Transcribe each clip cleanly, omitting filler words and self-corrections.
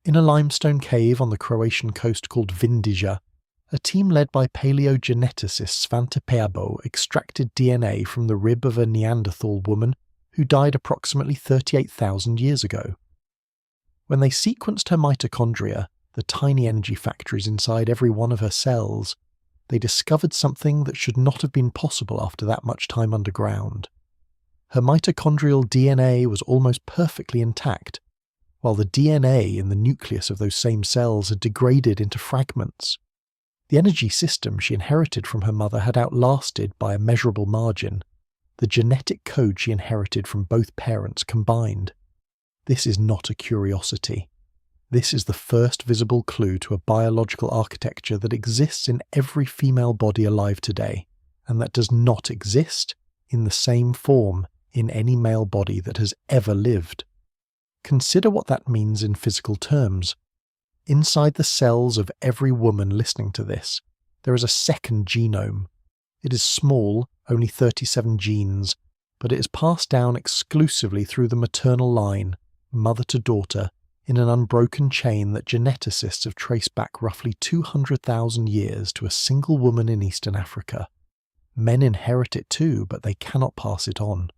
In a limestone cave on the Croatian coast called Vindija, a team led by paleogeneticists Svante Pääbo extracted DNA from the rib of a Neanderthal woman who died approximately 38,000 years ago. When they sequenced her mitochondria, the tiny energy factories inside every one of her cells, they discovered something that should not have been possible after that much time underground. Her mitochondrial DNA was almost perfectly intact, while the DNA in the nucleus of those same cells had degraded into fragments. The energy system she inherited from her mother had outlasted, by a measurable margin, the genetic code she inherited from both parents combined. This is not a curiosity. This is the first visible clue to a biological architecture that exists in every female body alive today, and that does not exist in the same form in any male body that has ever lived. Consider what that means in physical terms. Inside the cells of every woman listening to this, there is a second genome. It is small, only 37 genes, but it is passed down exclusively through the maternal line, mother to daughter, in an unbroken chain that geneticists have traced back roughly 200,000 years to a single woman in Eastern Africa. Men inherit it too, but they cannot pass it on.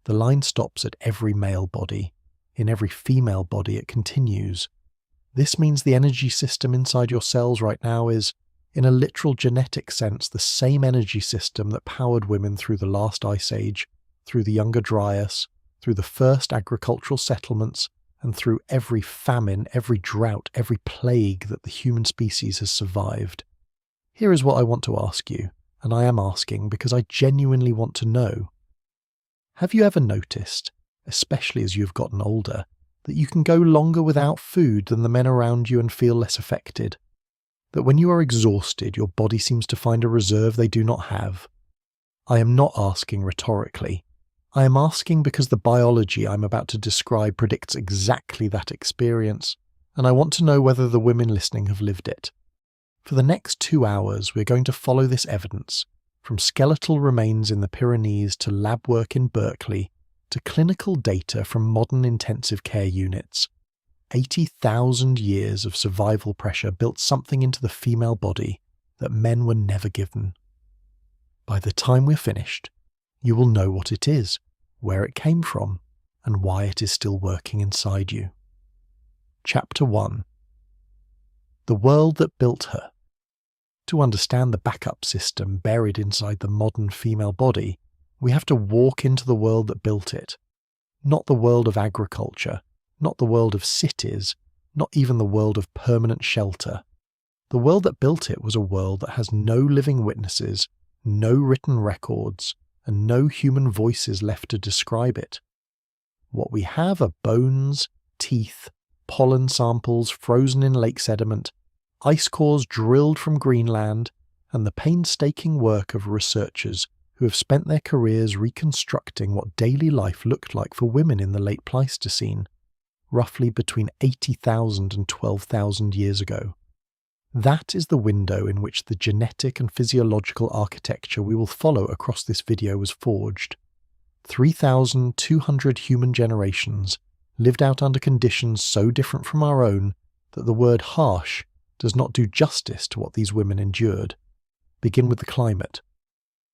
The line stops at every male body. In every female body it continues. This means the energy system inside your cells right now is, in a literal genetic sense, the same energy system that powered women through the last ice age, through the Younger Dryas, through the first agricultural settlements, and through every famine, every drought, every plague that the human species has survived. Here is what I want to ask you, and I am asking because I genuinely want to know. Have you ever noticed, especially as you have gotten older, that you can go longer without food than the men around you and feel less affected? That when you are exhausted, your body seems to find a reserve they do not have? I am not asking rhetorically. I am asking because the biology I'm about to describe predicts exactly that experience, and I want to know whether the women listening have lived it. For the next 2 hours, we're going to follow this evidence, from skeletal remains in the Pyrenees to lab work in Berkeley, to clinical data from modern intensive care units. 80,000 years of survival pressure built something into the female body that men were never given. By the time we're finished, you will know what it is, where it came from, and why it is still working inside you. Chapter 1. The world that built her. To understand the backup system buried inside the modern female body, we have to walk into the world that built it. Not the world of agriculture, not the world of cities, not even the world of permanent shelter. The world that built it was a world that has no living witnesses, no written records, and no human voices left to describe it. What we have are bones, teeth, pollen samples frozen in lake sediment, ice cores drilled from Greenland, and the painstaking work of researchers who have spent their careers reconstructing what daily life looked like for women in the late Pleistocene, roughly between 80,000 and 12,000 years ago. That is the window in which the genetic and physiological architecture we will follow across this video was forged. 3,200 human generations lived out under conditions so different from our own that the word harsh does not do justice to what these women endured. Begin with the climate.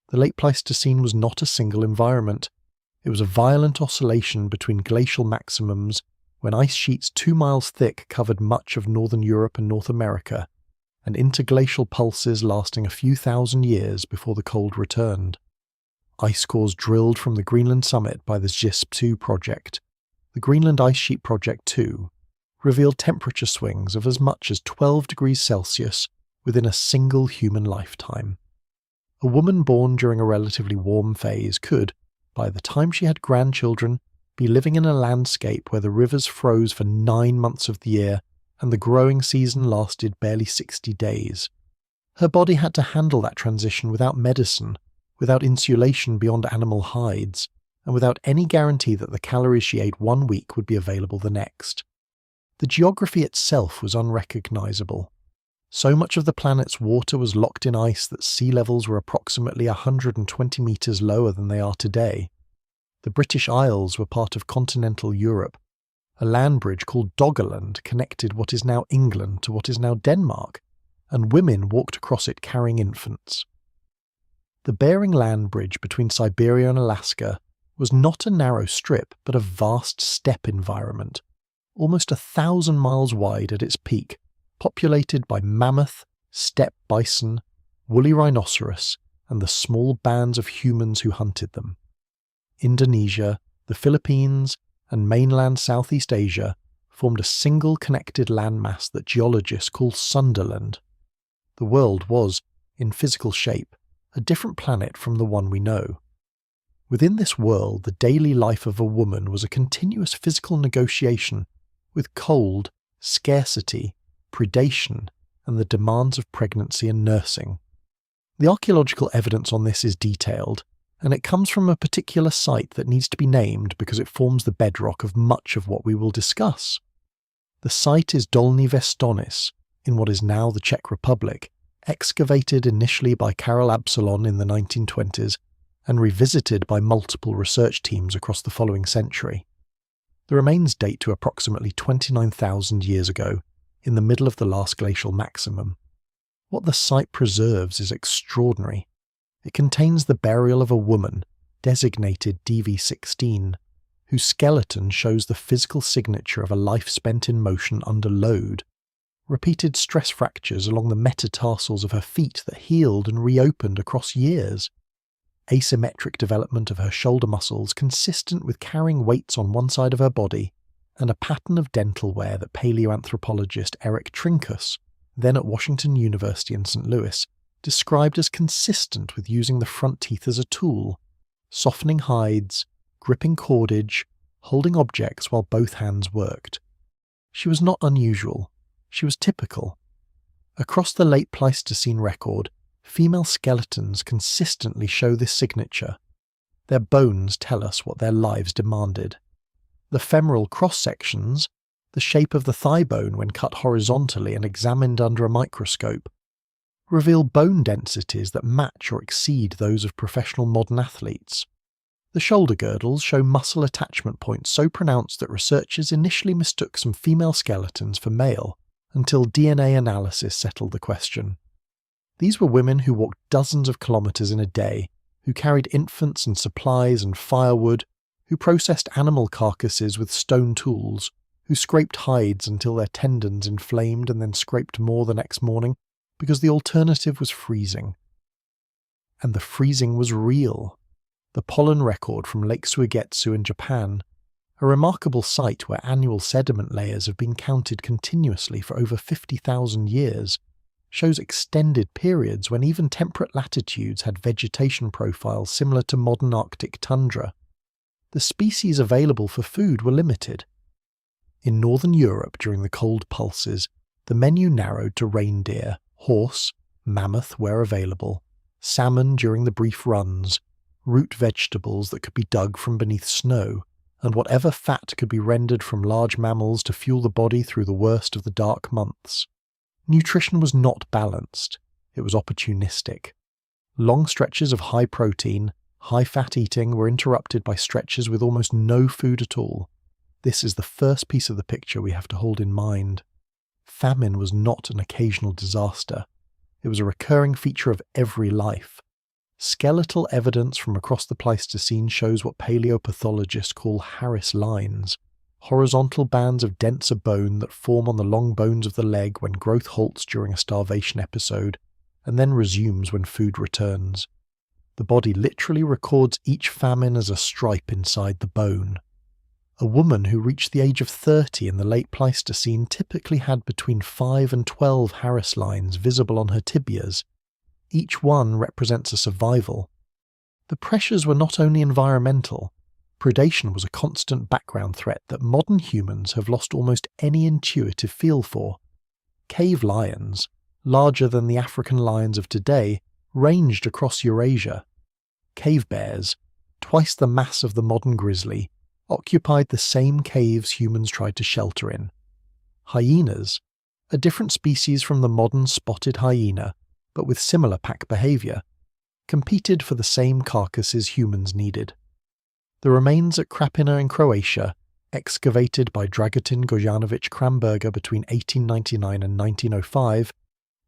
The late Pleistocene was not a single environment. It was a violent oscillation between glacial maximums, when ice sheets 2 miles thick covered much of northern Europe and North America, and interglacial pulses lasting a few thousand years before the cold returned. Ice cores drilled from the Greenland summit by the GISP-2 project, the Greenland Ice Sheet Project 2, revealed temperature swings of as much as 12 degrees Celsius within a single human lifetime. A woman born during a relatively warm phase could, by the time she had grandchildren, be living in a landscape where the rivers froze for 9 months of the year and the growing season lasted barely 60 days. Her body had to handle that transition without medicine, without insulation beyond animal hides, and without any guarantee that the calories she ate 1 week would be available the next. The geography itself was unrecognizable. So much of the planet's water was locked in ice that sea levels were approximately 120 meters lower than they are today. The British Isles were part of continental Europe, A land bridge called Doggerland connected what is now England to what is now Denmark, and women walked across it carrying infants. The Bering Land Bridge between Siberia and Alaska was not a narrow strip but a vast steppe environment, almost 1,000 miles wide at its peak, populated by mammoth, steppe bison, woolly rhinoceros, and the small bands of humans who hunted them. Indonesia, the Philippines, and mainland Southeast Asia formed a single connected landmass that geologists call Sunderland. The world was, in physical shape, a different planet from the one we know. Within this world, the daily life of a woman was a continuous physical negotiation with cold, scarcity, predation, and the demands of pregnancy and nursing. The archaeological evidence on this is detailed, and it comes from a particular site that needs to be named because it forms the bedrock of much of what we will discuss. The site is Dolní Věstonice, in what is now the Czech Republic, excavated initially by Karel Absalon in the 1920s and revisited by multiple research teams across the following century. The remains date to approximately 29,000 years ago, in the middle of the last glacial maximum. What the site preserves is extraordinary. It contains the burial of a woman, designated DV16, whose skeleton shows the physical signature of a life spent in motion under load. Repeated stress fractures along the metatarsals of her feet that healed and reopened across years. Asymmetric development of her shoulder muscles consistent with carrying weights on one side of her body, and a pattern of dental wear that paleoanthropologist Eric Trinkus, then at Washington University in St. Louis, described as consistent with using the front teeth as a tool, softening hides, gripping cordage, holding objects while both hands worked. She was not unusual. She was typical. Across the late Pleistocene record, female skeletons consistently show this signature. Their bones tell us what their lives demanded. The femoral cross-sections, the shape of the thigh bone when cut horizontally and examined under a microscope, reveal bone densities that match or exceed those of professional modern athletes. The shoulder girdles show muscle attachment points so pronounced that researchers initially mistook some female skeletons for male, until DNA analysis settled the question. These were women who walked dozens of kilometers in a day, who carried infants and supplies and firewood, who processed animal carcasses with stone tools, who scraped hides until their tendons inflamed and then scraped more the next morning, because the alternative was freezing. And the freezing was real. The pollen record from Lake Suigetsu in Japan, a remarkable site where annual sediment layers have been counted continuously for over 50,000 years, shows extended periods when even temperate latitudes had vegetation profiles similar to modern Arctic tundra. The species available for food were limited. In northern Europe during the cold pulses, the menu narrowed to reindeer, horse, mammoth where available, salmon during the brief runs, root vegetables that could be dug from beneath snow, and whatever fat could be rendered from large mammals to fuel the body through the worst of the dark months. Nutrition was not balanced, it was opportunistic. Long stretches of high protein, high fat eating were interrupted by stretches with almost no food at all. This is the first piece of the picture we have to hold in mind. Famine was not an occasional disaster. It was a recurring feature of every life. Skeletal evidence from across the Pleistocene shows what paleopathologists call Harris lines, horizontal bands of denser bone that form on the long bones of the leg when growth halts during a starvation episode, and then resumes when food returns. The body literally records each famine as a stripe inside the bone. A woman who reached the age of 30 in the late Pleistocene typically had between 5 and 12 Harris lines visible on her tibias. Each one represents a survival. The pressures were not only environmental. Predation was a constant background threat that modern humans have lost almost any intuitive feel for. Cave lions, larger than the African lions of today, ranged across Eurasia. Cave bears, twice the mass of the modern grizzly, occupied the same caves humans tried to shelter in. Hyenas, a different species from the modern spotted hyena, but with similar pack behaviour, competed for the same carcasses humans needed. The remains at Krapina in Croatia, excavated by Dragutin Gojanovic Kramberger between 1899 and 1905,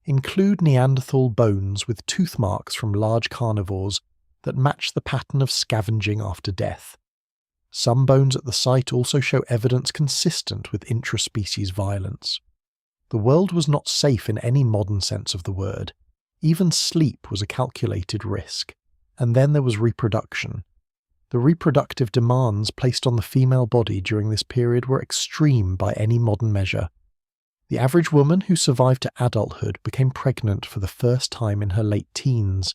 include Neanderthal bones with tooth marks from large carnivores that match the pattern of scavenging after death. Some bones at the site also show evidence consistent with intraspecies violence. The world was not safe in any modern sense of the word. Even sleep was a calculated risk. And then there was reproduction. The reproductive demands placed on the female body during this period were extreme by any modern measure. The average woman who survived to adulthood became pregnant for the first time in her late teens.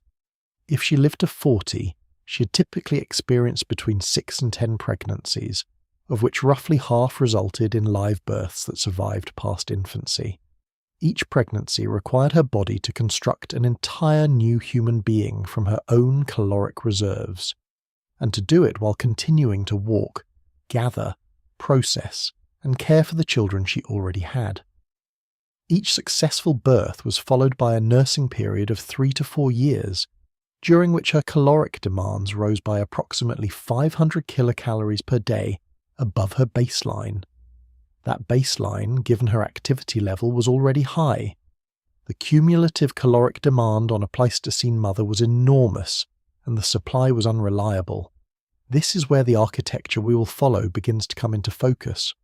If she lived to 40, she had typically experienced between 6 and 10 pregnancies, of which roughly half resulted in live births that survived past infancy. Each pregnancy required her body to construct an entire new human being from her own caloric reserves, and to do it while continuing to walk, gather, process, and care for the children she already had. Each successful birth was followed by a nursing period of 3 to 4 years, during which her caloric demands rose by approximately 500 kilocalories per day above her baseline. That baseline, given her activity level, was already high. The cumulative caloric demand on a Pleistocene mother was enormous, and the supply was unreliable. This is where the architecture we will follow begins to come into focus.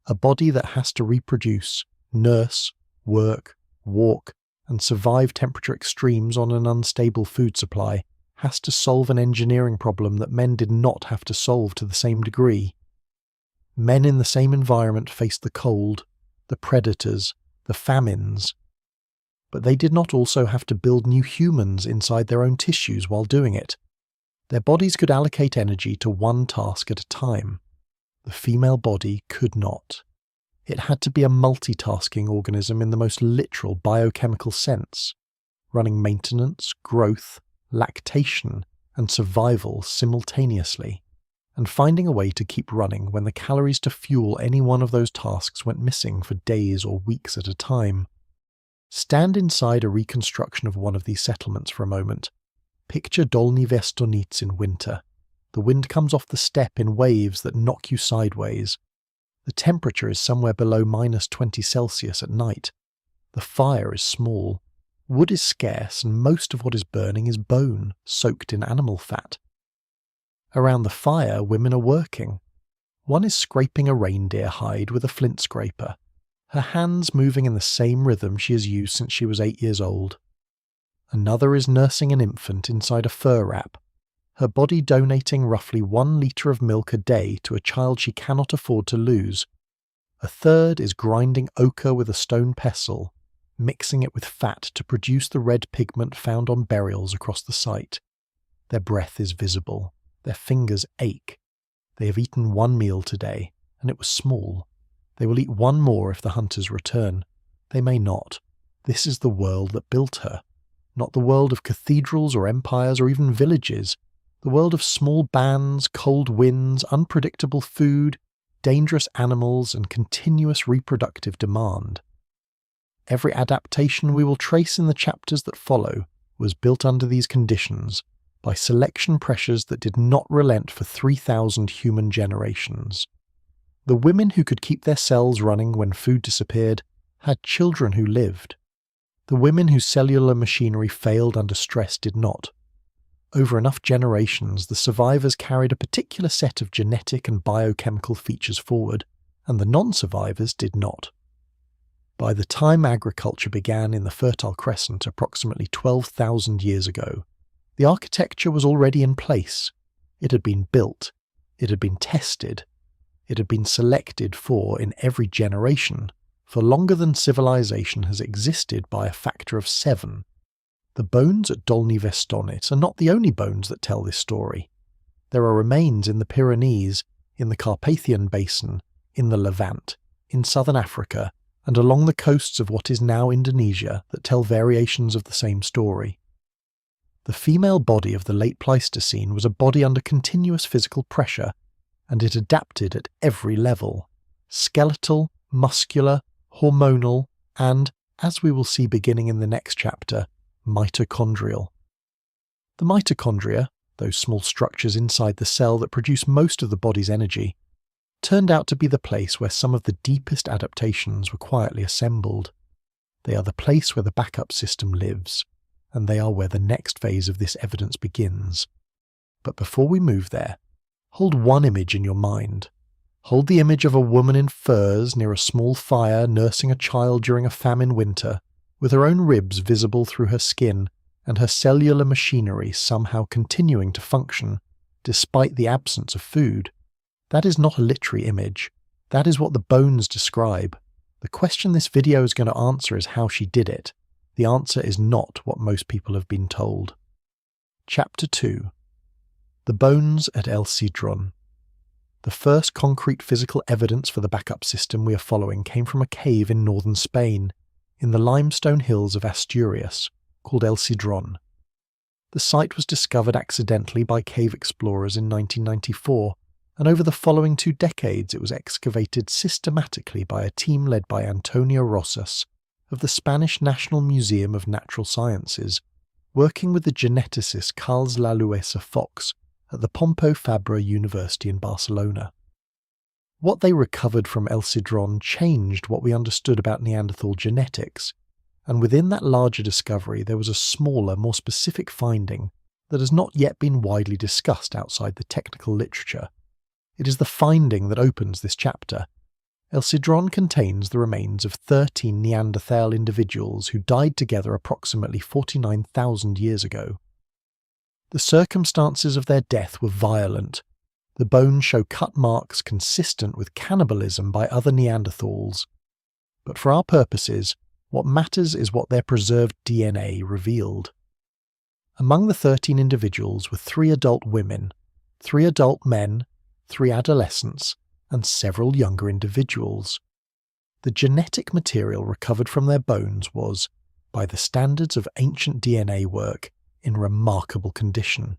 A body that has to reproduce, nurse, work, walk, and survive temperature extremes on an unstable food supply has to solve an engineering problem that men did not have to solve to the same degree. Men in the same environment faced the cold, the predators, the famines. But they did not also have to build new humans inside their own tissues while doing it. Their bodies could allocate energy to one task at a time. The female body could not. It had to be a multitasking organism in the most literal biochemical sense, running maintenance, growth, lactation, and survival simultaneously, and finding a way to keep running when the calories to fuel any one of those tasks went missing for days or weeks at a time. Stand inside a reconstruction of one of these settlements for a moment. Picture Dolny Vestonits in winter. The wind comes off the steppe in waves that knock you sideways. The temperature is somewhere below -20 Celsius at night. The fire is small. Wood is scarce, and most of what is burning is bone, soaked in animal fat. Around the fire, women are working. One is scraping a reindeer hide with a flint scraper, her hands moving in the same rhythm she has used since she was 8 years old. Another is nursing an infant inside a fur wrap, her body donating roughly 1 litre of milk a day to a child she cannot afford to lose. A third is grinding ochre with a stone pestle, mixing it with fat to produce the red pigment found on burials across the site. Their breath is visible. Their fingers ache. They have eaten 1 meal today, and it was small. They will eat 1 more if the hunters return. They may not. This is the world that built her. Not the world of cathedrals or empires or even villages. The world of small bands, cold winds, unpredictable food, dangerous animals, and continuous reproductive demand. Every adaptation we will trace in the chapters that follow was built under these conditions, by selection pressures that did not relent for 3,000 human generations. The women who could keep their cells running when food disappeared had children who lived. The women whose cellular machinery failed under stress did not. Over enough generations, the survivors carried a particular set of genetic and biochemical features forward, and the non-survivors did not. By the time agriculture began in the Fertile Crescent approximately 12,000 years ago, the architecture was already in place. It had been built. It had been tested. It had been selected for, in every generation, for longer than civilization has existed by a factor of 7. The bones at Dolny Vestonit are not the only bones that tell this story. There are remains in the Pyrenees, in the Carpathian Basin, in the Levant, in southern Africa, and along the coasts of what is now Indonesia that tell variations of the same story. The female body of the late Pleistocene was a body under continuous physical pressure, and it adapted at every level: skeletal, muscular, hormonal, and, as we will see beginning in the next chapter, mitochondrial. The mitochondria, those small structures inside the cell that produce most of the body's energy, turned out to be the place where some of the deepest adaptations were quietly assembled. They are the place where the backup system lives, and they are where the next phase of this evidence begins. But before we move there, hold one image in your mind. Hold the image of a woman in furs near a small fire nursing a child during a famine winter, with her own ribs visible through her skin and her cellular machinery somehow continuing to function, despite the absence of food. That is not a literary image. That is what the bones describe. The question this video is going to answer is how she did it. The answer is not what most people have been told. Chapter 2. The Bones at El Sidrón. The first concrete physical evidence for the backup system we are following came from a cave in northern Spain, in the limestone hills of Asturias, called El Sidrón. The site was discovered accidentally by cave explorers in 1994, and over the following 2 decades it was excavated systematically by a team led by Antonio Rosas of the Spanish National Museum of Natural Sciences, working with the geneticist Carles Laluesa Fox at the Pompeu Fabra University in Barcelona. What they recovered from El Sidrón changed what we understood about Neanderthal genetics, and within that larger discovery there was a smaller, more specific finding that has not yet been widely discussed outside the technical literature. It is the finding that opens this chapter. El Sidrón contains the remains of 13 Neanderthal individuals who died together approximately 49,000 years ago. The circumstances of their death were violent. The bones show cut marks consistent with cannibalism by other Neanderthals. But for our purposes, what matters is what their preserved DNA revealed. Among the 13 individuals were 3 adult women, 3 adult men, 3 adolescents, and several younger individuals. The genetic material recovered from their bones was, by the standards of ancient DNA work, in remarkable condition.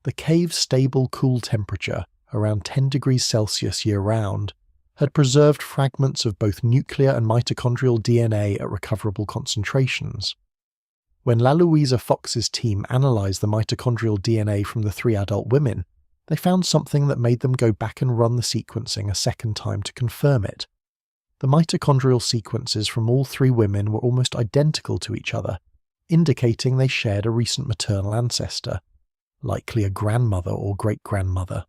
The cave's stable cool temperature, around 10 degrees Celsius year-round, had preserved fragments of both nuclear and mitochondrial DNA at recoverable concentrations. When Laluesa Fox's team analysed the mitochondrial DNA from the 3 adult women, they found something that made them go back and run the sequencing a second time to confirm it. The mitochondrial sequences from all 3 women were almost identical to each other, indicating they shared a recent maternal ancestor, likely a grandmother or great-grandmother.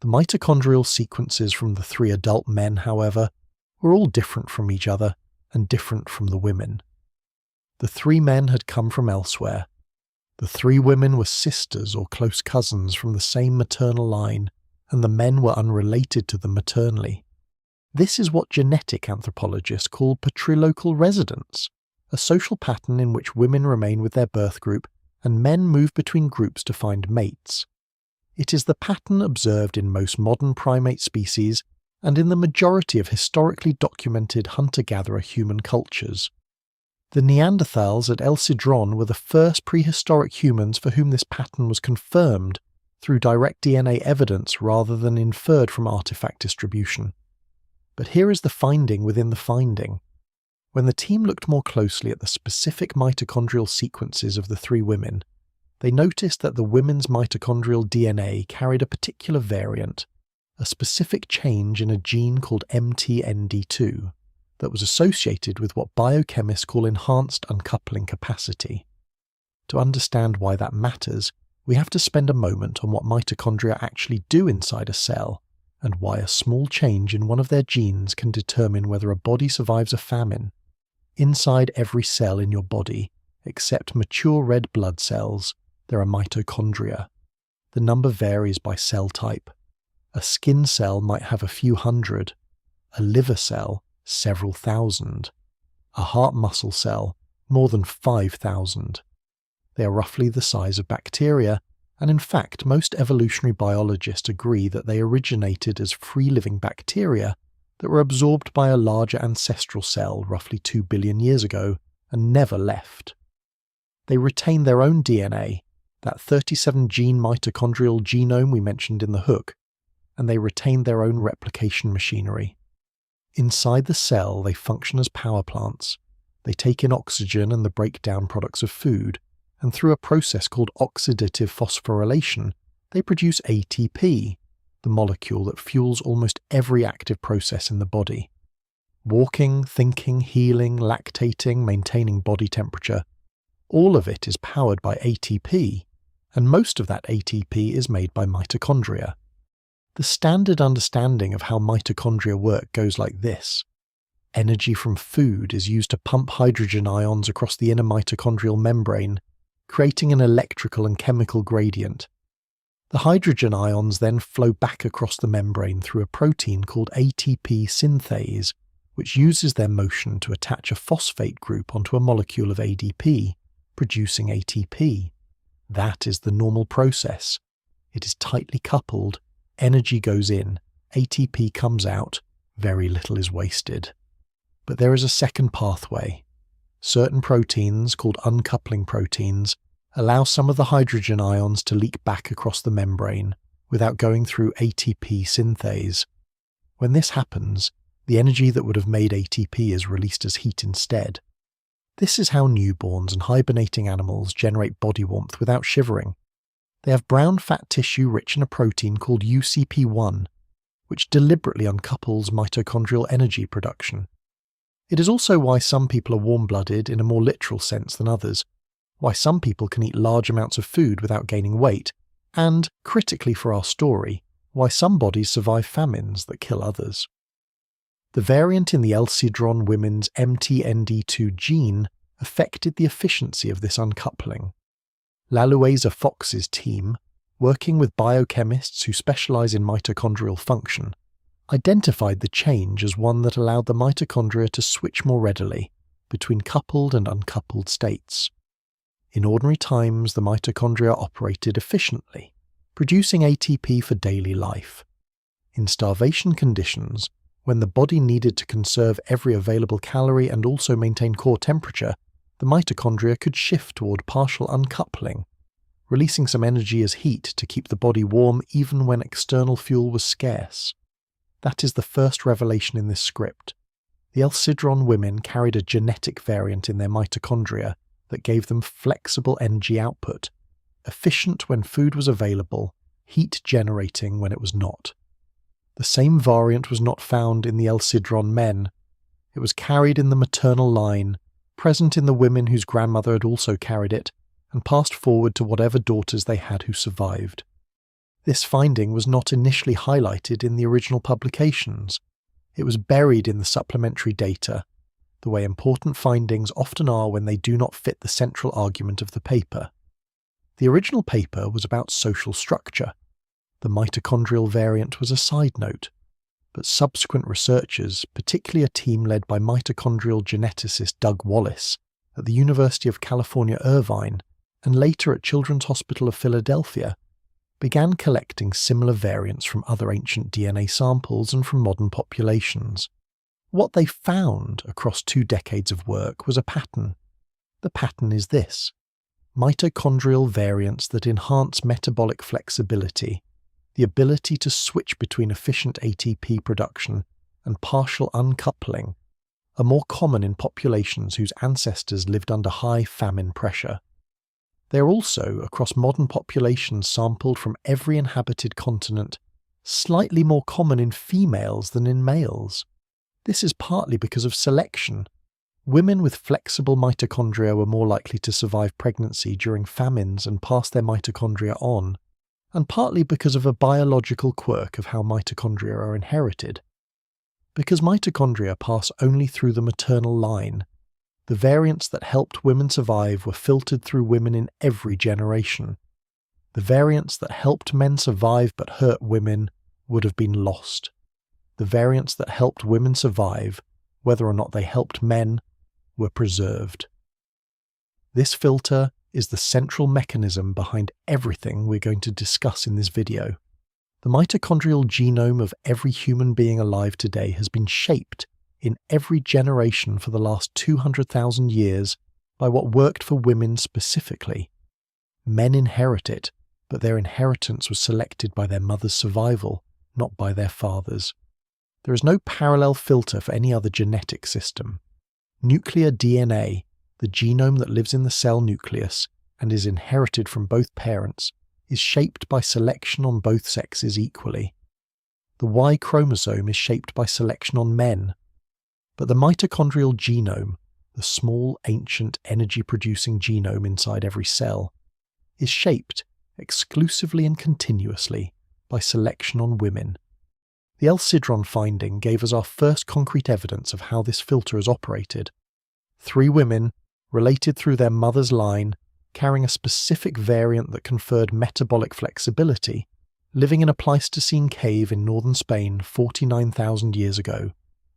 The mitochondrial sequences from the 3 adult men, however, were all different from each other and different from the women. The 3 men had come from elsewhere. The 3 women were sisters or close cousins from the same maternal line, and the men were unrelated to them maternally. This is what genetic anthropologists call patrilocal residence, a social pattern in which women remain with their birth group and men move between groups to find mates. It is the pattern observed in most modern primate species and in the majority of historically documented hunter-gatherer human cultures. The Neanderthals at El Sidrón were the first prehistoric humans for whom this pattern was confirmed through direct DNA evidence rather than inferred from artifact distribution. But here is the finding within the finding. When the team looked more closely at the specific mitochondrial sequences of the 3 women, they noticed that the women's mitochondrial DNA carried a particular variant, a specific change in a gene called MTND2. That was associated with what biochemists call enhanced uncoupling capacity. To understand why that matters, we have to spend a moment on what mitochondria actually do inside a cell, and why a small change in one of their genes can determine whether a body survives a famine. Inside every cell in your body, except mature red blood cells, there are mitochondria. The number varies by cell type. A skin cell might have a few hundred, a liver cell several thousand, a heart muscle cell more than 5,000. They are roughly the size of bacteria, and in fact most evolutionary biologists agree that they originated as free-living bacteria that were absorbed by a larger ancestral cell roughly 2 billion years ago and never left. They retain their own DNA, that 37-gene mitochondrial genome we mentioned in the hook, and they retain their own replication machinery. Inside the cell, they function as power plants. They take in oxygen and the breakdown products of food, and through a process called oxidative phosphorylation, they produce ATP, the molecule that fuels almost every active process in the body. Walking, thinking, healing, lactating, maintaining body temperature, all of it is powered by ATP, and most of that ATP is made by mitochondria. The standard understanding of how mitochondria work goes like this. Energy from food is used to pump hydrogen ions across the inner mitochondrial membrane, creating an electrical and chemical gradient. The hydrogen ions then flow back across the membrane through a protein called ATP synthase, which uses their motion to attach a phosphate group onto a molecule of ADP, producing ATP. That is the normal process. It is tightly coupled, energy goes in, ATP comes out, very little is wasted. But there is a second pathway. Certain proteins, called uncoupling proteins, allow some of the hydrogen ions to leak back across the membrane without going through ATP synthase. When this happens, the energy that would have made ATP is released as heat instead. This is how newborns and hibernating animals generate body warmth without shivering. They have brown fat tissue rich in a protein called UCP1, which deliberately uncouples mitochondrial energy production. It is also why some people are warm-blooded in a more literal sense than others, why some people can eat large amounts of food without gaining weight, and, critically for our story, why some bodies survive famines that kill others. The variant in the Sidrón women's MTND2 gene affected the efficiency of this uncoupling. Lalueza Fox's team, working with biochemists who specialize in mitochondrial function, identified the change as one that allowed the mitochondria to switch more readily between coupled and uncoupled states. In ordinary times, the mitochondria operated efficiently, producing ATP for daily life. In starvation conditions, when the body needed to conserve every available calorie and also maintain core temperature, the mitochondria could shift toward partial uncoupling, releasing some energy as heat to keep the body warm even when external fuel was scarce. That is the first revelation in this script. The Sidrón women carried a genetic variant in their mitochondria that gave them flexible energy output, efficient when food was available, heat generating when it was not. The same variant was not found in the Sidrón men. It was carried in the maternal line, present in the women whose grandmother had also carried it, and passed forward to whatever daughters they had who survived. This finding was not initially highlighted in the original publications. It was buried in the supplementary data, the way important findings often are when they do not fit the central argument of the paper. The original paper was about social structure. The mitochondrial variant was a side note, but subsequent researchers, particularly a team led by mitochondrial geneticist Doug Wallace at the University of California, Irvine, and later at Children's Hospital of Philadelphia, began collecting similar variants from other ancient DNA samples and from modern populations. What they found across 2 decades of work was a pattern. The pattern is this: mitochondrial variants that enhance metabolic flexibility, the ability to switch between efficient ATP production and partial uncoupling, are more common in populations whose ancestors lived under high famine pressure. They are also, across modern populations sampled from every inhabited continent, slightly more common in females than in males. This is partly because of selection. Women with flexible mitochondria were more likely to survive pregnancy during famines and pass their mitochondria on, and partly because of a biological quirk of how mitochondria are inherited. Because mitochondria pass only through the maternal line, the variants that helped women survive were filtered through women in every generation. The variants that helped men survive but hurt women would have been lost. The variants that helped women survive, whether or not they helped men, were preserved. This filter is the central mechanism behind everything we're going to discuss in this video. The mitochondrial genome of every human being alive today has been shaped in every generation for the last 200,000 years by what worked for women specifically. Men inherit it, but their inheritance was selected by their mother's survival, not by their father's. There is no parallel filter for any other genetic system. Nuclear DNA, the genome that lives in the cell nucleus and is inherited from both parents, is shaped by selection on both sexes equally. The Y chromosome is shaped by selection on men. But the mitochondrial genome, the small, ancient, energy-producing genome inside every cell, is shaped exclusively and continuously by selection on women. The Sidrón finding gave us our first concrete evidence of how this filter has operated. 3 women, related through their mother's line, carrying a specific variant that conferred metabolic flexibility, living in a Pleistocene cave in northern Spain 49,000 years ago.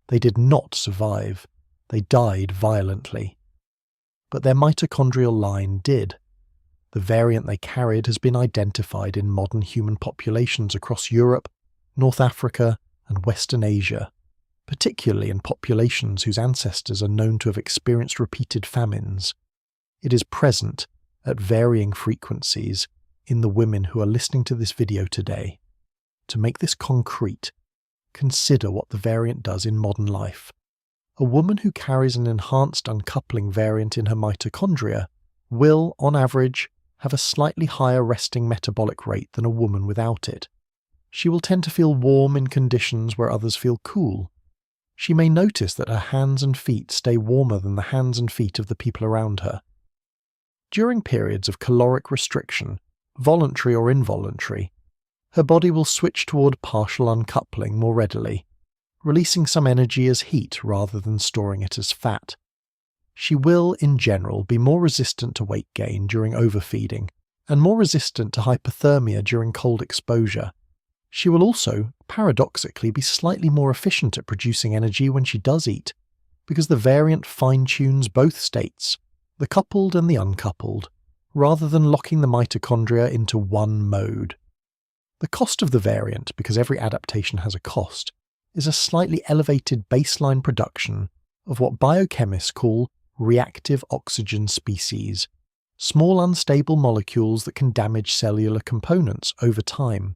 They did not survive. They died violently. But their mitochondrial line did. The variant they carried has been identified in modern human populations across Europe, North Africa, and Western Asia, particularly in populations whose ancestors are known to have experienced repeated famines. It is present, at varying frequencies, in the women who are listening to this video today. To make this concrete, consider what the variant does in modern life. A woman who carries an enhanced uncoupling variant in her mitochondria will, on average, have a slightly higher resting metabolic rate than a woman without it. She will tend to feel warm in conditions where others feel cool. She may notice that her hands and feet stay warmer than the hands and feet of the people around her. During periods of caloric restriction, voluntary or involuntary, her body will switch toward partial uncoupling more readily, releasing some energy as heat rather than storing it as fat. She will, in general, be more resistant to weight gain during overfeeding, and more resistant to hypothermia during cold exposure. She will also, paradoxically, be slightly more efficient at producing energy when she does eat, because the variant fine-tunes both states, the coupled and the uncoupled, rather than locking the mitochondria into one mode. The cost of the variant, because every adaptation has a cost, is a slightly elevated baseline production of what biochemists call reactive oxygen species, small unstable molecules that can damage cellular components over time.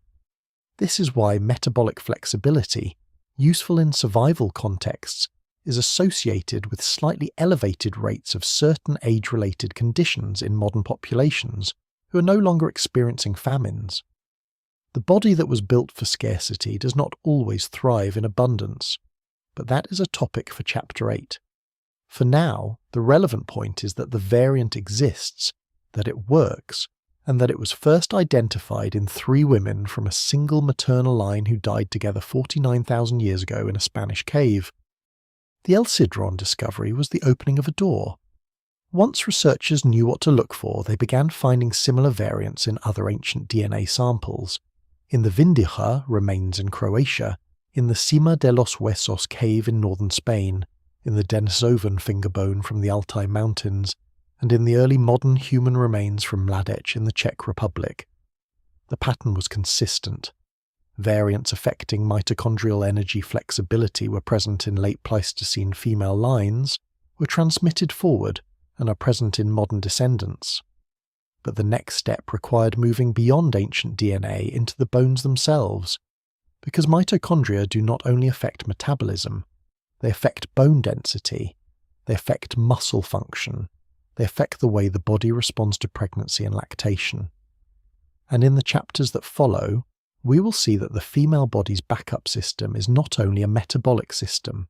This is why metabolic flexibility, useful in survival contexts, is associated with slightly elevated rates of certain age-related conditions in modern populations who are no longer experiencing famines. The body that was built for scarcity does not always thrive in abundance, but that is a topic for Chapter 8. For now, the relevant point is that the variant exists, that it works, and that it was first identified in 3 women from a single maternal line who died together 49,000 years ago in a Spanish cave. The Sidrón discovery was the opening of a door. Once researchers knew what to look for, they began finding similar variants in other ancient DNA samples. In the Vindija remains in Croatia, in the Cima de los Huesos cave in northern Spain, in the Denisovan finger bone from the Altai Mountains, and in the early modern human remains from Mladec in the Czech Republic. The pattern was consistent. Variants affecting mitochondrial energy flexibility were present in late Pleistocene female lines, were transmitted forward, and are present in modern descendants. But the next step required moving beyond ancient DNA into the bones themselves, because mitochondria do not only affect metabolism, they affect bone density, they affect muscle function, they affect the way the body responds to pregnancy and lactation. And in the chapters that follow, we will see that the female body's backup system is not only a metabolic system,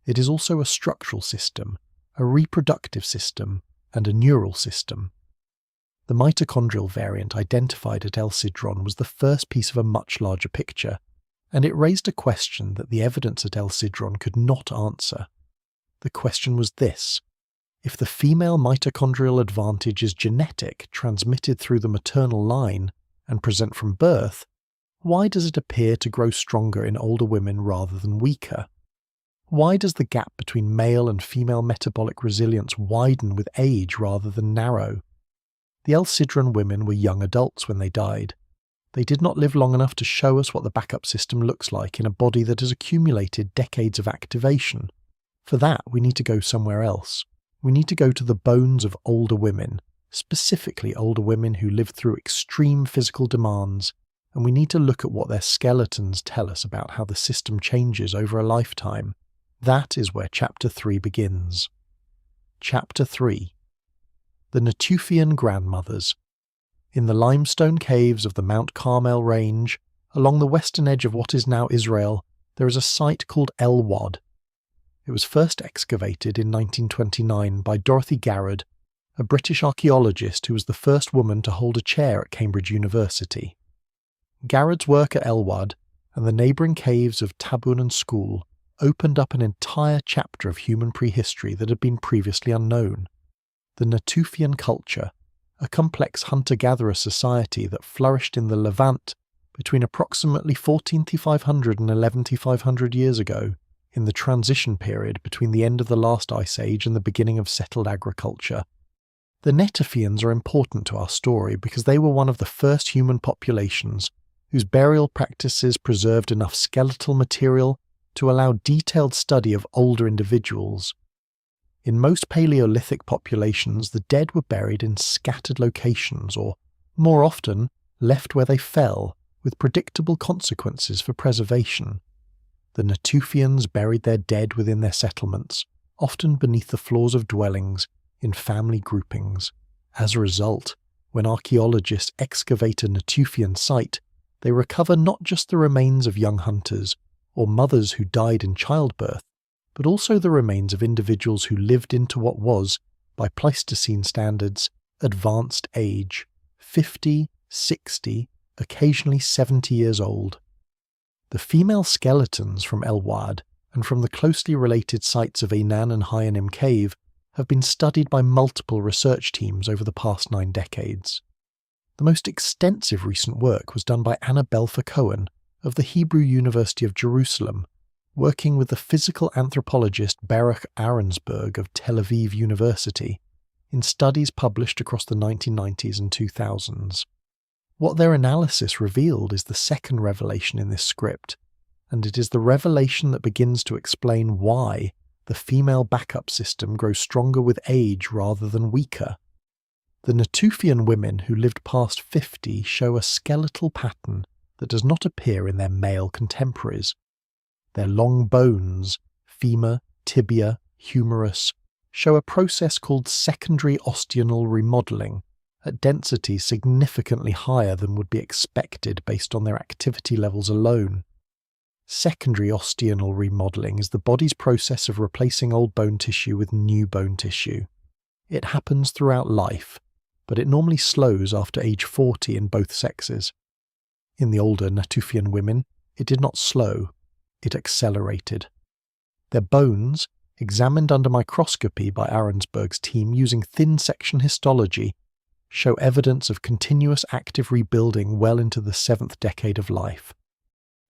it is also a structural system, a reproductive system, and a neural system. The mitochondrial variant identified at Sidrón was the first piece of a much larger picture, and it raised a question that the evidence at Sidrón could not answer. The question was this: if the female mitochondrial advantage is genetic, transmitted through the maternal line, and present from birth, why does it appear to grow stronger in older women rather than weaker? Why does the gap between male and female metabolic resilience widen with age rather than narrow? The Sidrón women were young adults when they died. They did not live long enough to show us what the backup system looks like in a body that has accumulated decades of activation. For that, we need to go somewhere else. We need to go to the bones of older women, specifically older women who lived through extreme physical demands, and we need to look at what their skeletons tell us about how the system changes over a lifetime. That is where Chapter 3 begins. Chapter 3. The Natufian Grandmothers. In the limestone caves of the Mount Carmel range, along the western edge of what is now Israel, there is a site called El Wad. It was first excavated in 1929 by Dorothy Garrod, a British archaeologist who was the first woman to hold a chair at Cambridge University. Garrod's work at El Wad and the neighbouring caves of Tabun and School opened up an entire chapter of human prehistory that had been previously unknown. The Natufian culture, a complex hunter-gatherer society that flourished in the Levant between approximately 14,500 and 11,500 years ago, in the transition period between the end of the last ice age and the beginning of settled agriculture. The Natufians are important to our story because they were one of the first human populations whose burial practices preserved enough skeletal material to allow detailed study of older individuals. In most Paleolithic populations, the dead were buried in scattered locations or, more often, left where they fell, with predictable consequences for preservation. The Natufians buried their dead within their settlements, often beneath the floors of dwellings, in family groupings. As a result, when archaeologists excavate a Natufian site, they recover not just the remains of young hunters, or mothers who died in childbirth, but also the remains of individuals who lived into what was, by Pleistocene standards, advanced age, 50, 60, occasionally 70 years old. The female skeletons from El Wad and from the closely related sites of Einan and Hayanim Cave have been studied by multiple research teams over the past 9 decades. The most extensive recent work was done by Anna Belfer-Cohen of the Hebrew University of Jerusalem, working with the physical anthropologist Baruch Arensberg of Tel Aviv University in studies published across the 1990s and 2000s. What their analysis revealed is the second revelation in this script, and it is the revelation that begins to explain why the female backup system grows stronger with age rather than weaker. The Natufian women who lived past 50 show a skeletal pattern that does not appear in their male contemporaries. Their long bones, femur, tibia, humerus, show a process called secondary osteonal remodeling, at densities significantly higher than would be expected based on their activity levels alone. Secondary osteonal remodeling is the body's process of replacing old bone tissue with new bone tissue. It happens throughout life, but it normally slows after age 40 in both sexes. In the older Natufian women, it did not slow, it accelerated. Their bones, examined under microscopy by Arensberg's team using thin-section histology, show evidence of continuous active rebuilding well into the 7th decade of life.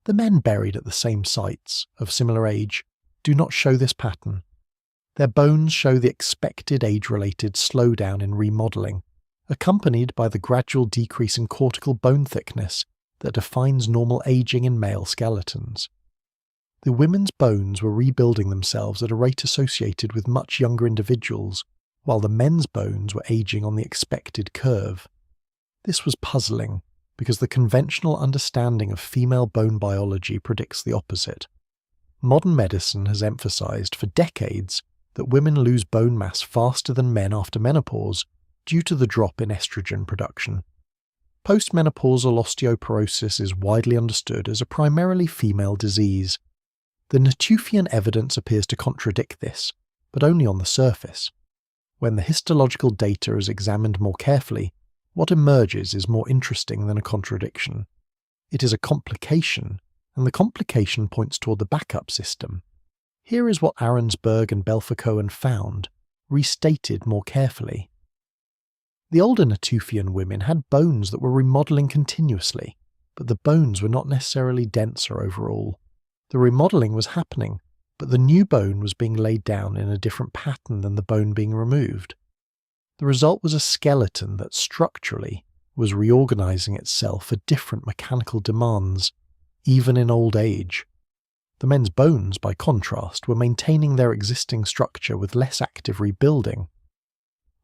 The men buried at the same sites, of similar age, do not show this pattern. Their bones show the expected age-related slowdown in remodeling, accompanied by the gradual decrease in cortical bone thickness that defines normal aging in male skeletons. The women's bones were rebuilding themselves at a rate associated with much younger individuals, while the men's bones were aging on the expected curve. This was puzzling, because the conventional understanding of female bone biology predicts the opposite. Modern medicine has emphasized for decades that women lose bone mass faster than men after menopause due to the drop in estrogen production. Postmenopausal osteoporosis is widely understood as a primarily female disease. The Natufian evidence appears to contradict this, but only on the surface. When the histological data is examined more carefully, what emerges is more interesting than a contradiction. It is a complication, and the complication points toward the backup system. Here is what Arensberg and Belfer-Cohen found, restated more carefully. The older Natufian women had bones that were remodeling continuously, but the bones were not necessarily denser overall. The remodeling was happening, but the new bone was being laid down in a different pattern than the bone being removed. The result was a skeleton that structurally was reorganizing itself for different mechanical demands, even in old age. The men's bones, by contrast, were maintaining their existing structure with less active rebuilding.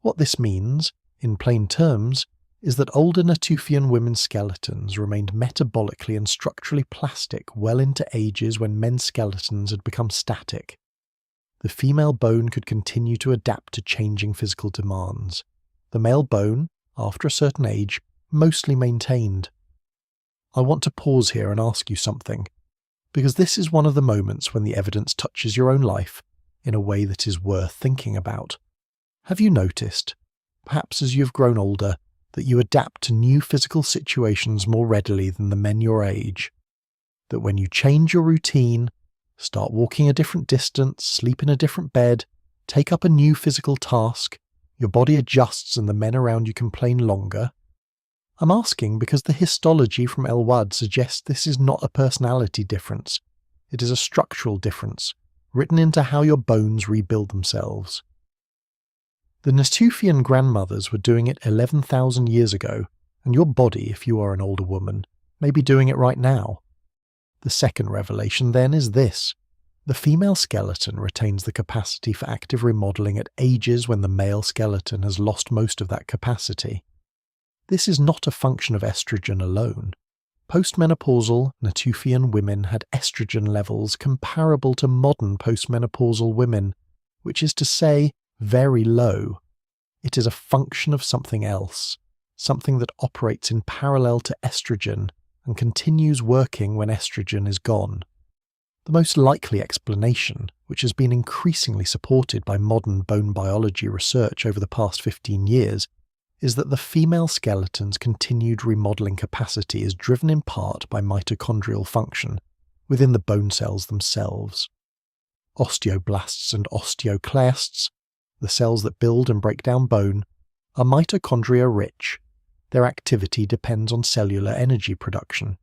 What this means, in plain terms, is that older Natufian women's skeletons remained metabolically and structurally plastic well into ages when men's skeletons had become static. The female bone could continue to adapt to changing physical demands. The male bone, after a certain age, mostly maintained. I want to pause here and ask you something, because this is one of the moments when the evidence touches your own life in a way that is worth thinking about. Have you noticed, perhaps as you've grown older, that you adapt to new physical situations more readily than the men your age? That when you change your routine, start walking a different distance, sleep in a different bed, take up a new physical task, your body adjusts and the men around you complain longer? I'm asking because the histology from El Wad suggests this is not a personality difference. It is a structural difference, written into how your bones rebuild themselves. The Natufian grandmothers were doing it 11,000 years ago, and your body, if you are an older woman, may be doing it right now. The second revelation then is this. The female skeleton retains the capacity for active remodeling at ages when the male skeleton has lost most of that capacity. This is not a function of estrogen alone. Postmenopausal Natufian women had estrogen levels comparable to modern postmenopausal women, which is to say, very low. It is a function of something else, something that operates in parallel to estrogen and continues working when estrogen is gone. The most likely explanation, which has been increasingly supported by modern bone biology research over the past 15 years, is that the female skeleton's continued remodeling capacity is driven in part by mitochondrial function within the bone cells themselves. Osteoblasts and osteoclasts, the cells that build and break down bone, are mitochondria-rich. Their activity depends on cellular energy production.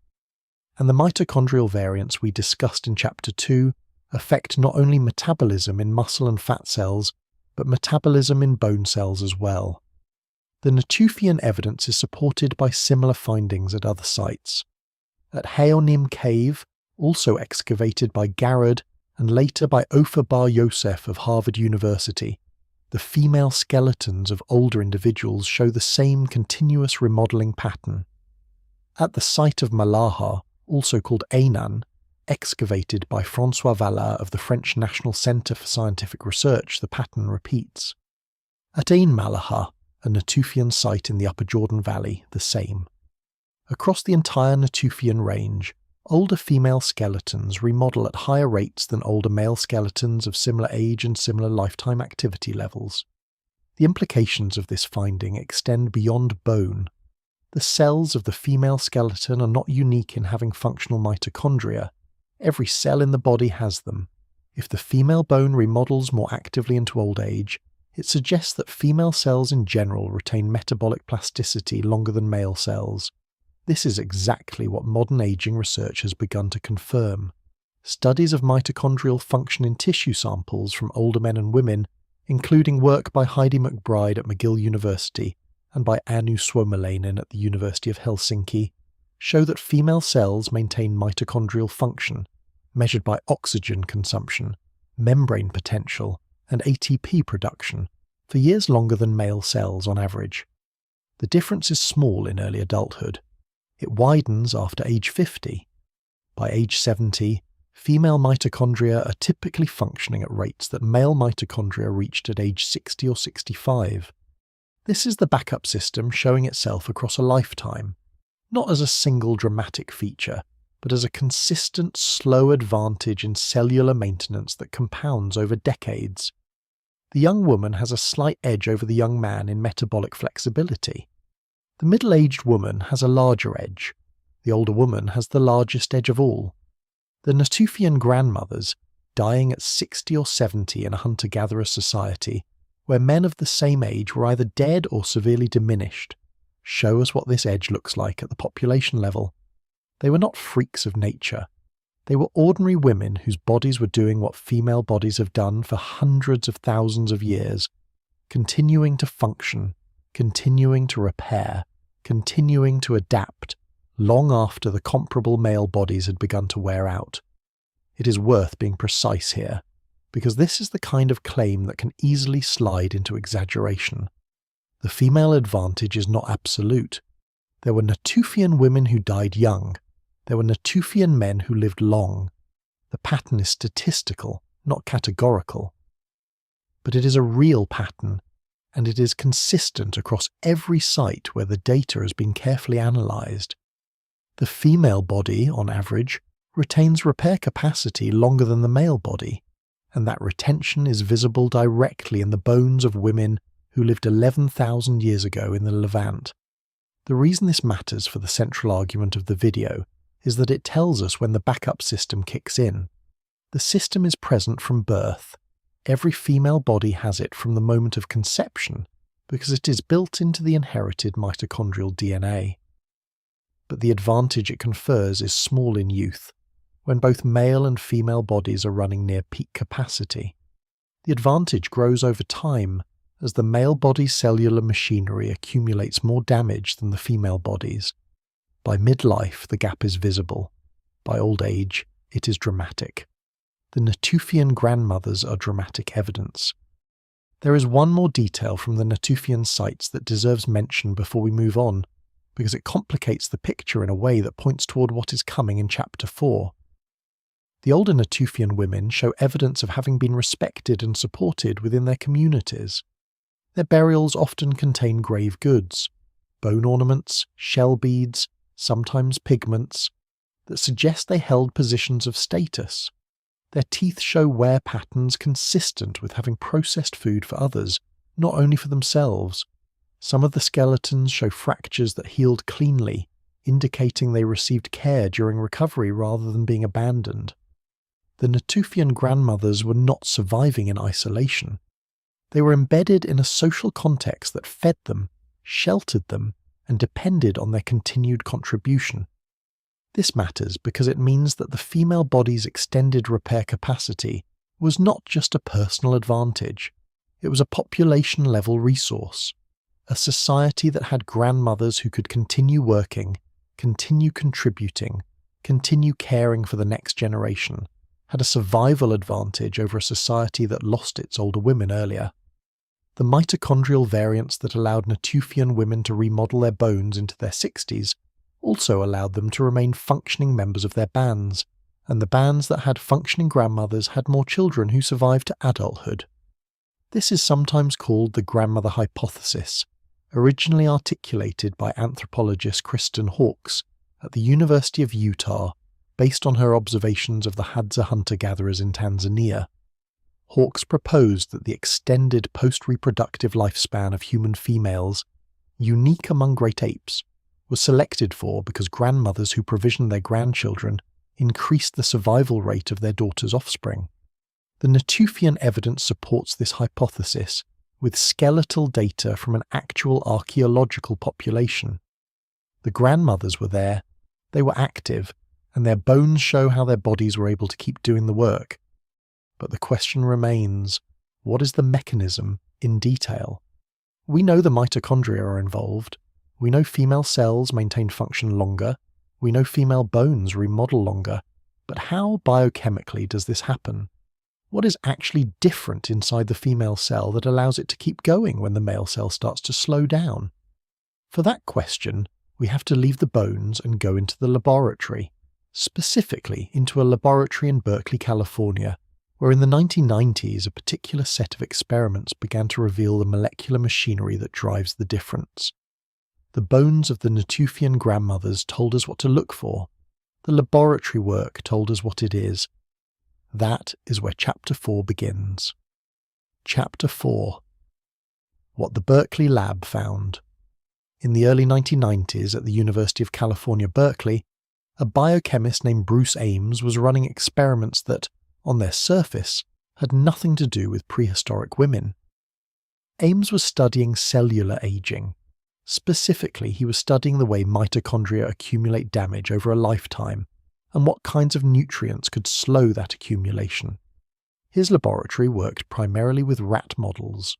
And the mitochondrial variants we discussed in Chapter 2 affect not only metabolism in muscle and fat cells, but metabolism in bone cells as well. The Natufian evidence is supported by similar findings at other sites. At Haonim Cave, also excavated by Garrod and later by Ofer Bar Yosef of Harvard University, the female skeletons of older individuals show the same continuous remodeling pattern. At the site of Malaha, also called Ainan, excavated by François Vallard of the French National Centre for Scientific Research, the pattern repeats. At Ain Malaha, a Natufian site in the Upper Jordan Valley, the same. Across the entire Natufian range, older female skeletons remodel at higher rates than older male skeletons of similar age and similar lifetime activity levels. The implications of this finding extend beyond bone. The cells of the female skeleton are not unique in having functional mitochondria. Every cell in the body has them. If the female bone remodels more actively into old age, it suggests that female cells in general retain metabolic plasticity longer than male cells. This is exactly what modern aging research has begun to confirm. Studies of mitochondrial function in tissue samples from older men and women, including work by Heidi McBride at McGill University and by Anu Suomalainen at the University of Helsinki, show that female cells maintain mitochondrial function, measured by oxygen consumption, membrane potential, and ATP production, for years longer than male cells on average. The difference is small in early adulthood. It widens after age 50. By age 70, female mitochondria are typically functioning at rates that male mitochondria reached at age 60 or 65. This is the backup system showing itself across a lifetime, not as a single dramatic feature, but as a consistent, slow advantage in cellular maintenance that compounds over decades. The young woman has a slight edge over the young man in metabolic flexibility. The middle-aged woman has a larger edge. The older woman has the largest edge of all. The Natufian grandmothers, dying at 60 or 70 in a hunter-gatherer society, where men of the same age were either dead or severely diminished, show us what this edge looks like at the population level. They were not freaks of nature. They were ordinary women whose bodies were doing what female bodies have done for hundreds of thousands of years, continuing to function, continuing to repair, continuing to adapt, long after the comparable male bodies had begun to wear out. It is worth being precise here, because this is the kind of claim that can easily slide into exaggeration. The female advantage is not absolute. There were Natufian women who died young. There were Natufian men who lived long. The pattern is statistical, not categorical. But it is a real pattern, and it is consistent across every site where the data has been carefully analysed. The female body, on average, retains repair capacity longer than the male body, and that retention is visible directly in the bones of women who lived 11,000 years ago in the Levant. The reason this matters for the central argument of the video is that it tells us when the backup system kicks in. The system is present from birth. Every female body has it from the moment of conception because it is built into the inherited mitochondrial DNA. But the advantage it confers is small in youth, when both male and female bodies are running near peak capacity. The advantage grows over time as the male body's cellular machinery accumulates more damage than the female body's. By midlife, the gap is visible. By old age, it is dramatic. The Natufian grandmothers are dramatic evidence. There is one more detail from the Natufian sites that deserves mention before we move on, because it complicates the picture in a way that points toward what is coming in Chapter 4. The older Natufian women show evidence of having been respected and supported within their communities. Their burials often contain grave goods, bone ornaments, shell beads, sometimes pigments, that suggest they held positions of status. Their teeth show wear patterns consistent with having processed food for others, not only for themselves. Some of the skeletons show fractures that healed cleanly, indicating they received care during recovery rather than being abandoned. The Natufian grandmothers were not surviving in isolation. They were embedded in a social context that fed them, sheltered them, and depended on their continued contribution. This matters because it means that the female body's extended repair capacity was not just a personal advantage, it was a population-level resource. A society that had grandmothers who could continue working, continue contributing, continue caring for the next generation, had a survival advantage over a society that lost its older women earlier. The mitochondrial variants that allowed Natufian women to remodel their bones into their 60s also allowed them to remain functioning members of their bands, and the bands that had functioning grandmothers had more children who survived to adulthood. This is sometimes called the grandmother hypothesis, originally articulated by anthropologist Kristen Hawkes at the University of Utah based on her observations of the Hadza hunter-gatherers in Tanzania. Hawkes proposed that the extended post-reproductive lifespan of human females, unique among great apes, was selected for because grandmothers who provisioned their grandchildren increased the survival rate of their daughters' offspring. The Natufian evidence supports this hypothesis with skeletal data from an actual archaeological population. The grandmothers were there, they were active, and their bones show how their bodies were able to keep doing the work. But the question remains, what is the mechanism in detail? We know the mitochondria are involved. We know female cells maintain function longer. We know female bones remodel longer. But how biochemically does this happen? What is actually different inside the female cell that allows it to keep going when the male cell starts to slow down? For that question, we have to leave the bones and go into the laboratory, specifically into a laboratory in Berkeley, California, where in the 1990s a particular set of experiments began to reveal the molecular machinery that drives the difference. The bones of the Natufian grandmothers told us what to look for. The laboratory work told us what it is. That is where Chapter 4 begins. Chapter 4. What the Berkeley lab found. In the early 1990s at the University of California, Berkeley, a biochemist named Bruce Ames was running experiments that, on their surface, had nothing to do with prehistoric women. Ames was studying cellular aging. Specifically, he was studying the way mitochondria accumulate damage over a lifetime, and what kinds of nutrients could slow that accumulation. His laboratory worked primarily with rat models,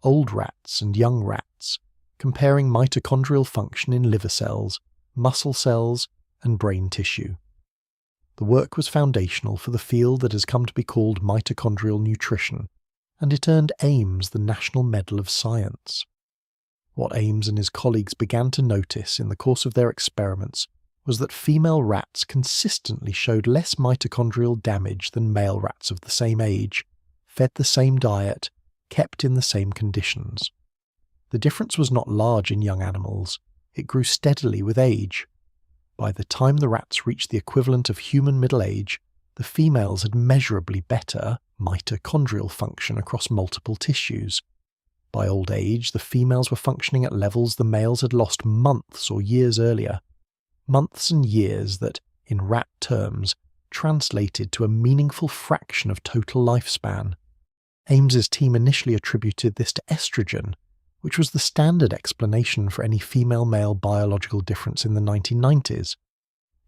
old rats and young rats, comparing mitochondrial function in liver cells, muscle cells, and brain tissue. The work was foundational for the field that has come to be called mitochondrial nutrition, and it earned Ames the National Medal of Science. What Ames and his colleagues began to notice in the course of their experiments was that female rats consistently showed less mitochondrial damage than male rats of the same age, fed the same diet, kept in the same conditions. The difference was not large in young animals, it grew steadily with age. By the time the rats reached the equivalent of human middle age, the females had measurably better mitochondrial function across multiple tissues. By old age, the females were functioning at levels the males had lost months or years earlier. Months and years that, in rat terms, translated to a meaningful fraction of total lifespan. Ames's team initially attributed this to estrogen, which was the standard explanation for any female-male biological difference in the 1990s.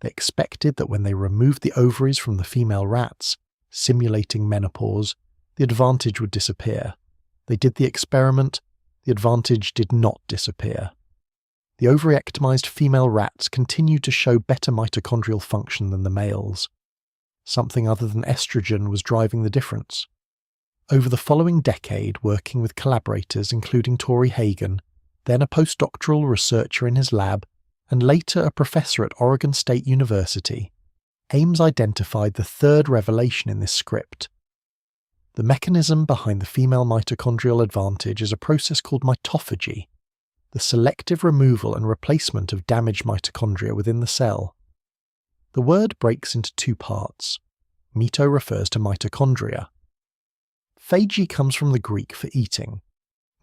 They expected that when they removed the ovaries from the female rats, simulating menopause, the advantage would disappear. They did the experiment, the advantage did not disappear. The ovary-ectomized female rats continued to show better mitochondrial function than the males. Something other than estrogen was driving the difference. Over the following decade, working with collaborators including Tori Hagen, then a postdoctoral researcher in his lab, and later a professor at Oregon State University, Ames identified the third revelation in this script. The mechanism behind the female mitochondrial advantage is a process called mitophagy, the selective removal and replacement of damaged mitochondria within the cell. The word breaks into two parts. Mito refers to mitochondria. Phagy comes from the Greek for eating.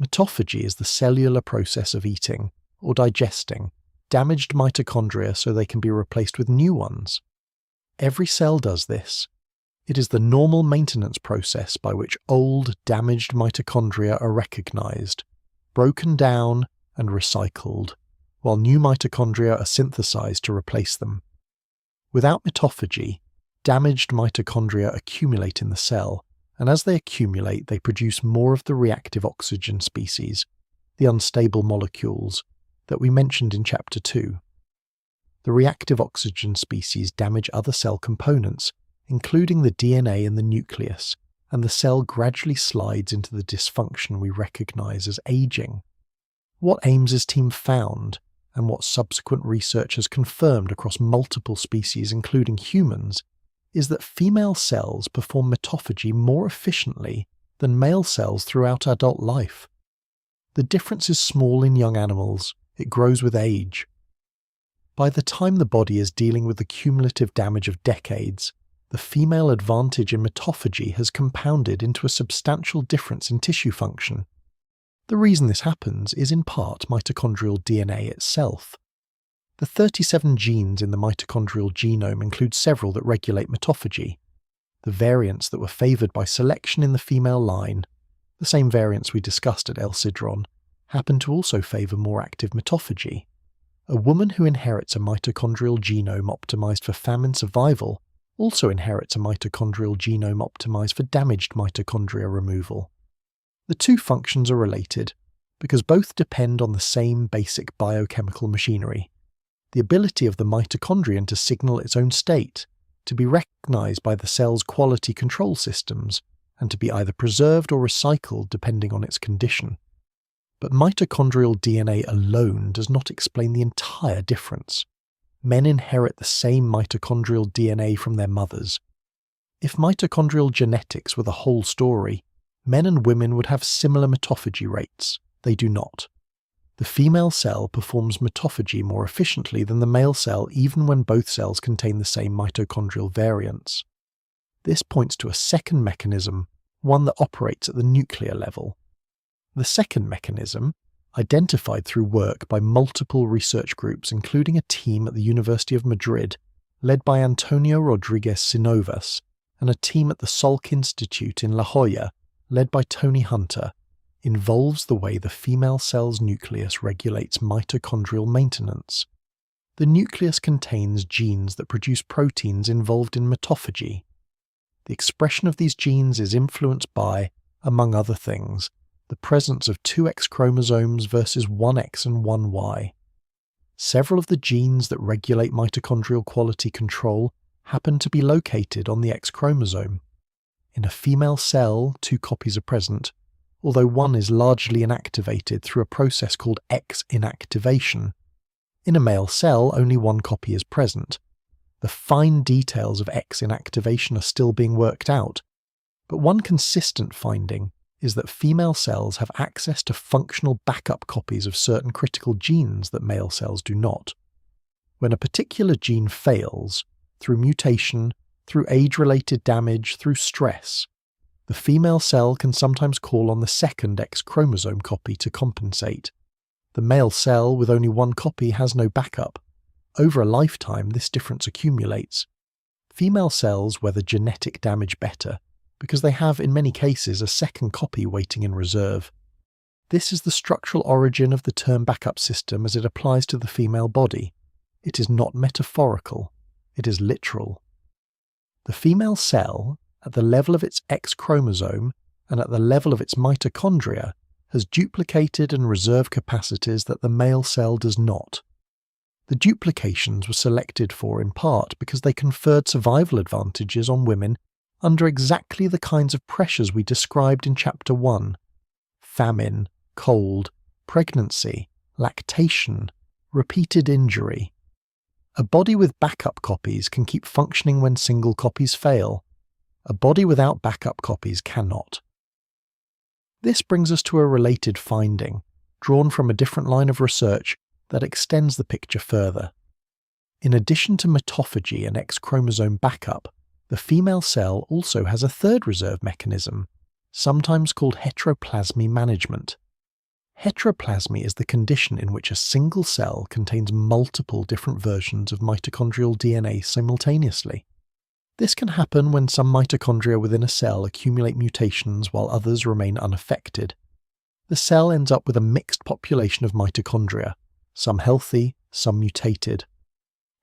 Mitophagy is the cellular process of eating, or digesting, damaged mitochondria so they can be replaced with new ones. Every cell does this. It is the normal maintenance process by which old, damaged mitochondria are recognized, broken down, and recycled, while new mitochondria are synthesized to replace them. Without mitophagy, damaged mitochondria accumulate in the cell, and as they accumulate, they produce more of the reactive oxygen species, the unstable molecules, that we mentioned in Chapter 2. The reactive oxygen species damage other cell components, including the DNA in the nucleus, and the cell gradually slides into the dysfunction we recognize as aging. What Ames's team found, and what subsequent research has confirmed across multiple species including humans, is that female cells perform mitophagy more efficiently than male cells throughout adult life. The difference is small in young animals, it grows with age. By the time the body is dealing with the cumulative damage of decades, the female advantage in mitophagy has compounded into a substantial difference in tissue function. The reason this happens is in part mitochondrial DNA itself. The 37 genes in the mitochondrial genome include several that regulate mitophagy. The variants that were favoured by selection in the female line, the same variants we discussed at Sidrón, happen to also favour more active mitophagy. A woman who inherits a mitochondrial genome optimised for famine survival also inherits a mitochondrial genome optimised for damaged mitochondria removal. The two functions are related because both depend on the same basic biochemical machinery. The ability of the mitochondrion to signal its own state, to be recognised by the cell's quality control systems, and to be either preserved or recycled depending on its condition. But mitochondrial DNA alone does not explain the entire difference. Men inherit the same mitochondrial DNA from their mothers. If mitochondrial genetics were the whole story, men and women would have similar mitophagy rates. They do not. The female cell performs mitophagy more efficiently than the male cell even when both cells contain the same mitochondrial variants. This points to a second mechanism, one that operates at the nuclear level. The second mechanism, identified through work by multiple research groups including a team at the University of Madrid, led by Antonio Rodriguez Sinovas, and a team at the Salk Institute in La Jolla, led by Tony Hunter, involves the way the female cell's nucleus regulates mitochondrial maintenance. The nucleus contains genes that produce proteins involved in mitophagy. The expression of these genes is influenced by, among other things, the presence of 2 X chromosomes versus 1 X and 1 Y. Several of the genes that regulate mitochondrial quality control happen to be located on the X chromosome. In a female cell, 2 copies are present, although one is largely inactivated through a process called X inactivation. In a male cell, only 1 copy is present. The fine details of X inactivation are still being worked out, but one consistent finding is that female cells have access to functional backup copies of certain critical genes that male cells do not. When a particular gene fails, through mutation, through age-related damage, through stress, the female cell can sometimes call on the second X chromosome copy to compensate. The male cell with only one copy has no backup. Over a lifetime, this difference accumulates. Female cells weather genetic damage better because they have, in many cases, a second copy waiting in reserve. This is the structural origin of the term backup system as it applies to the female body. It is not metaphorical, it is literal. The female cell, at the level of its X chromosome and at the level of its mitochondria, has duplicated and reserve capacities that the male cell does not. The duplications were selected for in part because they conferred survival advantages on women under exactly the kinds of pressures we described in Chapter 1: famine, cold, pregnancy, lactation, repeated injury. A body with backup copies can keep functioning when single copies fail. A body without backup copies cannot. This brings us to a related finding, drawn from a different line of research that extends the picture further. In addition to mitophagy and X chromosome backup, the female cell also has a third reserve mechanism, sometimes called heteroplasmy management. Heteroplasmy is the condition in which a single cell contains multiple different versions of mitochondrial DNA simultaneously. This can happen when some mitochondria within a cell accumulate mutations while others remain unaffected. The cell ends up with a mixed population of mitochondria, some healthy, some mutated.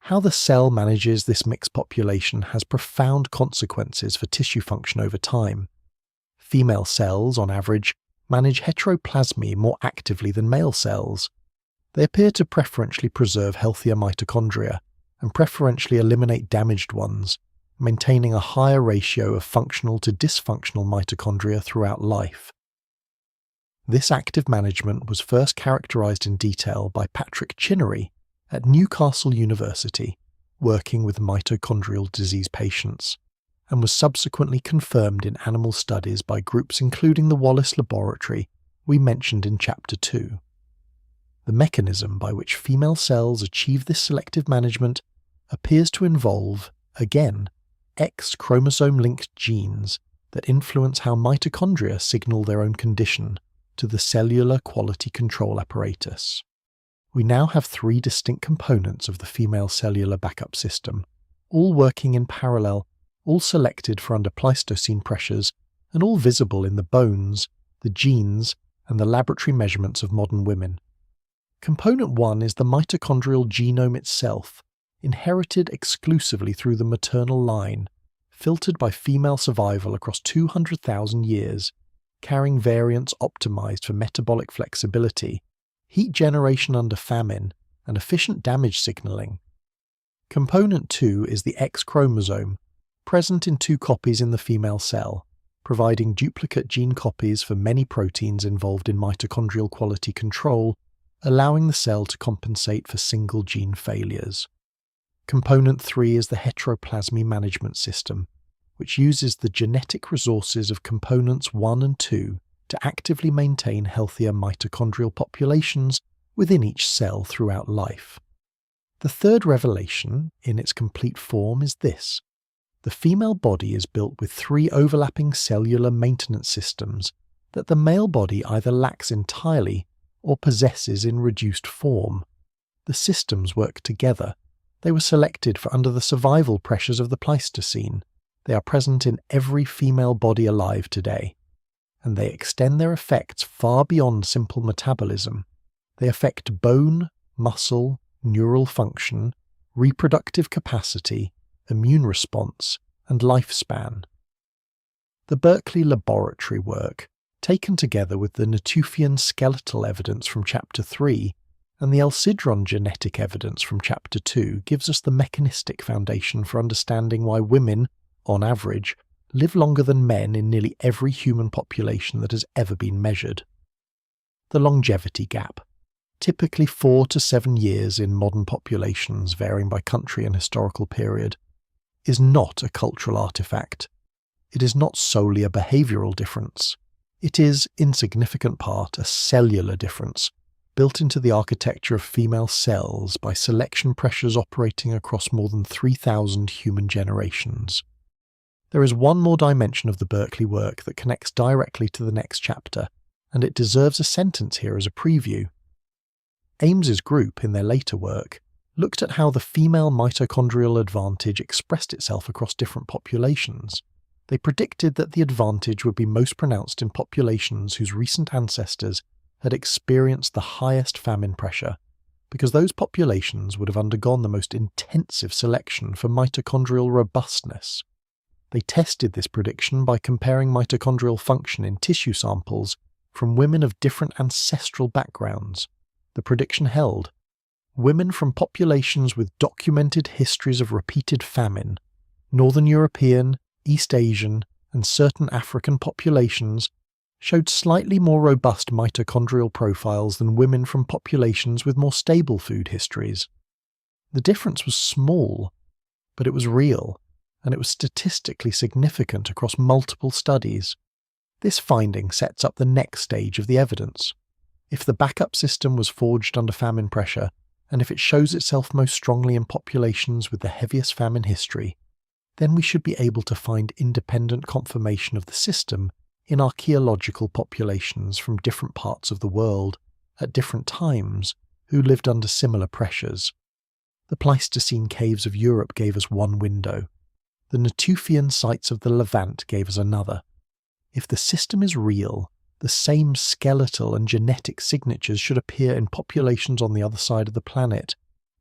How the cell manages this mixed population has profound consequences for tissue function over time. Female cells, on average, manage heteroplasmy more actively than male cells. They appear to preferentially preserve healthier mitochondria and preferentially eliminate damaged ones, maintaining a higher ratio of functional to dysfunctional mitochondria throughout life. This active management was first characterized in detail by Patrick Chinnery at Newcastle University, working with mitochondrial disease patients, and was subsequently confirmed in animal studies by groups including the Wallace Laboratory we mentioned in Chapter 2. The mechanism by which female cells achieve this selective management appears to involve, again, X chromosome-linked genes that influence how mitochondria signal their own condition to the cellular quality control apparatus. We now have 3 distinct components of the female cellular backup system, all working in parallel, all selected for under Pleistocene pressures, and all visible in the bones, the genes, and the laboratory measurements of modern women. Component 1 is the mitochondrial genome itself, inherited exclusively through the maternal line, filtered by female survival across 200,000 years, carrying variants optimized for metabolic flexibility, heat generation under famine, and efficient damage signaling. Component 2 is the X chromosome, present in 2 copies in the female cell, providing duplicate gene copies for many proteins involved in mitochondrial quality control, allowing the cell to compensate for single gene failures. Component 3 is the heteroplasmy management system, which uses the genetic resources of components 1 and 2 to actively maintain healthier mitochondrial populations within each cell throughout life. The third revelation, in its complete form, is this. The female body is built with 3 overlapping cellular maintenance systems that the male body either lacks entirely or possesses in reduced form. The systems work together. They were selected for under the survival pressures of the Pleistocene. They are present in every female body alive today, and they extend their effects far beyond simple metabolism. They affect bone, muscle, neural function, reproductive capacity, immune response, and lifespan. The Berkeley Laboratory work, taken together with the Natufian skeletal evidence from Chapter 3 and the Sidrón genetic evidence from Chapter 2, gives us the mechanistic foundation for understanding why women, on average, live longer than men in nearly every human population that has ever been measured. The longevity gap, typically 4 to 7 years in modern populations varying by country and historical period, is not a cultural artifact. It is not solely a behavioral difference. It is, in significant part, a cellular difference, built into the architecture of female cells by selection pressures operating across more than 3,000 human generations. There is one more dimension of the Berkeley work that connects directly to the next chapter, and it deserves a sentence here as a preview. Ames's group, in their later work, looked at how the female mitochondrial advantage expressed itself across different populations. They predicted that the advantage would be most pronounced in populations whose recent ancestors had experienced the highest famine pressure, because those populations would have undergone the most intensive selection for mitochondrial robustness. They tested this prediction by comparing mitochondrial function in tissue samples from women of different ancestral backgrounds. The prediction held. Women from populations with documented histories of repeated famine, Northern European, East Asian, and certain African populations, showed slightly more robust mitochondrial profiles than women from populations with more stable food histories. The difference was small, but it was real, and it was statistically significant across multiple studies. This finding sets up the next stage of the evidence. If the backup system was forged under famine pressure, and if it shows itself most strongly in populations with the heaviest famine history, then we should be able to find independent confirmation of the system in archaeological populations from different parts of the world, at different times, who lived under similar pressures. The Pleistocene caves of Europe gave us one window. The Natufian sites of the Levant gave us another. If the system is real, the same skeletal and genetic signatures should appear in populations on the other side of the planet,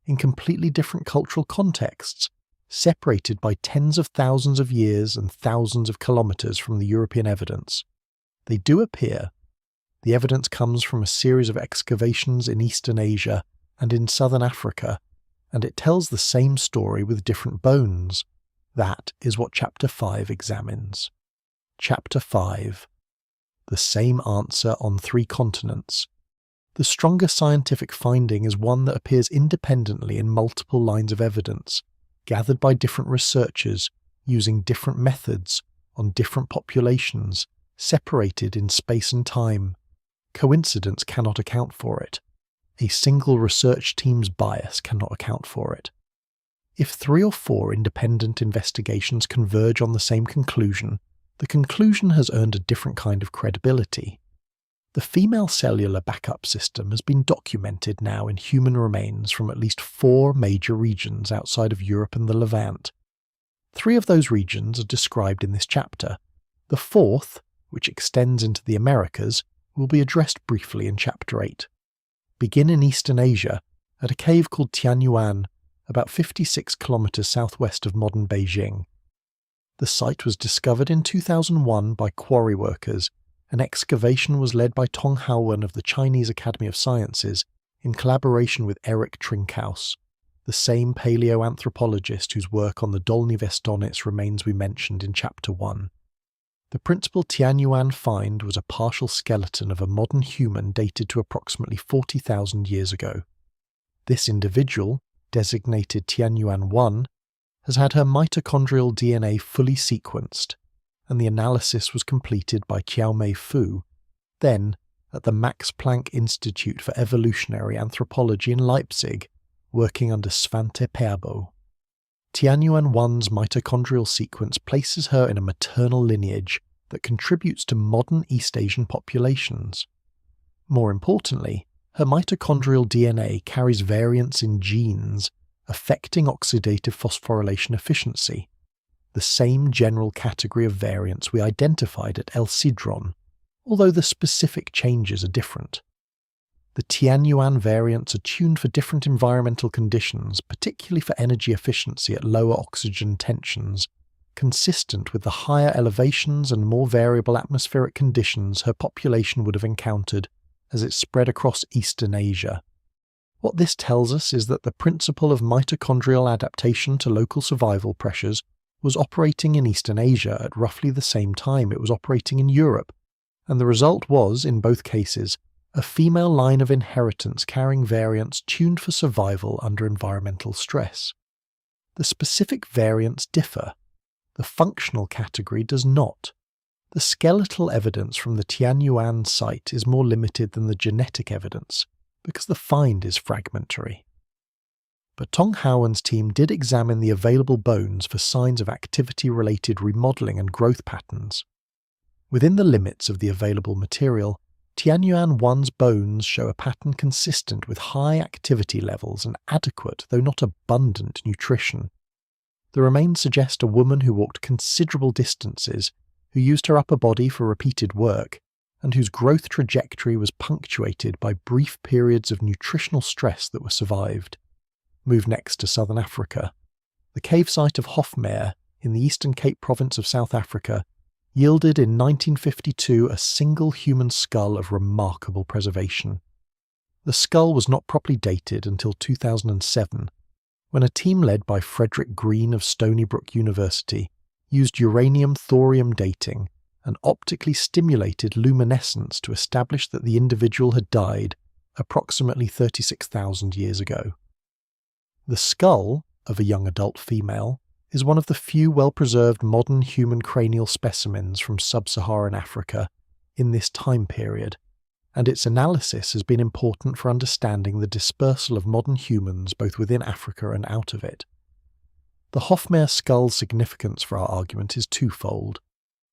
in completely different cultural contexts, separated by tens of thousands of years and thousands of kilometers from the European evidence. They do appear. The evidence comes from a series of excavations in Eastern Asia and in Southern Africa, and it tells the same story with different bones. That is what Chapter 5 examines. Chapter 5. The same answer on 3 continents. The stronger scientific finding is one that appears independently in multiple lines of evidence, gathered by different researchers using different methods on different populations, separated in space and time. Coincidence cannot account for it. A single research team's bias cannot account for it. If 3 or 4 independent investigations converge on the same conclusion, the conclusion has earned a different kind of credibility. The female cellular backup system has been documented now in human remains from at least 4 major regions outside of Europe and the Levant. 3 of those regions are described in this chapter. The 4th, which extends into the Americas, will be addressed briefly in Chapter 8. Begin in Eastern Asia, at a cave called Tianyuan, about 56 kilometers southwest of modern Beijing. The site was discovered in 2001 by quarry workers. An excavation was led by Tong Haowen of the Chinese Academy of Sciences in collaboration with Eric Trinkhaus, the same paleoanthropologist whose work on the Dolny Vestonits remains we mentioned in Chapter 1. The principal Tianyuan find was a partial skeleton of a modern human dated to approximately 40,000 years ago. This individual, designated Tianyuan 1, has had her mitochondrial DNA fully sequenced, and the analysis was completed by Qiaomei Fu, then at the Max Planck Institute for Evolutionary Anthropology in Leipzig, working under Svante Pääbo. Tianyuan 1's mitochondrial sequence places her in a maternal lineage that contributes to modern East Asian populations. More importantly, her mitochondrial DNA carries variants in genes affecting oxidative phosphorylation efficiency, the same general category of variants we identified at El Sidrón, although the specific changes are different. The Tianyuan variants are tuned for different environmental conditions, particularly for energy efficiency at lower oxygen tensions, consistent with the higher elevations and more variable atmospheric conditions her population would have encountered as it spread across Eastern Asia. What this tells us is that the principle of mitochondrial adaptation to local survival pressures was operating in Eastern Asia at roughly the same time it was operating in Europe, and the result was, in both cases, a female line of inheritance carrying variants tuned for survival under environmental stress. The specific variants differ. The functional category does not. The skeletal evidence from the Tianyuan site is more limited than the genetic evidence, because the find is fragmentary. But Tong Houwen's team did examine the available bones for signs of activity-related remodeling and growth patterns. Within the limits of the available material, Tianyuan 1's bones show a pattern consistent with high activity levels and adequate, though not abundant, nutrition. The remains suggest a woman who walked considerable distances, who used her upper body for repeated work, and whose growth trajectory was punctuated by brief periods of nutritional stress that were survived. Move next to southern Africa. The cave site of Hofmeyr in the Eastern Cape province of South Africa yielded in 1952 a single human skull of remarkable preservation. The skull was not properly dated until 2007, when a team led by Frederick Green of Stony Brook University used uranium-thorium dating and optically stimulated luminescence to establish that the individual had died approximately 36,000 years ago. The skull of a young adult female is one of the few well-preserved modern human cranial specimens from sub-Saharan Africa in this time period, and its analysis has been important for understanding the dispersal of modern humans both within Africa and out of it. The Hofmeyr skull's significance for our argument is twofold.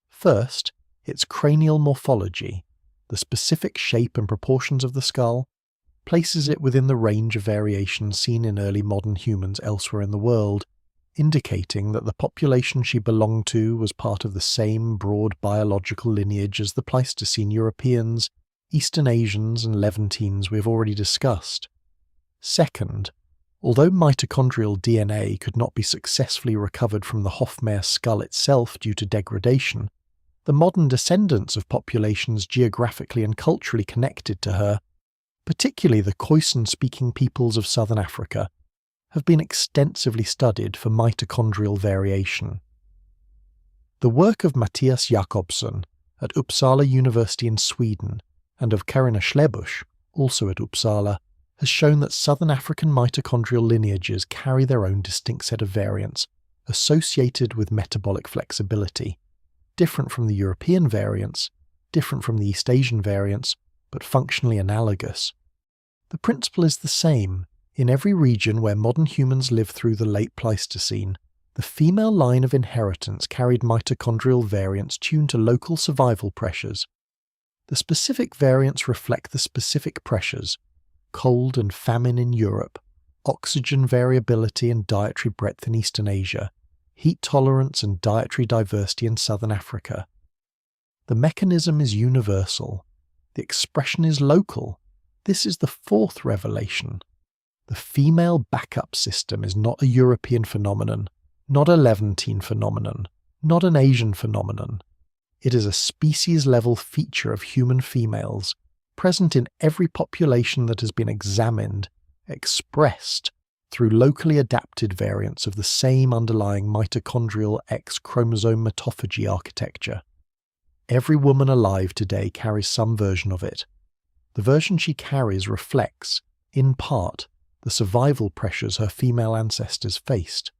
First, its cranial morphology, the specific shape and proportions of the skull, places it within the range of variations seen in early modern humans elsewhere in the world, indicating that the population she belonged to was part of the same broad biological lineage as the Pleistocene Europeans, Eastern Asians and Levantines we have already discussed. Second, although mitochondrial DNA could not be successfully recovered from the Hofmeyr skull itself due to degradation, the modern descendants of populations geographically and culturally connected to her, particularly the Khoisan-speaking peoples of southern Africa, have been extensively studied for mitochondrial variation. The work of Mattias Jakobsson at Uppsala University in Sweden and of Carina Schlebusch, also at Uppsala, has shown that southern African mitochondrial lineages carry their own distinct set of variants associated with metabolic flexibility, different from the European variants, different from the East Asian variants, but functionally analogous. The principle is the same. In every region where modern humans lived through the late Pleistocene, the female line of inheritance carried mitochondrial variants tuned to local survival pressures. The specific variants reflect the specific pressures: cold and famine in Europe, oxygen variability and dietary breadth in Eastern Asia, heat tolerance and dietary diversity in Southern Africa. The mechanism is universal. The expression is local. This is the fourth revelation. The female backup system is not a European phenomenon, not a Levantine phenomenon, not an Asian phenomenon. It is a species-level feature of human females, present in every population that has been examined, expressed through locally adapted variants of the same underlying mitochondrial X-chromosome mitophagy architecture. Every woman alive today carries some version of it. The version she carries reflects, in part, the survival pressures her female ancestors faced,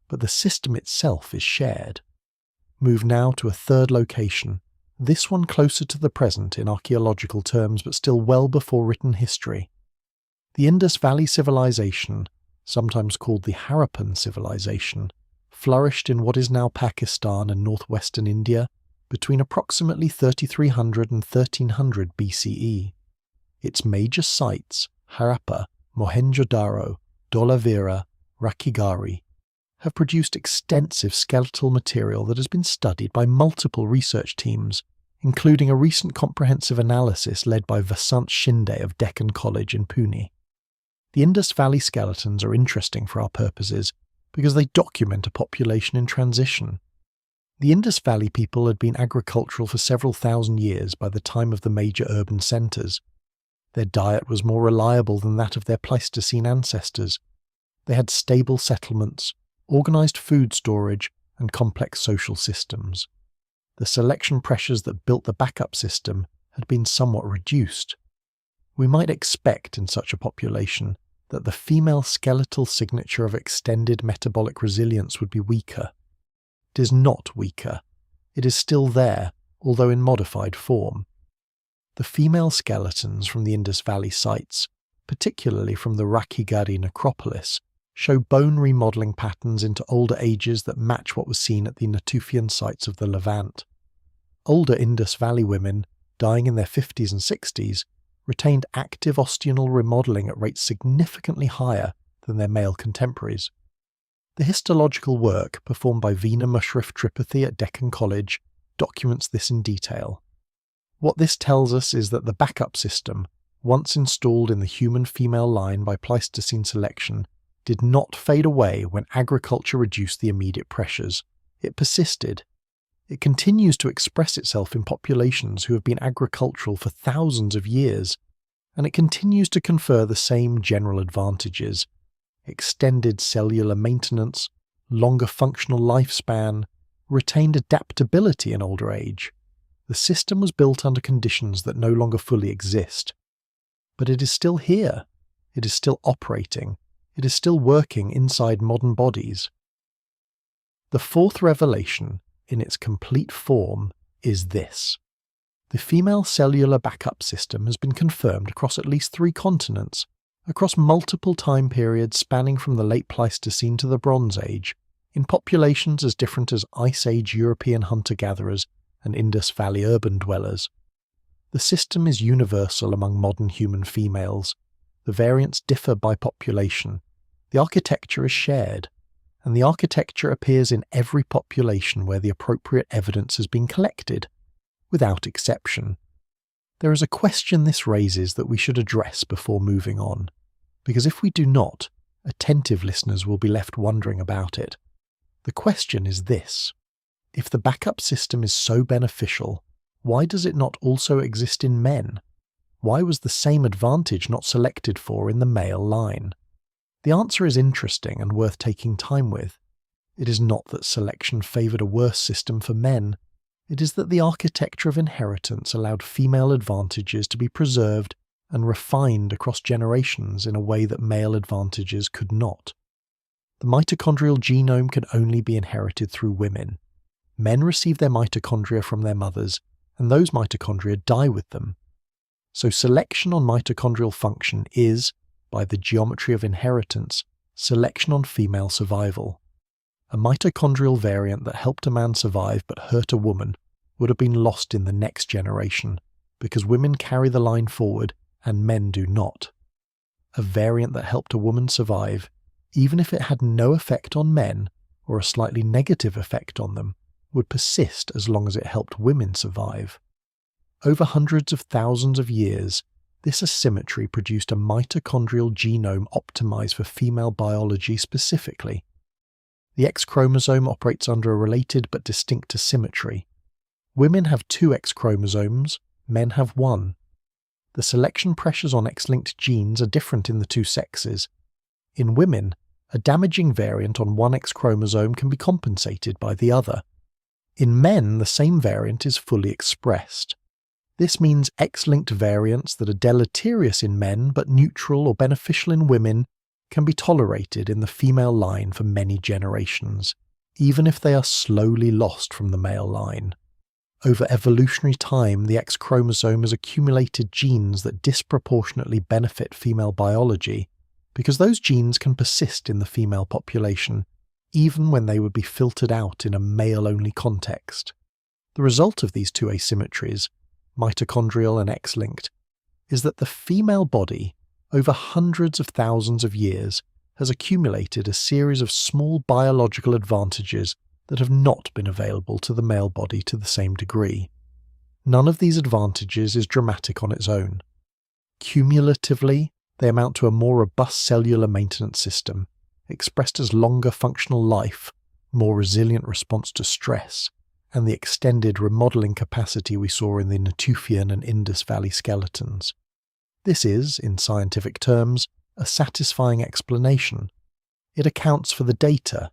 but the system itself is shared. Move now to a third location, this one closer to the present in archaeological terms but still well before written history. The Indus Valley Civilization, sometimes called the Harappan Civilization, flourished in what is now Pakistan and northwestern India between approximately 3300 and 1300 BCE. Its major sites, Harappa, Mohenjo-daro, Dholavira, Rakhigarhi, have produced extensive skeletal material that has been studied by multiple research teams, including a recent comprehensive analysis led by Vasant Shinde of Deccan College in Pune. The Indus Valley skeletons are interesting for our purposes because they document a population in transition. The Indus Valley people had been agricultural for several thousand years by the time of the major urban centres. Their diet was more reliable than that of their Pleistocene ancestors. They had stable settlements, organised food storage, and complex social systems. The selection pressures that built the backup system had been somewhat reduced. We might expect in such a population that the female skeletal signature of extended metabolic resilience would be weaker. It is not weaker. It is still there, although in modified form. The female skeletons from the Indus Valley sites particularly from the Rakhigarhi necropolis, show bone remodelling patterns into older ages that match what was seen at the Natufian sites of the Levant. Older Indus Valley women, dying in their 50s and 60s, retained active osteonal remodelling at rates significantly higher than their male contemporaries. The histological work performed by Veena Mushrif Tripathi at Deccan College documents this in detail. What this tells us is that the backup system, once installed in the human female line by Pleistocene selection, did not fade away when agriculture reduced the immediate pressures. It persisted. It continues to express itself in populations who have been agricultural for thousands of years, and it continues to confer the same general advantages: extended cellular maintenance, longer functional lifespan, retained adaptability in older age. The system was built under conditions that no longer fully exist. But it is still here. It is still operating. It is still working inside modern bodies. The fourth revelation, in its complete form, is this. The female cellular backup system has been confirmed across at least 3 continents, across multiple time periods spanning from the late Pleistocene to the Bronze Age, in populations as different as Ice Age European hunter-gatherers and Indus Valley urban dwellers. The system is universal among modern human females. The variants differ by population. The architecture is shared, and the architecture appears in every population where the appropriate evidence has been collected, without exception. There is a question this raises that we should address before moving on, because if we do not, attentive listeners will be left wondering about it. The question is this: if the backup system is so beneficial, why does it not also exist in men? Why was the same advantage not selected for in the male line? The answer is interesting and worth taking time with. It is not that selection favoured a worse system for men. It is that the architecture of inheritance allowed female advantages to be preserved and refined across generations in a way that male advantages could not. The mitochondrial genome can only be inherited through women. Men receive their mitochondria from their mothers, and those mitochondria die with them. So selection on mitochondrial function is, by the geometry of inheritance, selection on female survival. A mitochondrial variant that helped a man survive but hurt a woman would have been lost in the next generation, because women carry the line forward and men do not. A variant that helped a woman survive, even if it had no effect on men, or a slightly negative effect on them, would persist as long as it helped women survive. Over hundreds of thousands of years, this asymmetry produced a mitochondrial genome optimized for female biology specifically. The X chromosome operates under a related but distinct asymmetry. Women have 2 X chromosomes, men have 1. The selection pressures on X-linked genes are different in the 2 sexes. In women, a damaging variant on one X chromosome can be compensated by the other. In men, the same variant is fully expressed. This means X-linked variants that are deleterious in men but neutral or beneficial in women can be tolerated in the female line for many generations, even if they are slowly lost from the male line. Over evolutionary time, the X chromosome has accumulated genes that disproportionately benefit female biology, because those genes can persist in the female population, even when they would be filtered out in a male-only context. The result of these 2 asymmetries, mitochondrial and X-linked, is that the female body, over hundreds of thousands of years, has accumulated a series of small biological advantages that have not been available to the male body to the same degree. None of these advantages is dramatic on its own. Cumulatively, they amount to a more robust cellular maintenance system, expressed as longer functional life, more resilient response to stress, and the extended remodelling capacity we saw in the Natufian and Indus Valley skeletons. This is, in scientific terms, a satisfying explanation. It accounts for the data.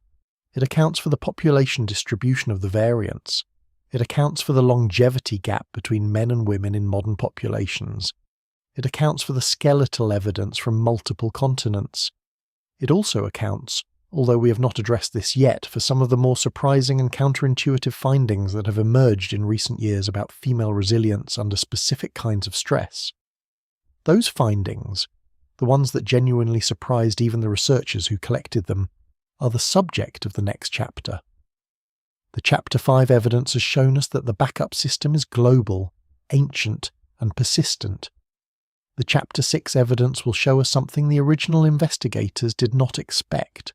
It accounts for the population distribution of the variants. It accounts for the longevity gap between men and women in modern populations. It accounts for the skeletal evidence from multiple continents. It also accounts, although we have not addressed this yet, for some of the more surprising and counterintuitive findings that have emerged in recent years about female resilience under specific kinds of stress. Those findings, the ones that genuinely surprised even the researchers who collected them, are the subject of the next chapter. The Chapter 5 evidence has shown us that the backup system is global, ancient, and persistent. The Chapter 6 evidence will show us something the original investigators did not expect.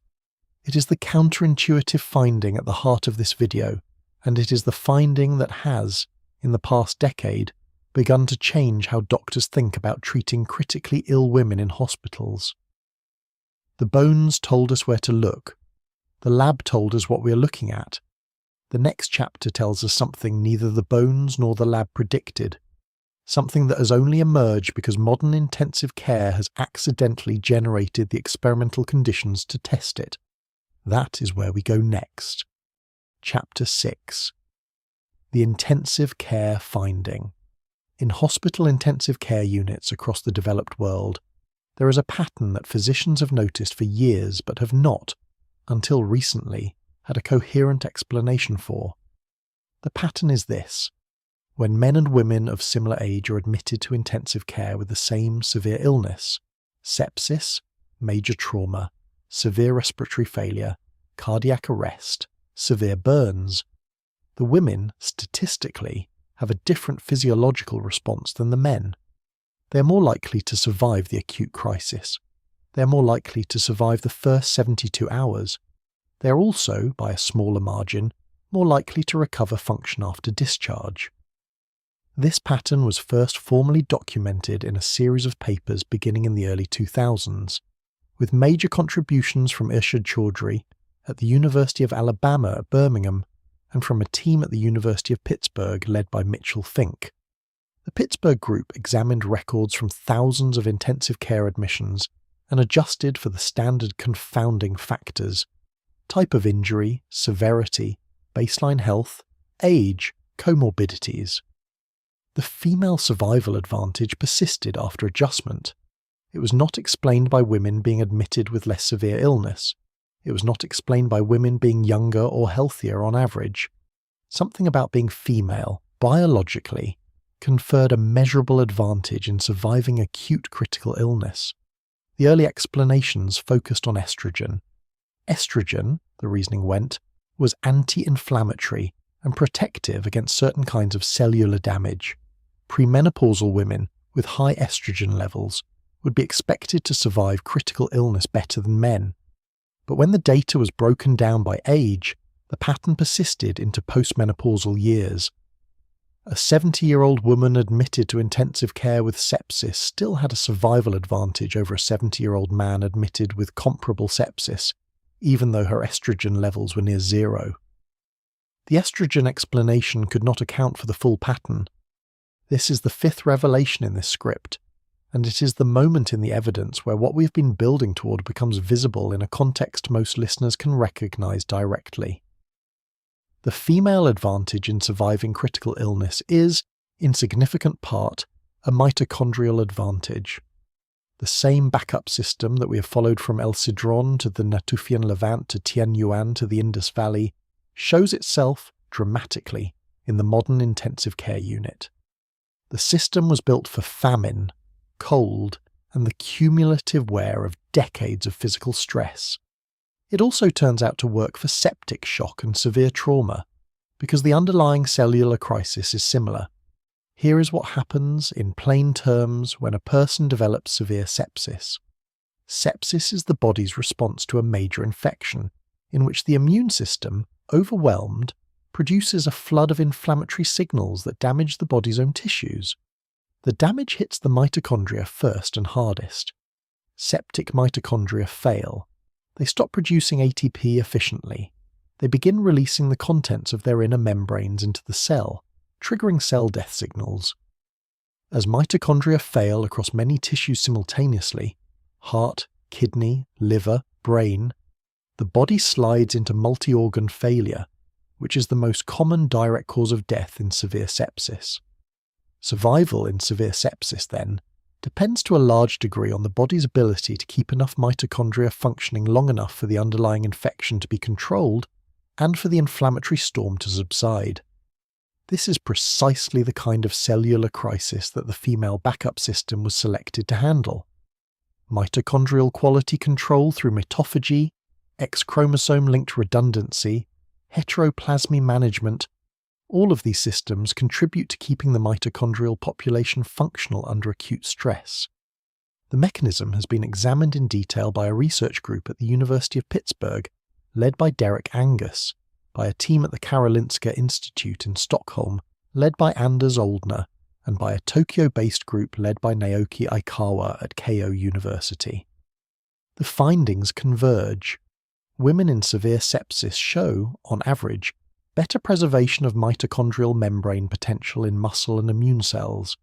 It is the counterintuitive finding at the heart of this video, and it is the finding that has, in the past decade, begun to change how doctors think about treating critically ill women in hospitals. The bones told us where to look. The lab told us what we are looking at. The next chapter tells us something neither the bones nor the lab predicted, something that has only emerged because modern intensive care has accidentally generated the experimental conditions to test it. That is where we go next. Chapter 6. The intensive care finding. In hospital intensive care units across the developed world, there is a pattern that physicians have noticed for years but have not, until recently, had a coherent explanation for. The pattern is this. When men and women of similar age are admitted to intensive care with the same severe illness, sepsis, major trauma, severe respiratory failure, cardiac arrest, severe burns, the women, statistically, have a different physiological response than the men. They are more likely to survive the acute crisis. They are more likely to survive the first 72 hours. They are also, by a smaller margin, more likely to recover function after discharge. This pattern was first formally documented in a series of papers beginning in the early 2000s, with major contributions from Irshad Chaudhry at the University of Alabama at Birmingham and from a team at the University of Pittsburgh led by Mitchell Fink. The Pittsburgh group examined records from thousands of intensive care admissions and adjusted for the standard confounding factors: type of injury, severity, baseline health, age, comorbidities. The female survival advantage persisted after adjustment. It was not explained by women being admitted with less severe illness. It was not explained by women being younger or healthier on average. Something about being female, biologically, conferred a measurable advantage in surviving acute critical illness. The early explanations focused on estrogen. Estrogen, the reasoning went, was anti-inflammatory and protective against certain kinds of cellular damage. Premenopausal women with high estrogen levels would be expected to survive critical illness better than men. But when the data was broken down by age, the pattern persisted into postmenopausal years. A 70-year-old woman admitted to intensive care with sepsis still had a survival advantage over a 70-year-old man admitted with comparable sepsis, even though her estrogen levels were near zero. The estrogen explanation could not account for the full pattern. This is the fifth revelation in this script, and it is the moment in the evidence where what we've been building toward becomes visible in a context most listeners can recognize directly. The female advantage in surviving critical illness is, in significant part, a mitochondrial advantage. The same backup system that we have followed from El Sidrón to the Natufian Levant to Tien Yuan to the Indus Valley shows itself dramatically in the modern intensive care unit. The system was built for famine, cold, and the cumulative wear of decades of physical stress. It also turns out to work for septic shock and severe trauma, because the underlying cellular crisis is similar. Here is what happens, in plain terms, when a person develops severe sepsis. Sepsis is the body's response to a major infection, in which the immune system, overwhelmed, produces a flood of inflammatory signals that damage the body's own tissues. The damage hits the mitochondria first and hardest. Septic mitochondria fail. They stop producing ATP efficiently. They begin releasing the contents of their inner membranes into the cell, triggering cell death signals. As mitochondria fail across many tissues simultaneously, heart, kidney, liver, brain, the body slides into multi-organ failure, which is the most common direct cause of death in severe sepsis. Survival in severe sepsis, then, depends to a large degree on the body's ability to keep enough mitochondria functioning long enough for the underlying infection to be controlled and for the inflammatory storm to subside. This is precisely the kind of cellular crisis that the female backup system was selected to handle. mitochondrial quality control through mitophagy, X-chromosome-linked redundancy, heteroplasmy management. All of these systems contribute to keeping the mitochondrial population functional under acute stress. The mechanism has been examined in detail by a research group at the University of Pittsburgh, led by Derek Angus, by a team at the Karolinska Institute in Stockholm, led by Anders Oldner, and by a Tokyo-based group led by Naoki Aikawa at Keio University. The findings converge. Women in severe sepsis show, on average, better preservation of mitochondrial membrane potential in muscle and immune cells.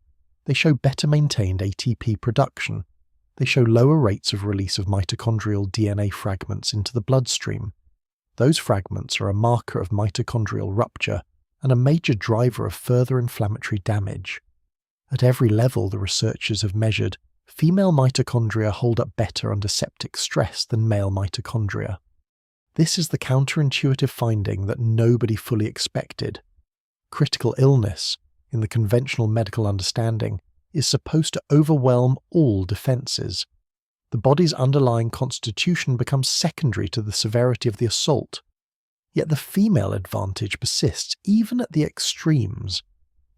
They show better maintained ATP production. They show lower rates of release of mitochondrial DNA fragments into the bloodstream. Those fragments are a marker of mitochondrial rupture and a major driver of further inflammatory damage. At every level the researchers have measured, female mitochondria hold up better under septic stress than male mitochondria. This is the counterintuitive finding that nobody fully expected. Critical illness, in the conventional medical understanding, is supposed to overwhelm all defences. The body's underlying constitution becomes secondary to the severity of the assault. Yet the female advantage persists even at the extremes.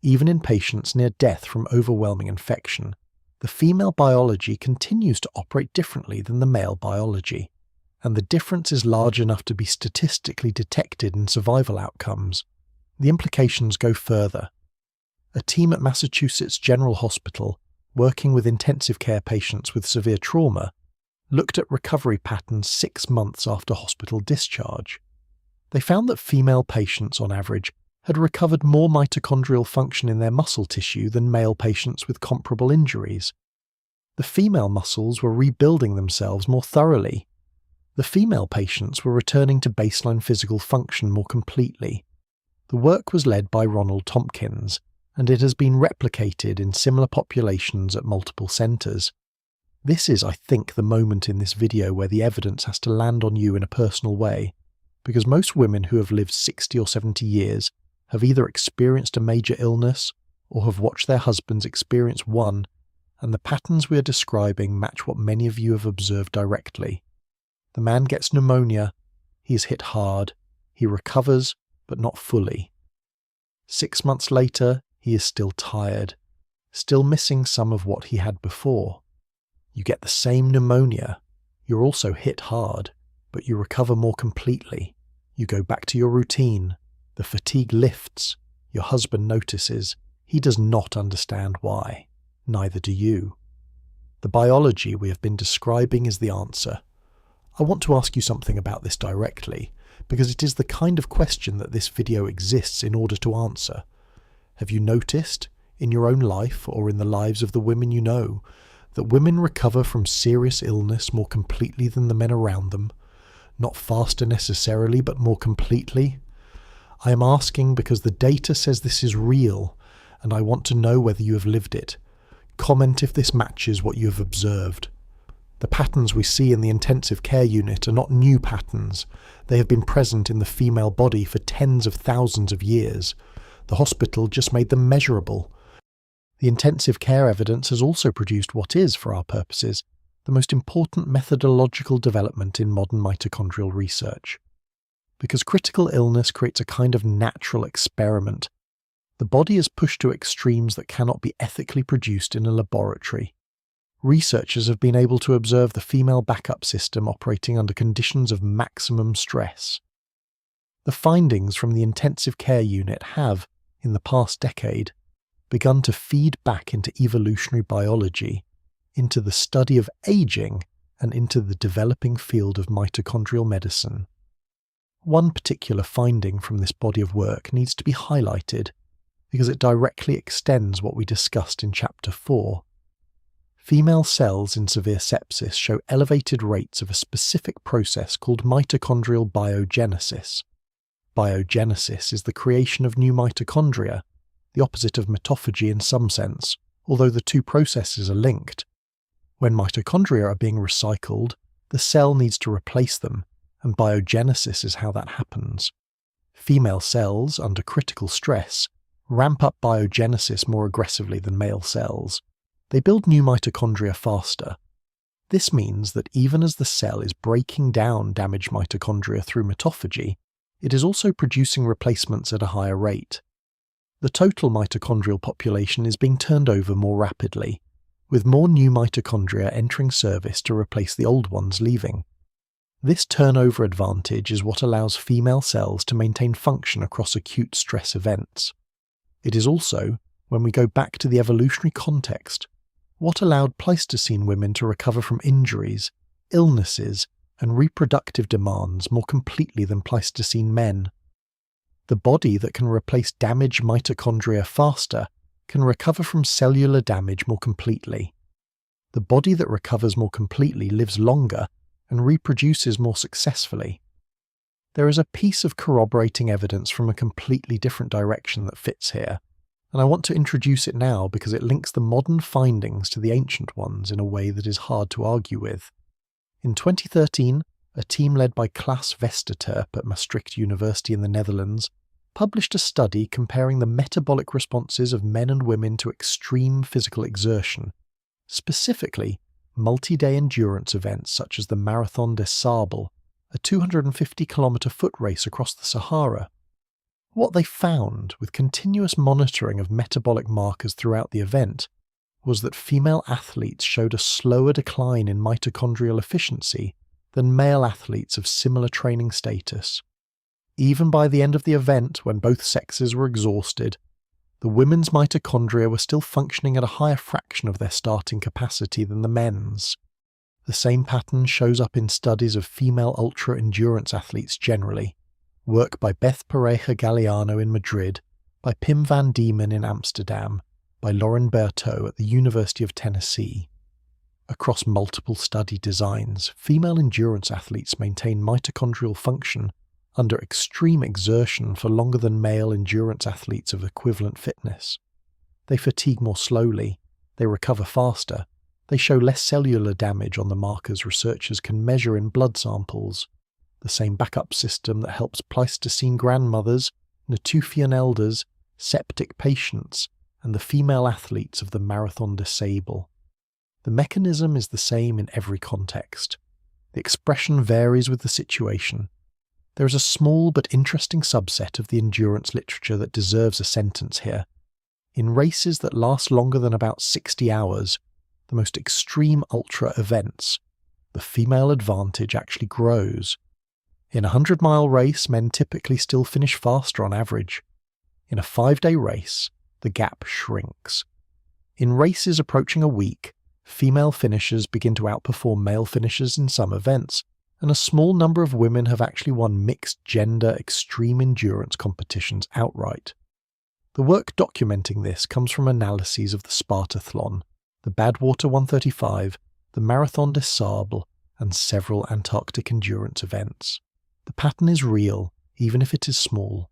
Even in patients near death from overwhelming infection, the female biology continues to operate differently than the male biology, and the difference is large enough to be statistically detected in survival outcomes. The implications go further. A team at Massachusetts General Hospital, working with intensive care patients with severe trauma, looked at recovery patterns 6 months after hospital discharge. They found that female patients, on average, had recovered more mitochondrial function in their muscle tissue than male patients with comparable injuries. The female muscles were rebuilding themselves more thoroughly. The female patients were returning to baseline physical function more completely. The work was led by Ronald Tompkins, and it has been replicated in similar populations at multiple centres. This is, I think, the moment in this video where the evidence has to land on you in a personal way, because most women who have lived 60 or 70 years have either experienced a major illness or have watched their husbands experience one, and the patterns we are describing match what many of you have observed directly. The man gets pneumonia, he is hit hard, he recovers, but not fully. 6 months later, he is still tired, still missing some of what he had before. You get the same pneumonia, you're also hit hard, but you recover more completely. You go back to your routine, the fatigue lifts, your husband notices, he does not understand why, neither do you. The biology we have been describing is the answer. I want to ask you something about this directly, because it is the kind of question that this video exists in order to answer. Have you noticed, in your own life or in the lives of the women you know, that women recover from serious illness more completely than the men around them? Not faster necessarily, but more completely? I am asking because the data says this is real, and I want to know whether you have lived it. Comment if this matches what you have observed. The patterns we see in the intensive care unit are not new patterns. They have been present in the female body for tens of thousands of years. The hospital just made them measurable. The intensive care evidence has also produced what is, for our purposes, the most important methodological development in modern mitochondrial research. Because critical illness creates a kind of natural experiment, the body is pushed to extremes that cannot be ethically produced in a laboratory. Researchers have been able to observe the female backup system operating under conditions of maximum stress. The findings from the intensive care unit have, in the past decade, begun to feed back into evolutionary biology, into the study of aging, and into the developing field of mitochondrial medicine. One particular finding from this body of work needs to be highlighted because it directly extends what we discussed in Chapter 4. Female cells in severe sepsis show elevated rates of a specific process called mitochondrial biogenesis. Biogenesis is the creation of new mitochondria, the opposite of mitophagy in some sense, although the two processes are linked. When mitochondria are being recycled, the cell needs to replace them, and biogenesis is how that happens. Female cells, under critical stress, ramp up biogenesis more aggressively than male cells. They build new mitochondria faster. This means that even as the cell is breaking down damaged mitochondria through mitophagy, it is also producing replacements at a higher rate. The total mitochondrial population is being turned over more rapidly, with more new mitochondria entering service to replace the old ones leaving. This turnover advantage is what allows female cells to maintain function across acute stress events. It is also, when we go back to the evolutionary context, what allowed Pleistocene women to recover from injuries, illnesses, and reproductive demands more completely than Pleistocene men. The body that can replace damaged mitochondria faster can recover from cellular damage more completely. The body that recovers more completely lives longer and reproduces more successfully. There is a piece of corroborating evidence from a completely different direction that fits here, and I want to introduce it now because it links the modern findings to the ancient ones in a way that is hard to argue with. In 2013, a team led by Klaas Westerterp at Maastricht University in the Netherlands published a study comparing the metabolic responses of men and women to extreme physical exertion, specifically multi-day endurance events such as the Marathon des Sables, a 250-kilometre foot race across the Sahara. What they found, with continuous monitoring of metabolic markers throughout the event, was that female athletes showed a slower decline in mitochondrial efficiency than male athletes of similar training status. Even by the end of the event, when both sexes were exhausted, the women's mitochondria were still functioning at a higher fraction of their starting capacity than the men's. The same pattern shows up in studies of female ultra-endurance athletes generally, work by Beth Pareja Galeano in Madrid, by Pim van Diemen in Amsterdam, by Lauren Berthaud at the University of Tennessee. Across multiple study designs, female endurance athletes maintain mitochondrial function under extreme exertion for longer than male endurance athletes of equivalent fitness. They fatigue more slowly, they recover faster, they show less cellular damage on the markers researchers can measure in blood samples, the same backup system that helps Pleistocene grandmothers, Natufian elders, septic patients, and the female athletes of the Marathon des Sables. The mechanism is the same in every context. The expression varies with the situation. There is a small but interesting subset of the endurance literature that deserves a sentence here. In races that last longer than about 60 hours, the most extreme ultra events, the female advantage actually grows. In a 100-mile race, men typically still finish faster on average. In a 5-day race, the gap shrinks. In races approaching a week, female finishers begin to outperform male finishers in some events, and a small number of women have actually won mixed-gender extreme endurance competitions outright. The work documenting this comes from analyses of the Spartathlon, the Badwater 135, the Marathon des Sables, and several Antarctic endurance events. The pattern is real, even if it is small.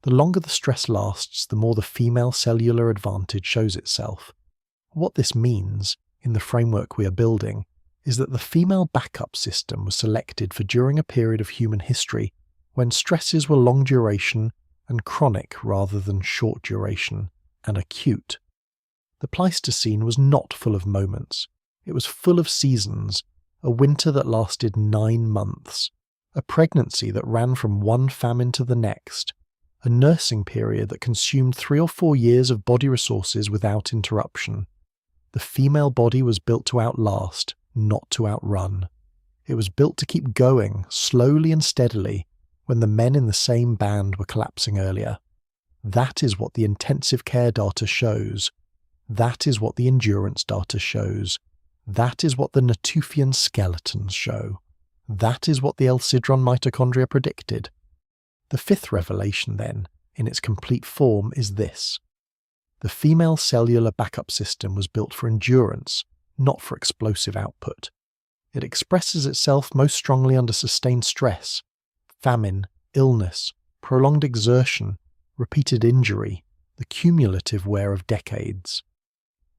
The longer the stress lasts, the more the female cellular advantage shows itself. What this means, in the framework we are building, is that the female backup system was selected for during a period of human history when stresses were long duration and chronic rather than short duration and acute. The Pleistocene was not full of moments. It was full of seasons, a winter that lasted 9 months, a pregnancy that ran from one famine to the next, a nursing period that consumed 3 or 4 years of body resources without interruption. The female body was built to outlast, not to outrun. It was built to keep going, slowly and steadily, when the men in the same band were collapsing earlier. That is what the intensive care data shows. That is what the endurance data shows. That is what the Natufian skeletons show. That is what the Sidrón mitochondria predicted. The 5th revelation, then, in its complete form, is this. The female cellular backup system was built for endurance, not for explosive output. It expresses itself most strongly under sustained stress, famine, illness, prolonged exertion, repeated injury, the cumulative wear of decades.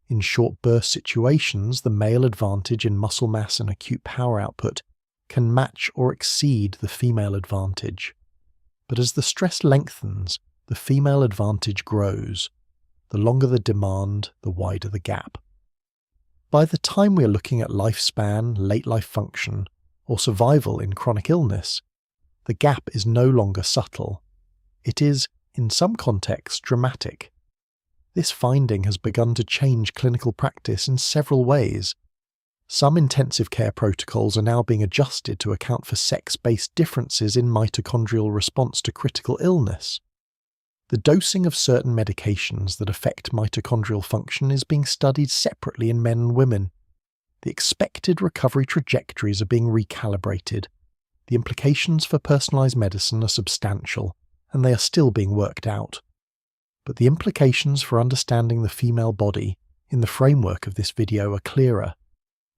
In short burst situations, the male advantage in muscle mass and acute power output can match or exceed the female advantage. But as the stress lengthens, the female advantage grows. The longer the demand, the wider the gap. By the time we are looking at lifespan, late life function, or survival in chronic illness, the gap is no longer subtle. It is, in some contexts, dramatic. This finding has begun to change clinical practice in several ways. Some intensive care protocols are now being adjusted to account for sex-based differences in mitochondrial response to critical illness. The dosing of certain medications that affect mitochondrial function is being studied separately in men and women. The expected recovery trajectories are being recalibrated. The implications for personalized medicine are substantial, and they are still being worked out. But the implications for understanding the female body in the framework of this video are clearer.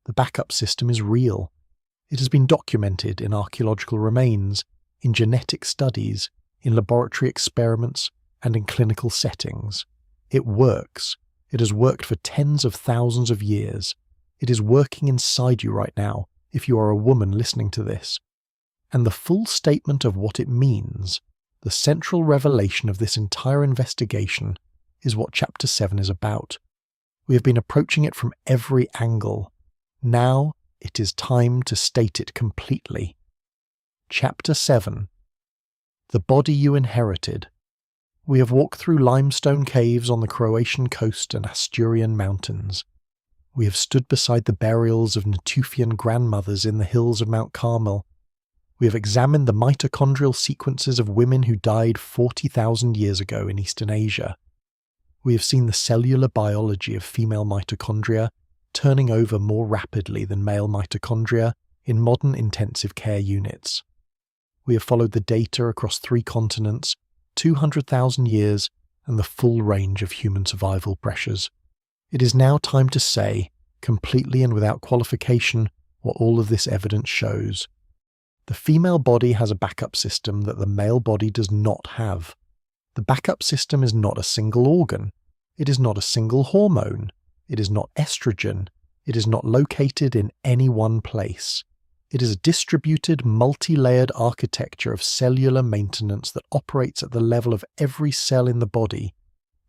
The backup system is real. It has been documented in archaeological remains, in genetic studies, in laboratory experiments, and in clinical settings. It works. It has worked for tens of thousands of years. It is working inside you right now, if you are a woman listening to this. And the full statement of what it means, the central revelation of this entire investigation, is what Chapter 7 is about. We have been approaching it from every angle. Now it is time to state it completely. Chapter 7. The Body You Inherited. We have walked through limestone caves on the Croatian coast and Asturian mountains. We have stood beside the burials of Natufian grandmothers in the hills of Mount Carmel. We have examined the mitochondrial sequences of women who died 40,000 years ago in Eastern Asia. We have seen the cellular biology of female mitochondria turning over more rapidly than male mitochondria in modern intensive care units. We have followed the data across 3 continents, 200,000 years, and the full range of human survival pressures. It is now time to say, completely and without qualification, what all of this evidence shows. The female body has a backup system that the male body does not have. The backup system is not a single organ. It is not a single hormone. It is not estrogen. It is not located in any one place. It is a distributed, multi-layered architecture of cellular maintenance that operates at the level of every cell in the body,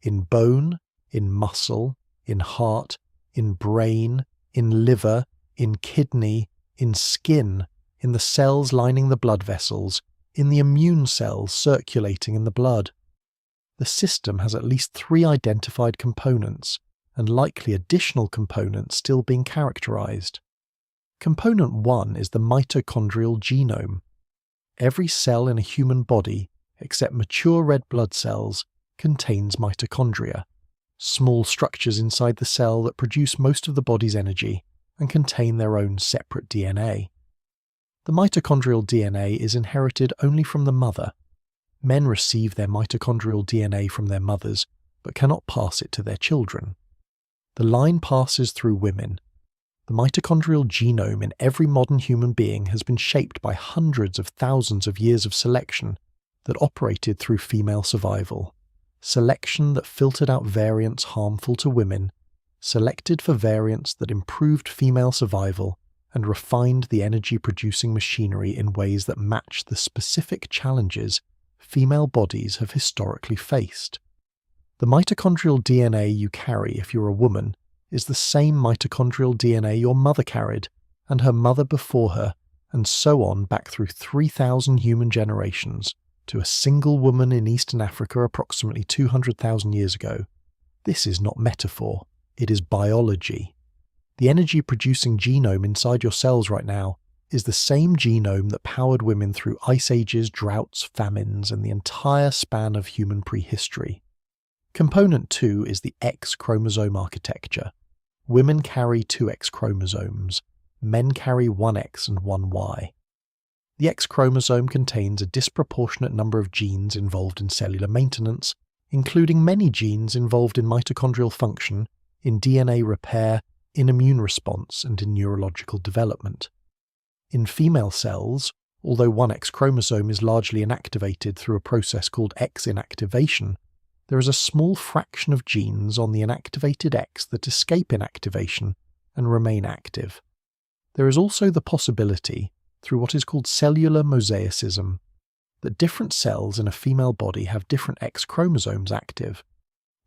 in bone, in muscle, in heart, in brain, in liver, in kidney, in skin, in the cells lining the blood vessels, in the immune cells circulating in the blood. The system has at least 3 identified components, and likely additional components still being characterized. Component 1 is the mitochondrial genome. Every cell in a human body, except mature red blood cells, contains mitochondria, small structures inside the cell that produce most of the body's energy and contain their own separate DNA. The mitochondrial DNA is inherited only from the mother. Men receive their mitochondrial DNA from their mothers, but cannot pass it to their children. The line passes through women. The mitochondrial genome in every modern human being has been shaped by hundreds of thousands of years of selection that operated through female survival. Selection that filtered out variants harmful to women, selected for variants that improved female survival, and refined the energy-producing machinery in ways that match the specific challenges female bodies have historically faced. The mitochondrial DNA you carry if you're a woman is the same mitochondrial DNA your mother carried, and her mother before her, and so on back through 3,000 human generations, to a single woman in Eastern Africa approximately 200,000 years ago. This is not metaphor, it is biology. The energy-producing genome inside your cells right now is the same genome that powered women through ice ages, droughts, famines, and the entire span of human prehistory. Component 2 is the X chromosome architecture. Women carry 2 X chromosomes. Men carry 1 X and 1 Y. The X chromosome contains a disproportionate number of genes involved in cellular maintenance, including many genes involved in mitochondrial function, in DNA repair, in immune response, and in neurological development. In female cells, although 1 X chromosome is largely inactivated through a process called X inactivation, there is a small fraction of genes on the inactivated X that escape inactivation and remain active. There is also the possibility, through what is called cellular mosaicism, that different cells in a female body have different X chromosomes active.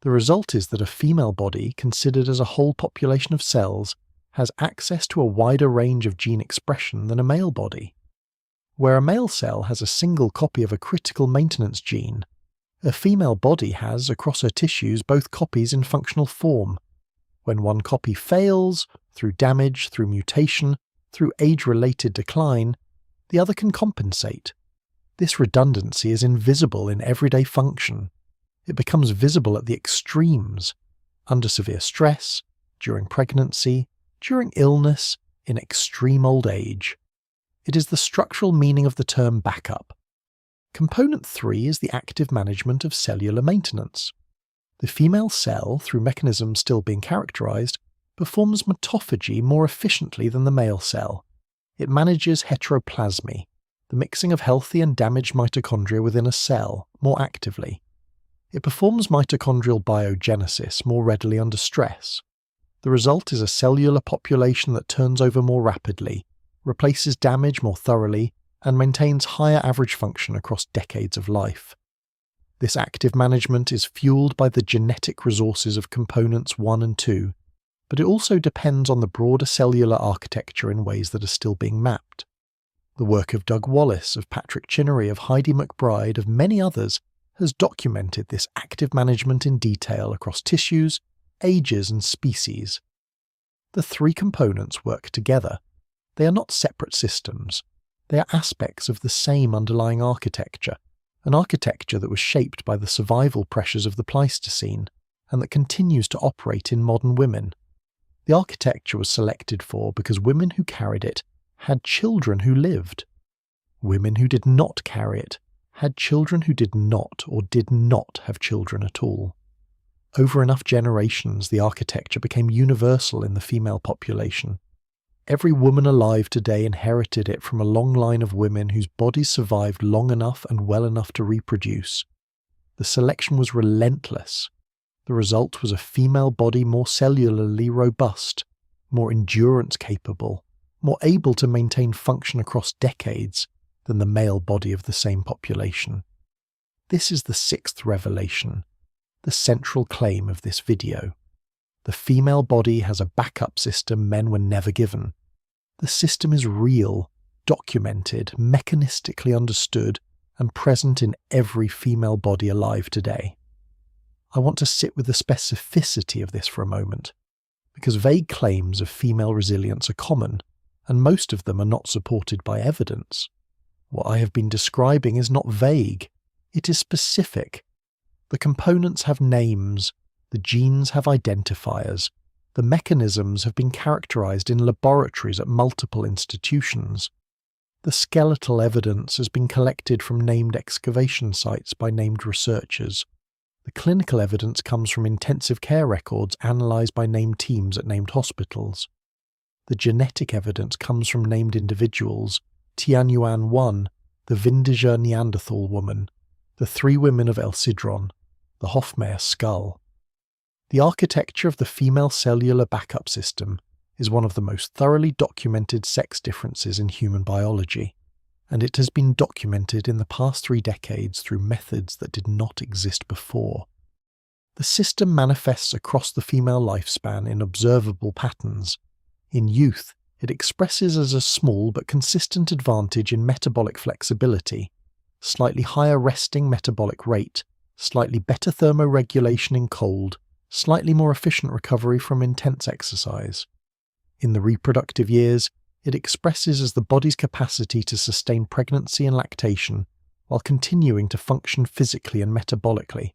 The result is that a female body, considered as a whole population of cells, has access to a wider range of gene expression than a male body. Where a male cell has a single copy of a critical maintenance gene, a female body has, across her tissues, both copies in functional form. When one copy fails, through damage, through mutation, through age-related decline, the other can compensate. This redundancy is invisible in everyday function. It becomes visible at the extremes, under severe stress, during pregnancy, during illness, in extreme old age. It is the structural meaning of the term backup. Component 3 is the active management of cellular maintenance. The female cell, through mechanisms still being characterized, performs mitophagy more efficiently than the male cell. It manages heteroplasmy, the mixing of healthy and damaged mitochondria within a cell, more actively. It performs mitochondrial biogenesis more readily under stress. The result is a cellular population that turns over more rapidly, replaces damage more thoroughly, and maintains higher average function across decades of life. This active management is fueled by the genetic resources of components 1 and 2, but it also depends on the broader cellular architecture in ways that are still being mapped. The work of Doug Wallace, of Patrick Chinnery, of Heidi McBride, of many others, has documented this active management in detail across tissues, ages, and species. The 3 components work together. They are not separate systems. They are aspects of the same underlying architecture, an architecture that was shaped by the survival pressures of the Pleistocene, and that continues to operate in modern women. The architecture was selected for because women who carried it had children who lived. Women who did not carry it had children who did not or did not have children at all. Over enough generations, the architecture became universal in the female population. Every woman alive today inherited it from a long line of women whose bodies survived long enough and well enough to reproduce. The selection was relentless. The result was a female body more cellularly robust, more endurance capable, more able to maintain function across decades than the male body of the same population. This is the 6th revelation, the central claim of this video. The female body has a backup system men were never given. The system is real, documented, mechanistically understood, and present in every female body alive today. I want to sit with the specificity of this for a moment, because vague claims of female resilience are common, and most of them are not supported by evidence. What I have been describing is not vague, it is specific. The components have names, the genes have identifiers, the mechanisms have been characterized in laboratories at multiple institutions. The skeletal evidence has been collected from named excavation sites by named researchers. The clinical evidence comes from intensive care records analysed by named teams at named hospitals. The genetic evidence comes from named individuals: Tianyuan 1, the Vindiger Neanderthal woman, the 3 women of El Sidrón, the Hofmeyr skull. The architecture of the female cellular backup system is one of the most thoroughly documented sex differences in human biology, and it has been documented in the past 3 decades through methods that did not exist before. The system manifests across the female lifespan in observable patterns. In youth, it expresses as a small but consistent advantage in metabolic flexibility, slightly higher resting metabolic rate, slightly better thermoregulation in cold, slightly more efficient recovery from intense exercise. In the reproductive years, it expresses as the body's capacity to sustain pregnancy and lactation while continuing to function physically and metabolically.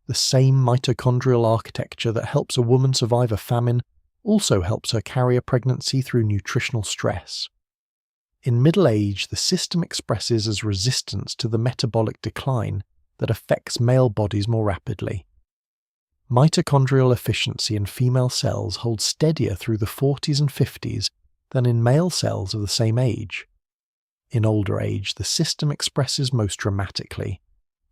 The same mitochondrial architecture that helps a woman survive a famine also helps her carry a pregnancy through nutritional stress. In middle age, the system expresses as resistance to the metabolic decline that affects male bodies more rapidly. Mitochondrial efficiency in female cells holds steadier through the 40s and 50s than in male cells of the same age. In older age, the system expresses most dramatically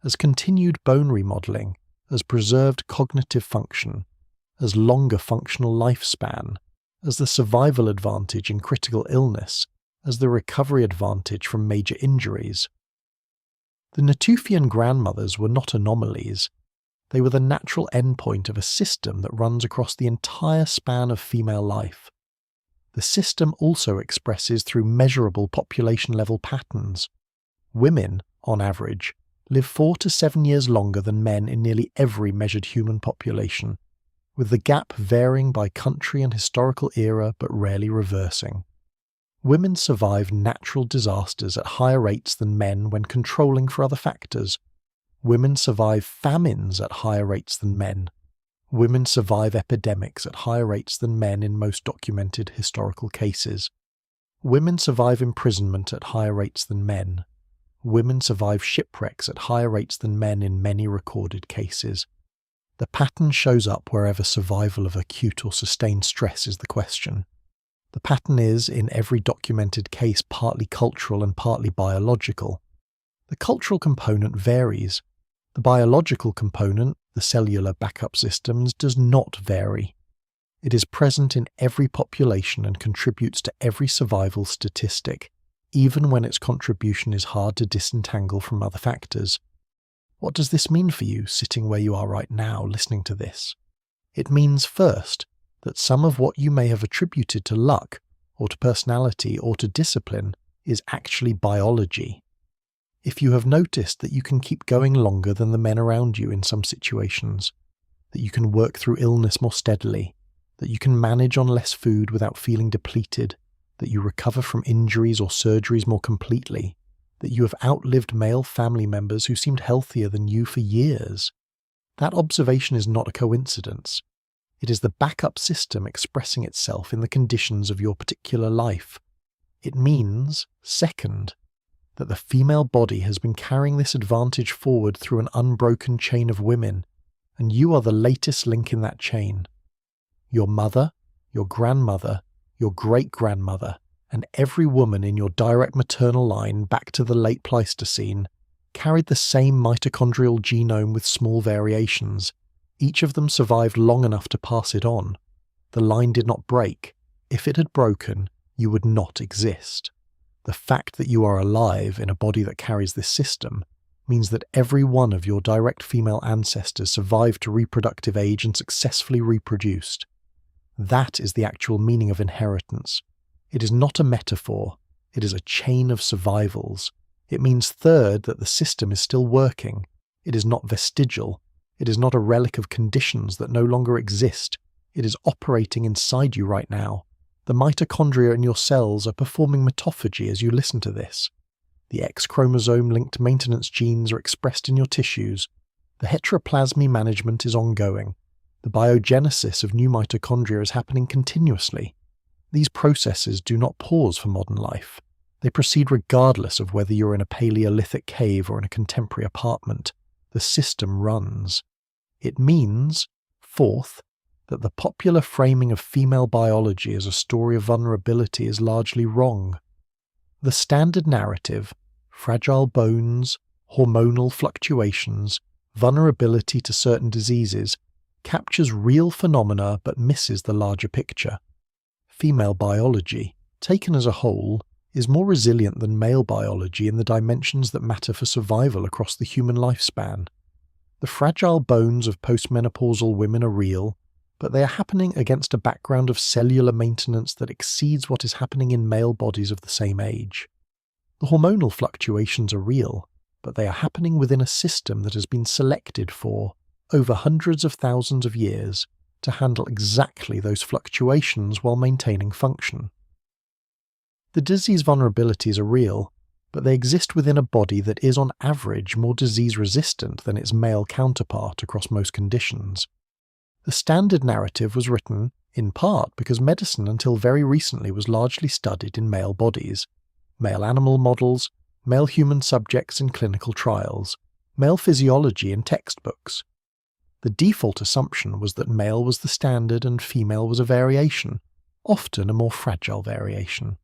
as continued bone remodeling, as preserved cognitive function, as longer functional lifespan, as the survival advantage in critical illness, as the recovery advantage from major injuries. The Natufian grandmothers were not anomalies. They were the natural endpoint of a system that runs across the entire span of female life. The system also expresses through measurable population-level patterns. Women, on average, live 4 to 7 years longer than men in nearly every measured human population, with the gap varying by country and historical era but rarely reversing. Women survive natural disasters at higher rates than men when controlling for other factors. Women survive famines at higher rates than men. Women survive epidemics at higher rates than men in most documented historical cases. Women survive imprisonment at higher rates than men. Women survive shipwrecks at higher rates than men in many recorded cases. The pattern shows up wherever survival of acute or sustained stress is the question. The pattern is, in every documented case, partly cultural and partly biological. The cultural component varies. The biological component, the cellular backup systems, does not vary. It is present in every population and contributes to every survival statistic, even when its contribution is hard to disentangle from other factors. What does this mean for you, sitting where you are right now, listening to this? It means, first, that some of what you may have attributed to luck, or to personality, or to discipline, is actually biology. If you have noticed that you can keep going longer than the men around you in some situations, that you can work through illness more steadily, that you can manage on less food without feeling depleted, that you recover from injuries or surgeries more completely, that you have outlived male family members who seemed healthier than you for years, that observation is not a coincidence. It is the backup system expressing itself in the conditions of your particular life. It means, second, that the female body has been carrying this advantage forward through an unbroken chain of women, and you are the latest link in that chain. Your mother, your grandmother, your great-grandmother, and every woman in your direct maternal line back to the late Pleistocene carried the same mitochondrial genome with small variations. Each of them survived long enough to pass it on. The line did not break. If it had broken, you would not exist. The fact that you are alive in a body that carries this system means that every one of your direct female ancestors survived to reproductive age and successfully reproduced. That is the actual meaning of inheritance. It is not a metaphor. It is a chain of survivals. It means, third, that the system is still working. It is not vestigial. It is not a relic of conditions that no longer exist. It is operating inside you right now. The mitochondria in your cells are performing mitophagy as you listen to this. The X chromosome-linked maintenance genes are expressed in your tissues. The heteroplasmy management is ongoing. The biogenesis of new mitochondria is happening continuously. These processes do not pause for modern life. They proceed regardless of whether you're in a Paleolithic cave or in a contemporary apartment. The system runs. It means, fourth, that the popular framing of female biology as a story of vulnerability is largely wrong. The standard narrative, fragile bones, hormonal fluctuations, vulnerability to certain diseases, captures real phenomena but misses the larger picture. Female biology, taken as a whole, is more resilient than male biology in the dimensions that matter for survival across the human lifespan. The fragile bones of postmenopausal women are real, but they are happening against a background of cellular maintenance that exceeds what is happening in male bodies of the same age. The hormonal fluctuations are real, but they are happening within a system that has been selected for, over hundreds of thousands of years, to handle exactly those fluctuations while maintaining function. The disease vulnerabilities are real, but they exist within a body that is on average more disease-resistant than its male counterpart across most conditions. The standard narrative was written, in part because medicine until very recently was largely studied in male bodies, male animal models, male human subjects in clinical trials, male physiology in textbooks. The default assumption was that male was the standard and female was a variation, often a more fragile variation.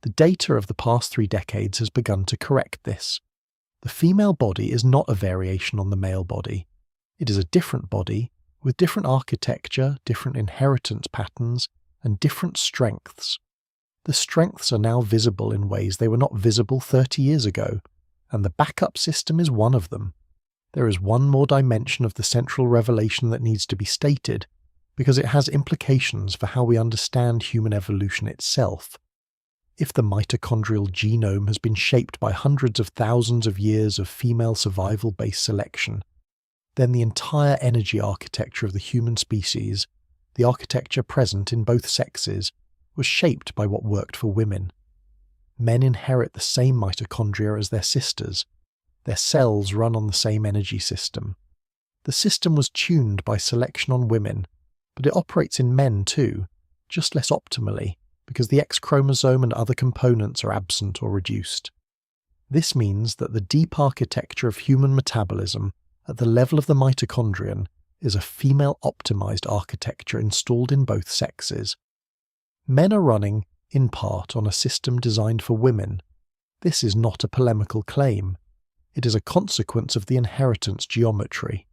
The data of the past 3 decades has begun to correct this. The female body is not a variation on the male body. It is a different body, with different architecture, different inheritance patterns, and different strengths. The strengths are now visible in ways they were not visible 30 years ago, and the backup system is one of them. There is one more dimension of the central revelation that needs to be stated. because it has implications for how we understand human evolution itself. If the mitochondrial genome has been shaped by hundreds of thousands of years of female survival-based selection, then the entire energy architecture of the human species, the architecture present in both sexes, was shaped by what worked for women. Men inherit the same mitochondria as their sisters. Their cells run on the same energy system. The system was tuned by selection on women, but it operates in men too, just less optimally, because the X chromosome and other components are absent or reduced. This means that the deep architecture of human metabolism at the level of the mitochondrion is a female-optimized architecture installed in both sexes. Men are running, in part, on a system designed for women. This is not a polemical claim. It is a consequence of the inheritance geometry.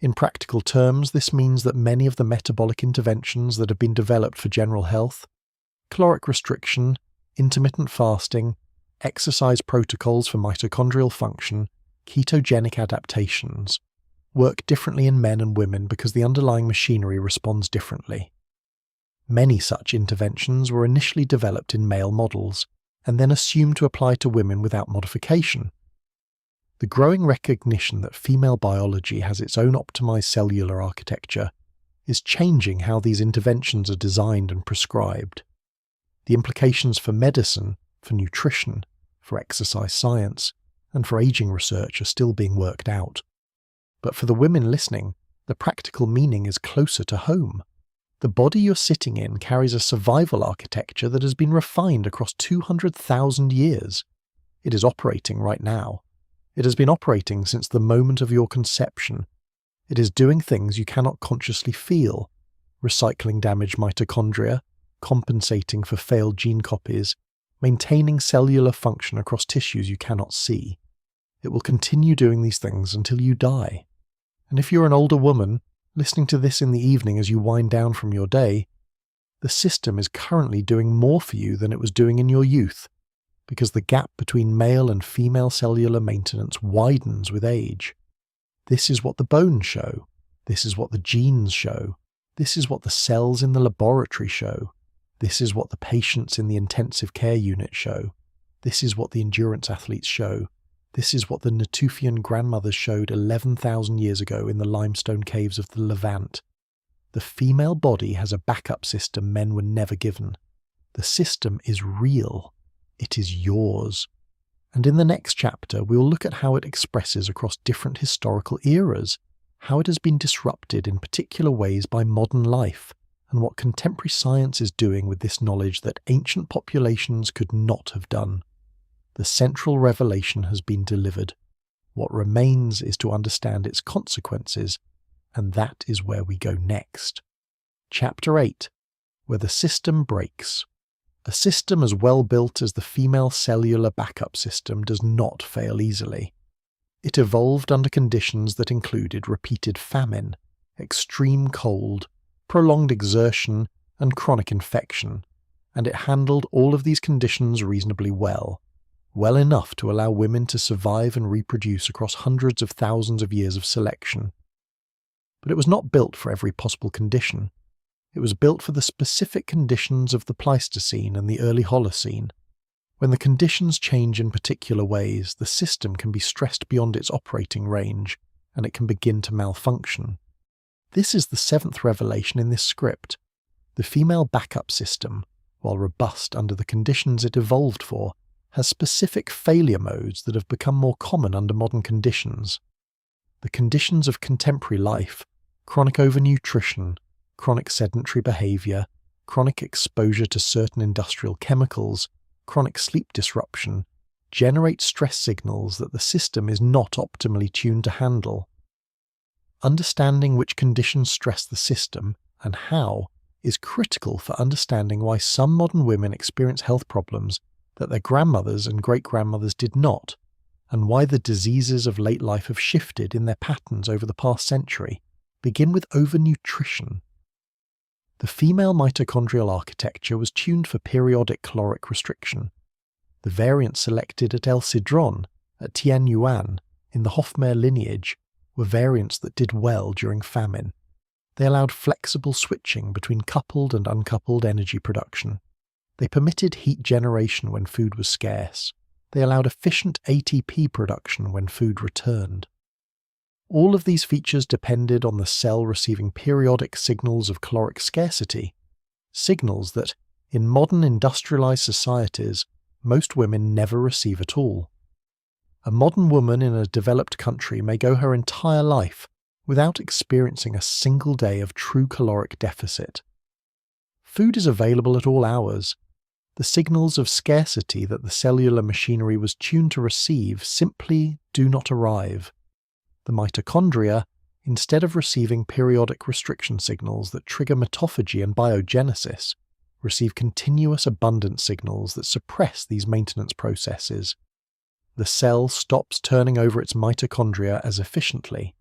In practical terms, this means that many of the metabolic interventions that have been developed for general health, caloric restriction, intermittent fasting, exercise protocols for mitochondrial function, ketogenic adaptations, work differently in men and women because the underlying machinery responds differently. Many such interventions were initially developed in male models, and then assumed to apply to women without modification. The growing recognition that female biology has its own optimized cellular architecture is changing how these interventions are designed and prescribed. The implications for medicine, for nutrition, for exercise science, and for aging research are still being worked out. But for the women listening, the practical meaning is closer to home. The body you're sitting in carries a survival architecture that has been refined across 200,000 years. It is operating right now. It has been operating since the moment of your conception. It is doing things you cannot consciously feel, recycling damaged mitochondria, compensating for failed gene copies, maintaining cellular function across tissues you cannot see. It will continue doing these things until you die. And if you're an older woman, listening to this in the evening as you wind down from your day, the system is currently doing more for you than it was doing in your youth, because the gap between male and female cellular maintenance widens with age. This is what the bones show. This is what the genes show. This is what the cells in the laboratory show. This is what the patients in the intensive care unit show. This is what the endurance athletes show. This is what the Natufian grandmothers showed 11,000 years ago in the limestone caves of the Levant. The female body has a backup system men were never given. The system is real. It is yours. And in the next chapter, we will look at how it expresses across different historical eras, how it has been disrupted in particular ways by modern life, and what contemporary science is doing with this knowledge that ancient populations could not have done. The central revelation has been delivered. What remains is to understand its consequences, and that is where we go next. Chapter 8, where the system breaks. A system as well built as the female cellular backup system does not fail easily. It evolved under conditions that included repeated famine, extreme cold, prolonged exertion, and chronic infection, and it handled all of these conditions reasonably well enough to allow women to survive and reproduce across hundreds of thousands of years of selection. But it was not built for every possible condition. It was built for the specific conditions of the Pleistocene and the early Holocene. When the conditions change in particular ways, the system can be stressed beyond its operating range, and it can begin to malfunction. This is the seventh revelation in this script. The female backup system, while robust under the conditions it evolved for, has specific failure modes that have become more common under modern conditions. The conditions of contemporary life, chronic overnutrition, chronic sedentary behavior, chronic exposure to certain industrial chemicals, chronic sleep disruption, generate stress signals that the system is not optimally tuned to handle. Understanding which conditions stress the system, and how, is critical for understanding why some modern women experience health problems that their grandmothers and great-grandmothers did not, and why the diseases of late life have shifted in their patterns over the past century, begin with overnutrition. The female mitochondrial architecture was tuned for periodic caloric restriction. The variants selected at El Sidrón, at Tianyuan, in the Hofmeyr lineage, were variants that did well during famine. They allowed flexible switching between coupled and uncoupled energy production. They permitted heat generation when food was scarce. They allowed efficient ATP production when food returned. All of these features depended on the cell receiving periodic signals of caloric scarcity, signals that, in modern industrialized societies, most women never receive at all. A modern woman in a developed country may go her entire life without experiencing a single day of true caloric deficit. Food is available at all hours. The signals of scarcity that the cellular machinery was tuned to receive simply do not arrive. The mitochondria, instead of receiving periodic restriction signals that trigger mitophagy and biogenesis, receive continuous abundance signals that suppress these maintenance processes. The cell stops turning over its mitochondria as efficiently.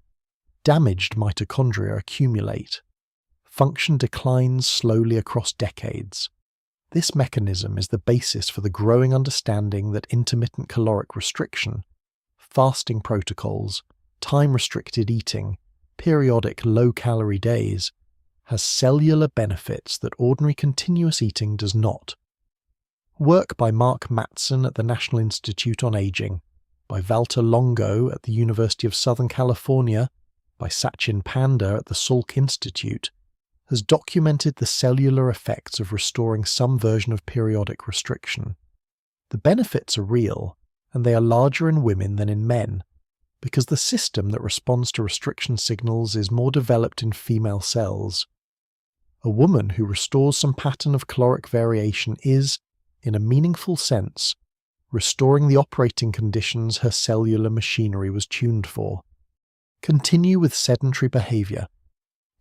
Damaged mitochondria accumulate. Function declines slowly across decades. This mechanism is the basis for the growing understanding that intermittent caloric restriction, fasting protocols, time-restricted eating, periodic low-calorie days, has cellular benefits that ordinary continuous eating does not. Work by Mark Mattson at the National Institute on Aging, by Valter Longo at the University of Southern California, by Sachin Panda at the Salk Institute, has documented the cellular effects of restoring some version of periodic restriction. The benefits are real, and they are larger in women than in men, because the system that responds to restriction signals is more developed in female cells. A woman who restores some pattern of caloric variation is, in a meaningful sense, restoring the operating conditions her cellular machinery was tuned for. Continue with sedentary behavior.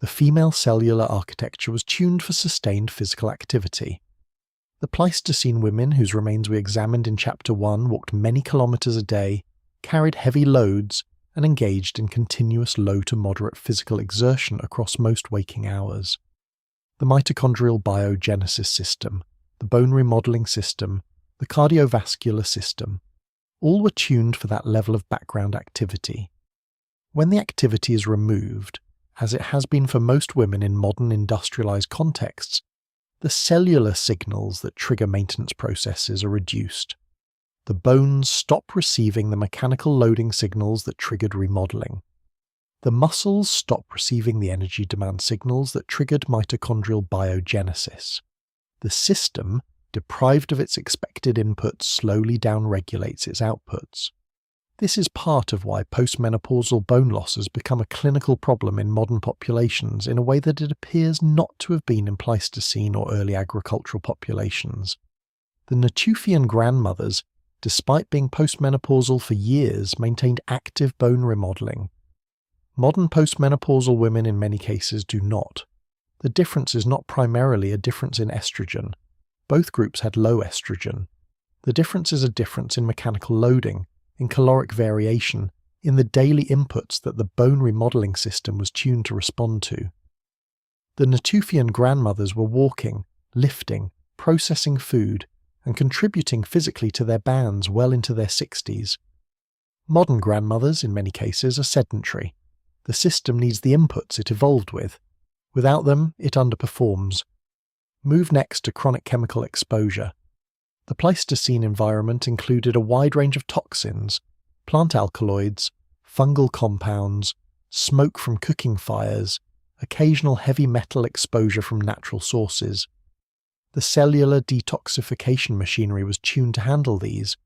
The female cellular architecture was tuned for sustained physical activity. The Pleistocene women whose remains we examined in Chapter 1 walked many kilometers a day, carried heavy loads, and engaged in continuous low to moderate physical exertion across most waking hours. The mitochondrial biogenesis system, the bone remodeling system, the cardiovascular system, all were tuned for that level of background activity. When the activity is removed, as it has been for most women in modern industrialized contexts, the cellular signals that trigger maintenance processes are reduced. The bones stop receiving the mechanical loading signals that triggered remodeling. The muscles stop receiving the energy demand signals that triggered mitochondrial biogenesis. The system, deprived of its expected inputs, slowly downregulates its outputs. This is part of why postmenopausal bone loss has become a clinical problem in modern populations in a way that it appears not to have been in Pleistocene or early agricultural populations. The Natufian grandmothers, despite being postmenopausal for years, maintained active bone remodeling. Modern postmenopausal women in many cases do not. The difference is not primarily a difference in estrogen. Both groups had low estrogen. The difference is a difference in mechanical loading, in caloric variation, in the daily inputs that the bone remodeling system was tuned to respond to. The Natufian grandmothers were walking, lifting, processing food, and contributing physically to their bands well into their 60s. Modern grandmothers, in many cases, are sedentary. The system needs the inputs it evolved with. Without them, it underperforms. Move next to chronic chemical exposure. The Pleistocene environment included a wide range of toxins, plant alkaloids, fungal compounds, smoke from cooking fires, occasional heavy metal exposure from natural sources. The cellular detoxification machinery was tuned to handle these.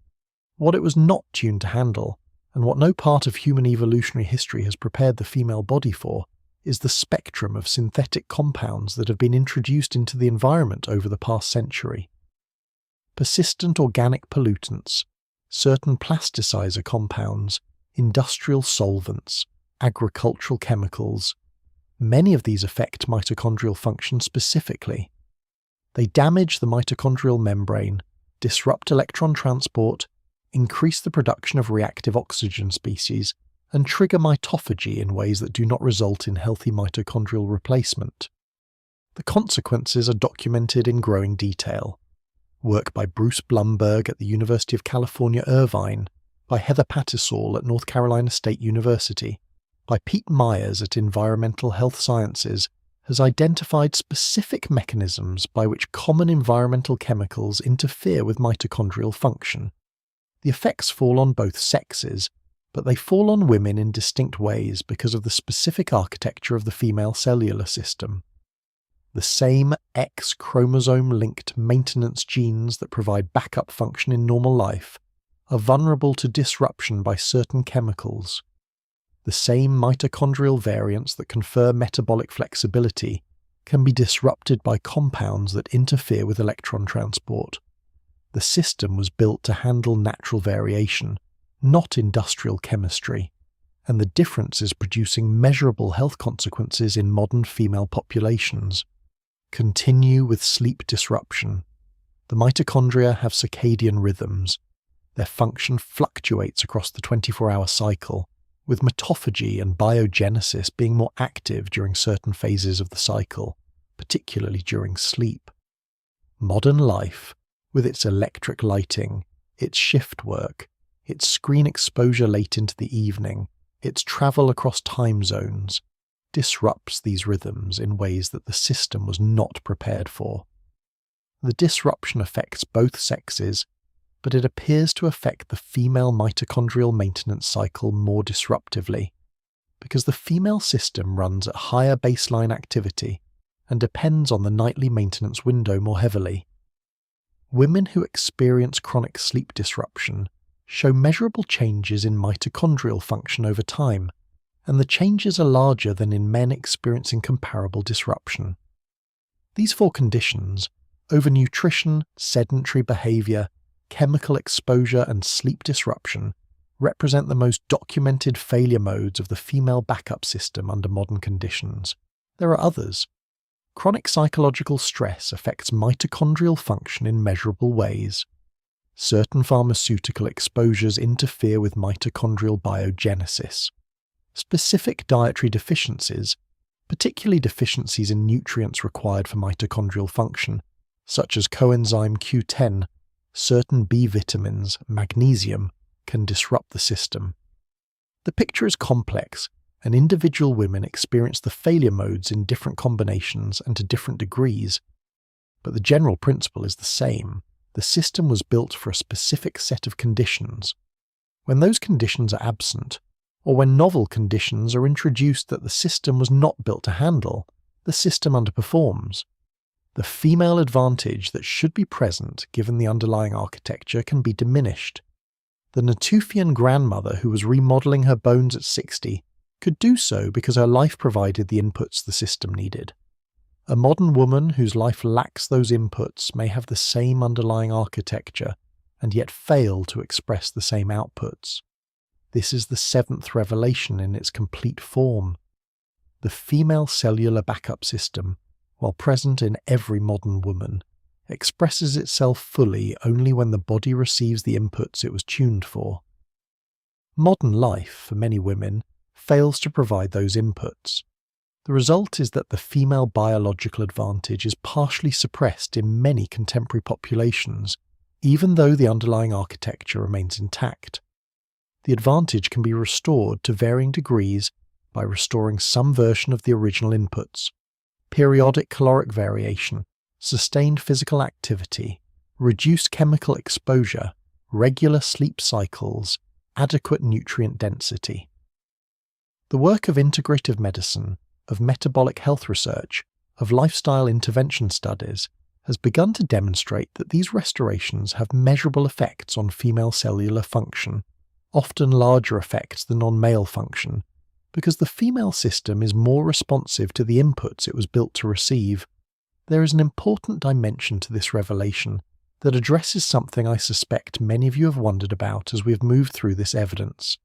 What it was not tuned to handle, and what no part of human evolutionary history has prepared the female body for, is the spectrum of synthetic compounds that have been introduced into the environment over the past century. Persistent organic pollutants, certain plasticizer compounds, industrial solvents, agricultural chemicals. Many of these affect mitochondrial function specifically. They damage the mitochondrial membrane, disrupt electron transport, increase the production of reactive oxygen species, and trigger mitophagy in ways that do not result in healthy mitochondrial replacement. The consequences are documented in growing detail. Work by Bruce Blumberg at the University of California, Irvine, by Heather Pattisall at North Carolina State University, by Pete Myers at Environmental Health Sciences, has identified specific mechanisms by which common environmental chemicals interfere with mitochondrial function. The effects fall on both sexes, but they fall on women in distinct ways because of the specific architecture of the female cellular system. The same X chromosome-linked maintenance genes that provide backup function in normal life are vulnerable to disruption by certain chemicals. The same mitochondrial variants that confer metabolic flexibility can be disrupted by compounds that interfere with electron transport. The system was built to handle natural variation, not industrial chemistry, and the difference is producing measurable health consequences in modern female populations. Continue with sleep disruption. The mitochondria have circadian rhythms. Their function fluctuates across the 24-hour cycle, with mitophagy and biogenesis being more active during certain phases of the cycle, particularly during sleep. Modern life, with its electric lighting, its shift work, its screen exposure late into the evening, its travel across time zones, disrupts these rhythms in ways that the system was not prepared for. The disruption affects both sexes, but it appears to affect the female mitochondrial maintenance cycle more disruptively, because the female system runs at higher baseline activity and depends on the nightly maintenance window more heavily. Women who experience chronic sleep disruption show measurable changes in mitochondrial function over time, and the changes are larger than in men experiencing comparable disruption. These four conditions, overnutrition, sedentary behavior, chemical exposure and sleep disruption, represent the most documented failure modes of the female backup system under modern conditions. There are others. Chronic psychological stress affects mitochondrial function in measurable ways. Certain pharmaceutical exposures interfere with mitochondrial biogenesis. Specific dietary deficiencies, particularly deficiencies in nutrients required for mitochondrial function, such as coenzyme Q10, certain B vitamins, magnesium, can disrupt the system. The picture is complex, and individual women experience the failure modes in different combinations and to different degrees, but the general principle is the same. The system was built for a specific set of conditions. When those conditions are absent, or when novel conditions are introduced that the system was not built to handle, the system underperforms. The female advantage that should be present given the underlying architecture can be diminished. The Natufian grandmother who was remodeling her bones at 60 could do so because her life provided the inputs the system needed. A modern woman whose life lacks those inputs may have the same underlying architecture and yet fail to express the same outputs. This is the seventh revelation in its complete form. The female cellular backup system, while present in every modern woman, expresses itself fully only when the body receives the inputs it was tuned for. Modern life, for many women, fails to provide those inputs. The result is that the female biological advantage is partially suppressed in many contemporary populations, even though the underlying architecture remains intact. The advantage can be restored to varying degrees by restoring some version of the original inputs. Periodic caloric variation, sustained physical activity, reduced chemical exposure, regular sleep cycles, adequate nutrient density. The work of integrative medicine, of metabolic health research, of lifestyle intervention studies has begun to demonstrate that these restorations have measurable effects on female cellular function, often larger effects than on male function, because the female system is more responsive to the inputs it was built to receive. There is an important dimension to this revelation that addresses something I suspect many of you have wondered about as we have moved through this evidence.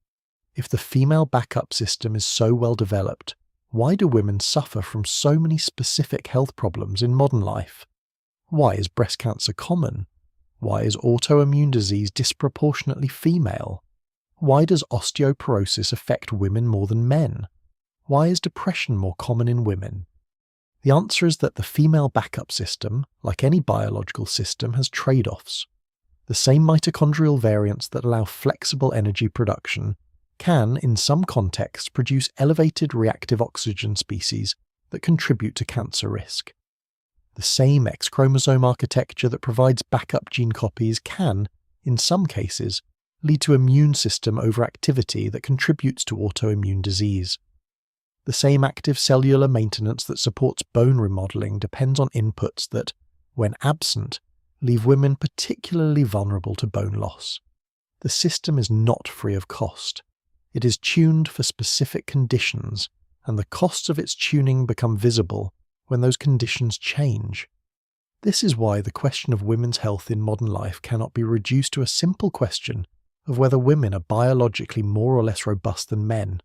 If the female backup system is so well developed, why do women suffer from so many specific health problems in modern life? Why is breast cancer common? Why is autoimmune disease disproportionately female? Why does osteoporosis affect women more than men? Why is depression more common in women? The answer is that the female backup system, like any biological system, has trade-offs. The same mitochondrial variants that allow flexible energy production can, in some contexts, produce elevated reactive oxygen species that contribute to cancer risk. The same X chromosome architecture that provides backup gene copies can, in some cases, lead to immune system overactivity that contributes to autoimmune disease. The same active cellular maintenance that supports bone remodeling depends on inputs that, when absent, leave women particularly vulnerable to bone loss. The system is not free of cost. It is tuned for specific conditions, and the costs of its tuning become visible when those conditions change. This is why the question of women's health in modern life cannot be reduced to a simple question of whether women are biologically more or less robust than men.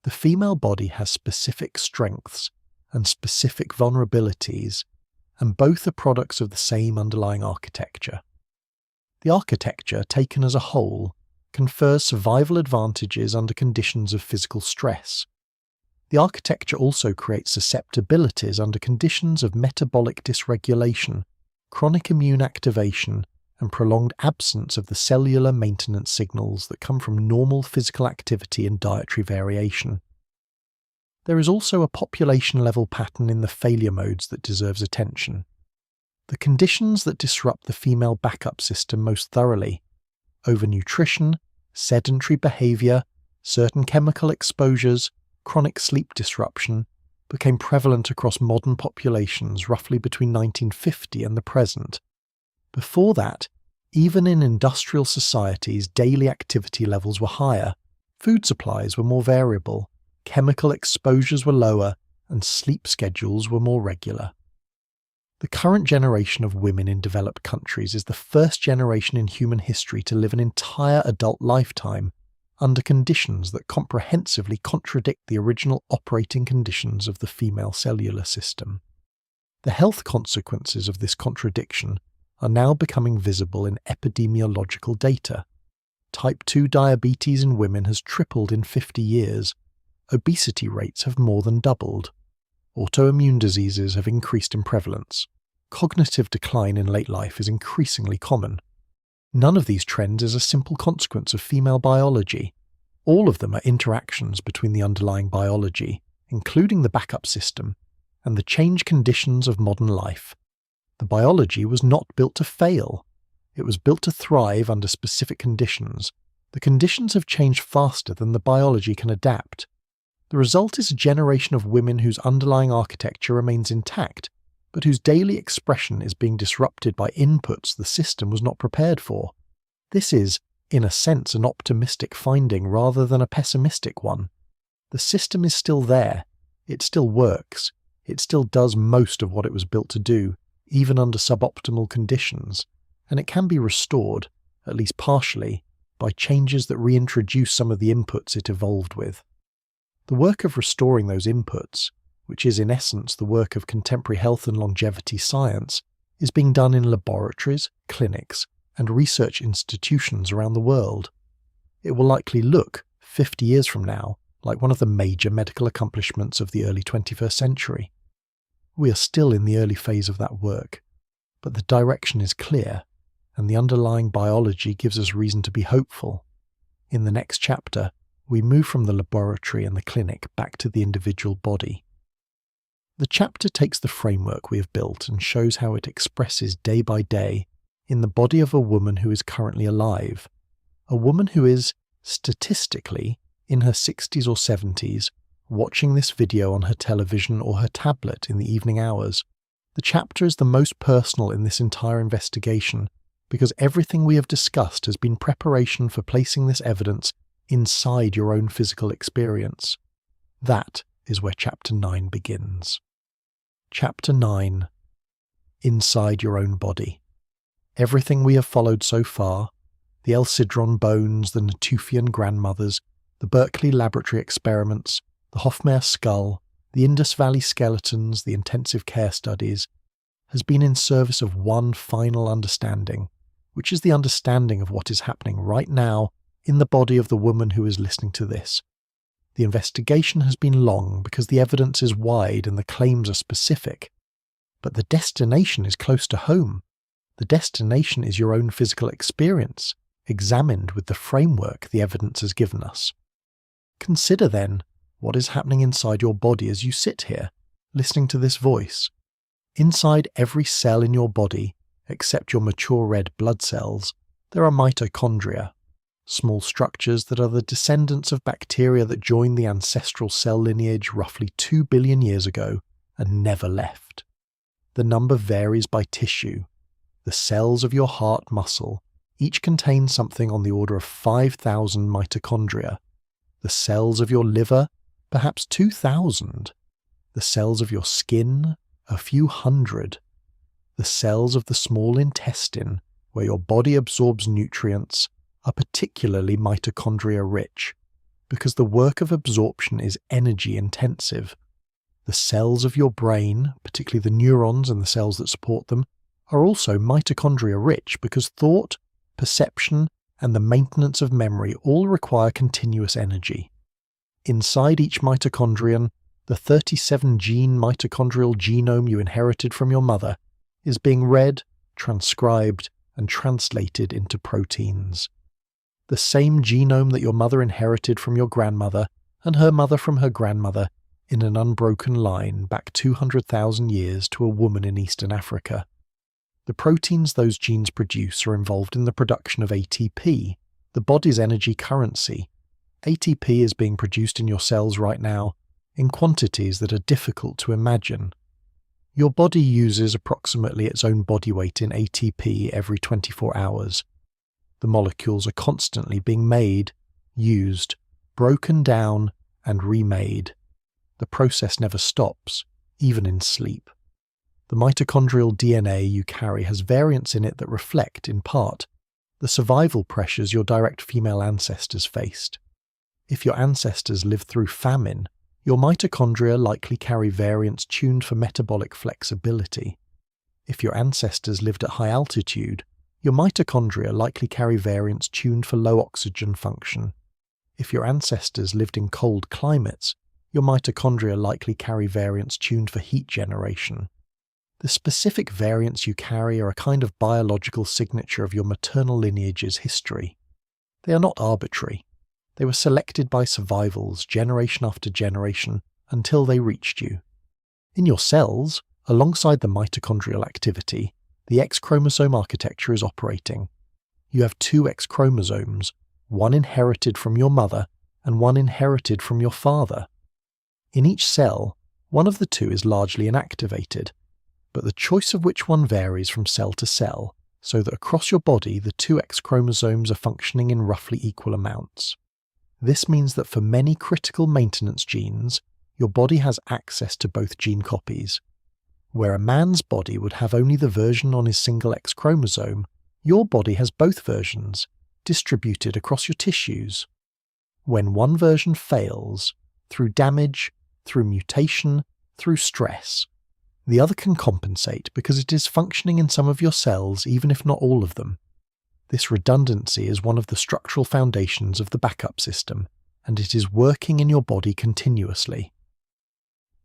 The female body has specific strengths and specific vulnerabilities, and both are products of the same underlying architecture. The architecture, taken as a whole, confers survival advantages under conditions of physical stress. The architecture also creates susceptibilities under conditions of metabolic dysregulation, chronic immune activation, and prolonged absence of the cellular maintenance signals that come from normal physical activity and dietary variation. There is also a population-level pattern in the failure modes that deserves attention. The conditions that disrupt the female backup system most thoroughly, overnutrition, sedentary behavior, certain chemical exposures, chronic sleep disruption, became prevalent across modern populations roughly between 1950 and the present. Before that, even in industrial societies, daily activity levels were higher, food supplies were more variable, chemical exposures were lower, and sleep schedules were more regular. The current generation of women in developed countries is the first generation in human history to live an entire adult lifetime under conditions that comprehensively contradict the original operating conditions of the female cellular system. The health consequences of this contradiction are now becoming visible in epidemiological data. Type 2 diabetes in women has tripled in 50 years. Obesity rates have more than doubled. Autoimmune diseases have increased in prevalence. Cognitive decline in late life is increasingly common. None of these trends is a simple consequence of female biology. All of them are interactions between the underlying biology, including the backup system, and the change conditions of modern life. The biology was not built to fail. It was built to thrive under specific conditions. The conditions have changed faster than the biology can adapt. The result is a generation of women whose underlying architecture remains intact, but whose daily expression is being disrupted by inputs the system was not prepared for. This is, in a sense, an optimistic finding rather than a pessimistic one. The system is still there. It still works. It still does most of what it was built to do, even under suboptimal conditions, and it can be restored, at least partially, by changes that reintroduce some of the inputs it evolved with. The work of restoring those inputs, which is in essence the work of contemporary health and longevity science, is being done in laboratories, clinics, and research institutions around the world. It will likely look, 50 years from now, like one of the major medical accomplishments of the early 21st century. We are still in the early phase of that work, but the direction is clear, and the underlying biology gives us reason to be hopeful. In the next chapter, we move from the laboratory and the clinic back to the individual body. The chapter takes the framework we have built and shows how it expresses day by day in the body of a woman who is currently alive, a woman who is, statistically, in her 60s or 70s, watching this video on her television or her tablet in the evening hours. The chapter is the most personal in this entire investigation because everything we have discussed has been preparation for placing this evidence inside your own physical experience. That is where Chapter 9 begins. Chapter 9. Inside your own body. Everything we have followed so far, the Sidrón bones, the Natufian grandmothers, the Berkeley laboratory experiments, the Hofmeyr skull, the Indus Valley skeletons, the intensive care studies, has been in service of one final understanding, which is the understanding of what is happening right now in the body of the woman who is listening to this. The investigation has been long because the evidence is wide and the claims are specific. But the destination is close to home. The destination is your own physical experience, examined with the framework the evidence has given us. Consider then what is happening inside your body as you sit here, listening to this voice. Inside every cell in your body, except your mature red blood cells, there are mitochondria, small structures that are the descendants of bacteria that joined the ancestral cell lineage roughly 2 billion years ago and never left. The number varies by tissue. The cells of your heart muscle each contain something on the order of 5,000 mitochondria. The cells of your liver, perhaps 2,000. The cells of your skin, a few hundred. The cells of the small intestine, where your body absorbs nutrients, are particularly mitochondria rich, because the work of absorption is energy intensive. The cells of your brain, particularly the neurons and the cells that support them, are also mitochondria rich because thought, perception, and the maintenance of memory all require continuous energy. Inside each mitochondrion, the 37-gene mitochondrial genome you inherited from your mother is being read, transcribed, and translated into proteins. The same genome that your mother inherited from your grandmother and her mother from her grandmother in an unbroken line back 200,000 years to a woman in Eastern Africa. The proteins those genes produce are involved in the production of ATP, the body's energy currency. ATP is being produced in your cells right now in quantities that are difficult to imagine. Your body uses approximately its own body weight in ATP every 24 hours. The molecules are constantly being made, used, broken down, and remade. The process never stops, even in sleep. The mitochondrial DNA you carry has variants in it that reflect, in part, the survival pressures your direct female ancestors faced. If your ancestors lived through famine, your mitochondria likely carry variants tuned for metabolic flexibility. If your ancestors lived at high altitude, your mitochondria likely carry variants tuned for low oxygen function. If your ancestors lived in cold climates, your mitochondria likely carry variants tuned for heat generation. The specific variants you carry are a kind of biological signature of your maternal lineage's history. They are not arbitrary. They were selected by survivals, generation after generation, until they reached you. In your cells, alongside the mitochondrial activity, the X chromosome architecture is operating. You have 2 X chromosomes, one inherited from your mother and one inherited from your father. In each cell, one of the 2 is largely inactivated, but the choice of which one varies from cell to cell, so that across your body the 2 X chromosomes are functioning in roughly equal amounts. This means that for many critical maintenance genes, your body has access to both gene copies. Where a man's body would have only the version on his single X chromosome, your body has both versions, distributed across your tissues. When one version fails, through damage, through mutation, through stress, the other can compensate because it is functioning in some of your cells even if not all of them. This redundancy is one of the structural foundations of the backup system, and it is working in your body continuously.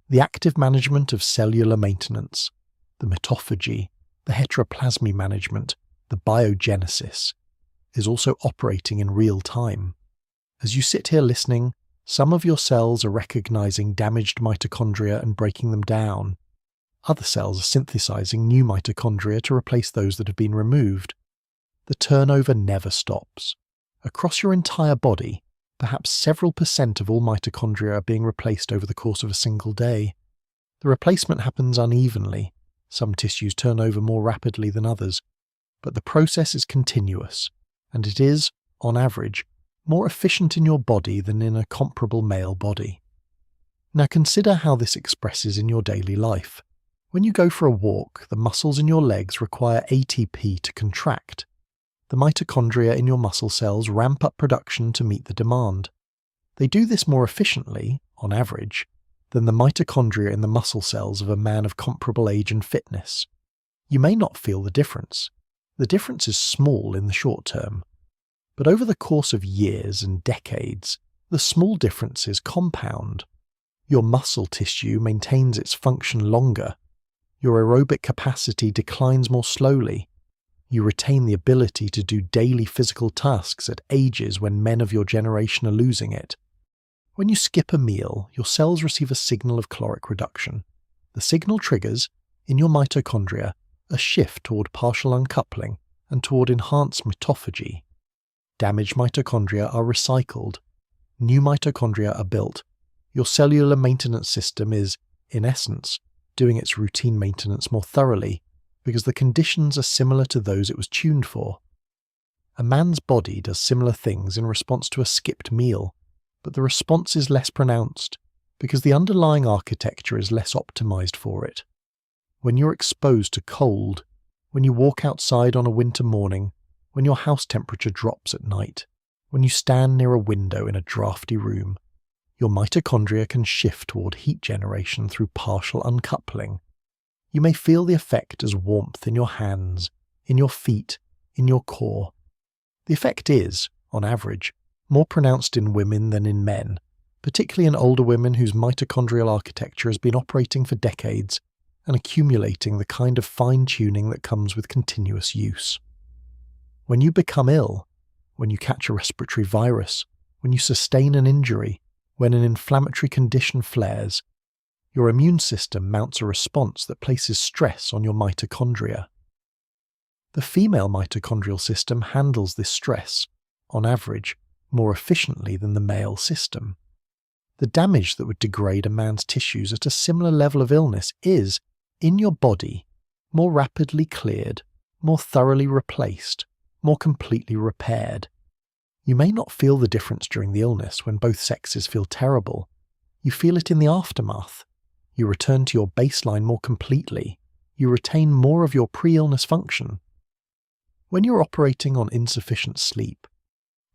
The active management of cellular maintenance, the mitophagy, the heteroplasmy management, the biogenesis, is also operating in real time. As you sit here listening, some of your cells are recognizing damaged mitochondria and breaking them down. Other cells are synthesizing new mitochondria to replace those that have been removed. The turnover never stops. Across your entire body, perhaps several % of all mitochondria are being replaced over the course of a single day. The replacement happens unevenly. Some tissues turn over more rapidly than others, but the process is continuous, and it is, on average, more efficient in your body than in a comparable male body. Now consider how this expresses in your daily life. When you go for a walk, the muscles in your legs require ATP to contract. The mitochondria in your muscle cells ramp up production to meet the demand. They do this more efficiently, on average, than the mitochondria in the muscle cells of a man of comparable age and fitness. You may not feel the difference. The difference is small in the short term. But over the course of years and decades, the small differences compound. Your muscle tissue maintains its function longer. Your aerobic capacity declines more slowly. You retain the ability to do daily physical tasks at ages when men of your generation are losing it. When you skip a meal, your cells receive a signal of caloric reduction. The signal triggers, in your mitochondria, a shift toward partial uncoupling and toward enhanced mitophagy. Damaged mitochondria are recycled. New mitochondria are built. Your cellular maintenance system is, in essence, doing its routine maintenance more thoroughly because the conditions are similar to those it was tuned for. A man's body does similar things in response to a skipped meal, but the response is less pronounced because the underlying architecture is less optimized for it. When you're exposed to cold, when you walk outside on a winter morning, when your house temperature drops at night, when you stand near a window in a drafty room, your mitochondria can shift toward heat generation through partial uncoupling. You may feel the effect as warmth in your hands, in your feet, in your core. The effect is, on average, more pronounced in women than in men, particularly in older women whose mitochondrial architecture has been operating for decades and accumulating the kind of fine-tuning that comes with continuous use. When you become ill, when you catch a respiratory virus, when you sustain an injury, when an inflammatory condition flares, your immune system mounts a response that places stress on your mitochondria. The female mitochondrial system handles this stress, on average, more efficiently than the male system. The damage that would degrade a man's tissues at a similar level of illness is, in your body, more rapidly cleared, more thoroughly replaced, more completely repaired. You may not feel the difference during the illness when both sexes feel terrible. You feel it in the aftermath. You return to your baseline more completely. You retain more of your pre-illness function. When you're operating on insufficient sleep,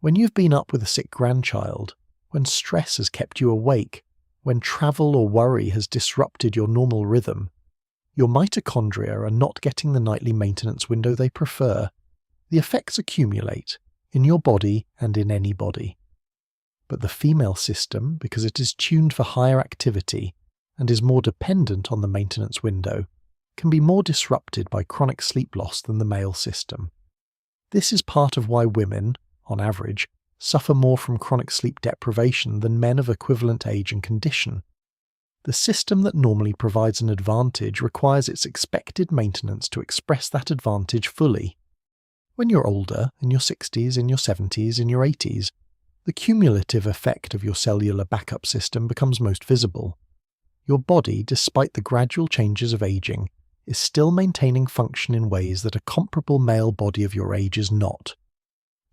when you've been up with a sick grandchild, when stress has kept you awake, when travel or worry has disrupted your normal rhythm, your mitochondria are not getting the nightly maintenance window they prefer. The effects accumulate, in your body and in any body. But the female system, because it is tuned for higher activity and is more dependent on the maintenance window, can be more disrupted by chronic sleep loss than the male system. This is part of why women, on average, suffer more from chronic sleep deprivation than men of equivalent age and condition. The system that normally provides an advantage requires its expected maintenance to express that advantage fully. When you're older, in your 60s, in your 70s, in your 80s, the cumulative effect of your cellular backup system becomes most visible. Your body, despite the gradual changes of aging, is still maintaining function in ways that a comparable male body of your age is not.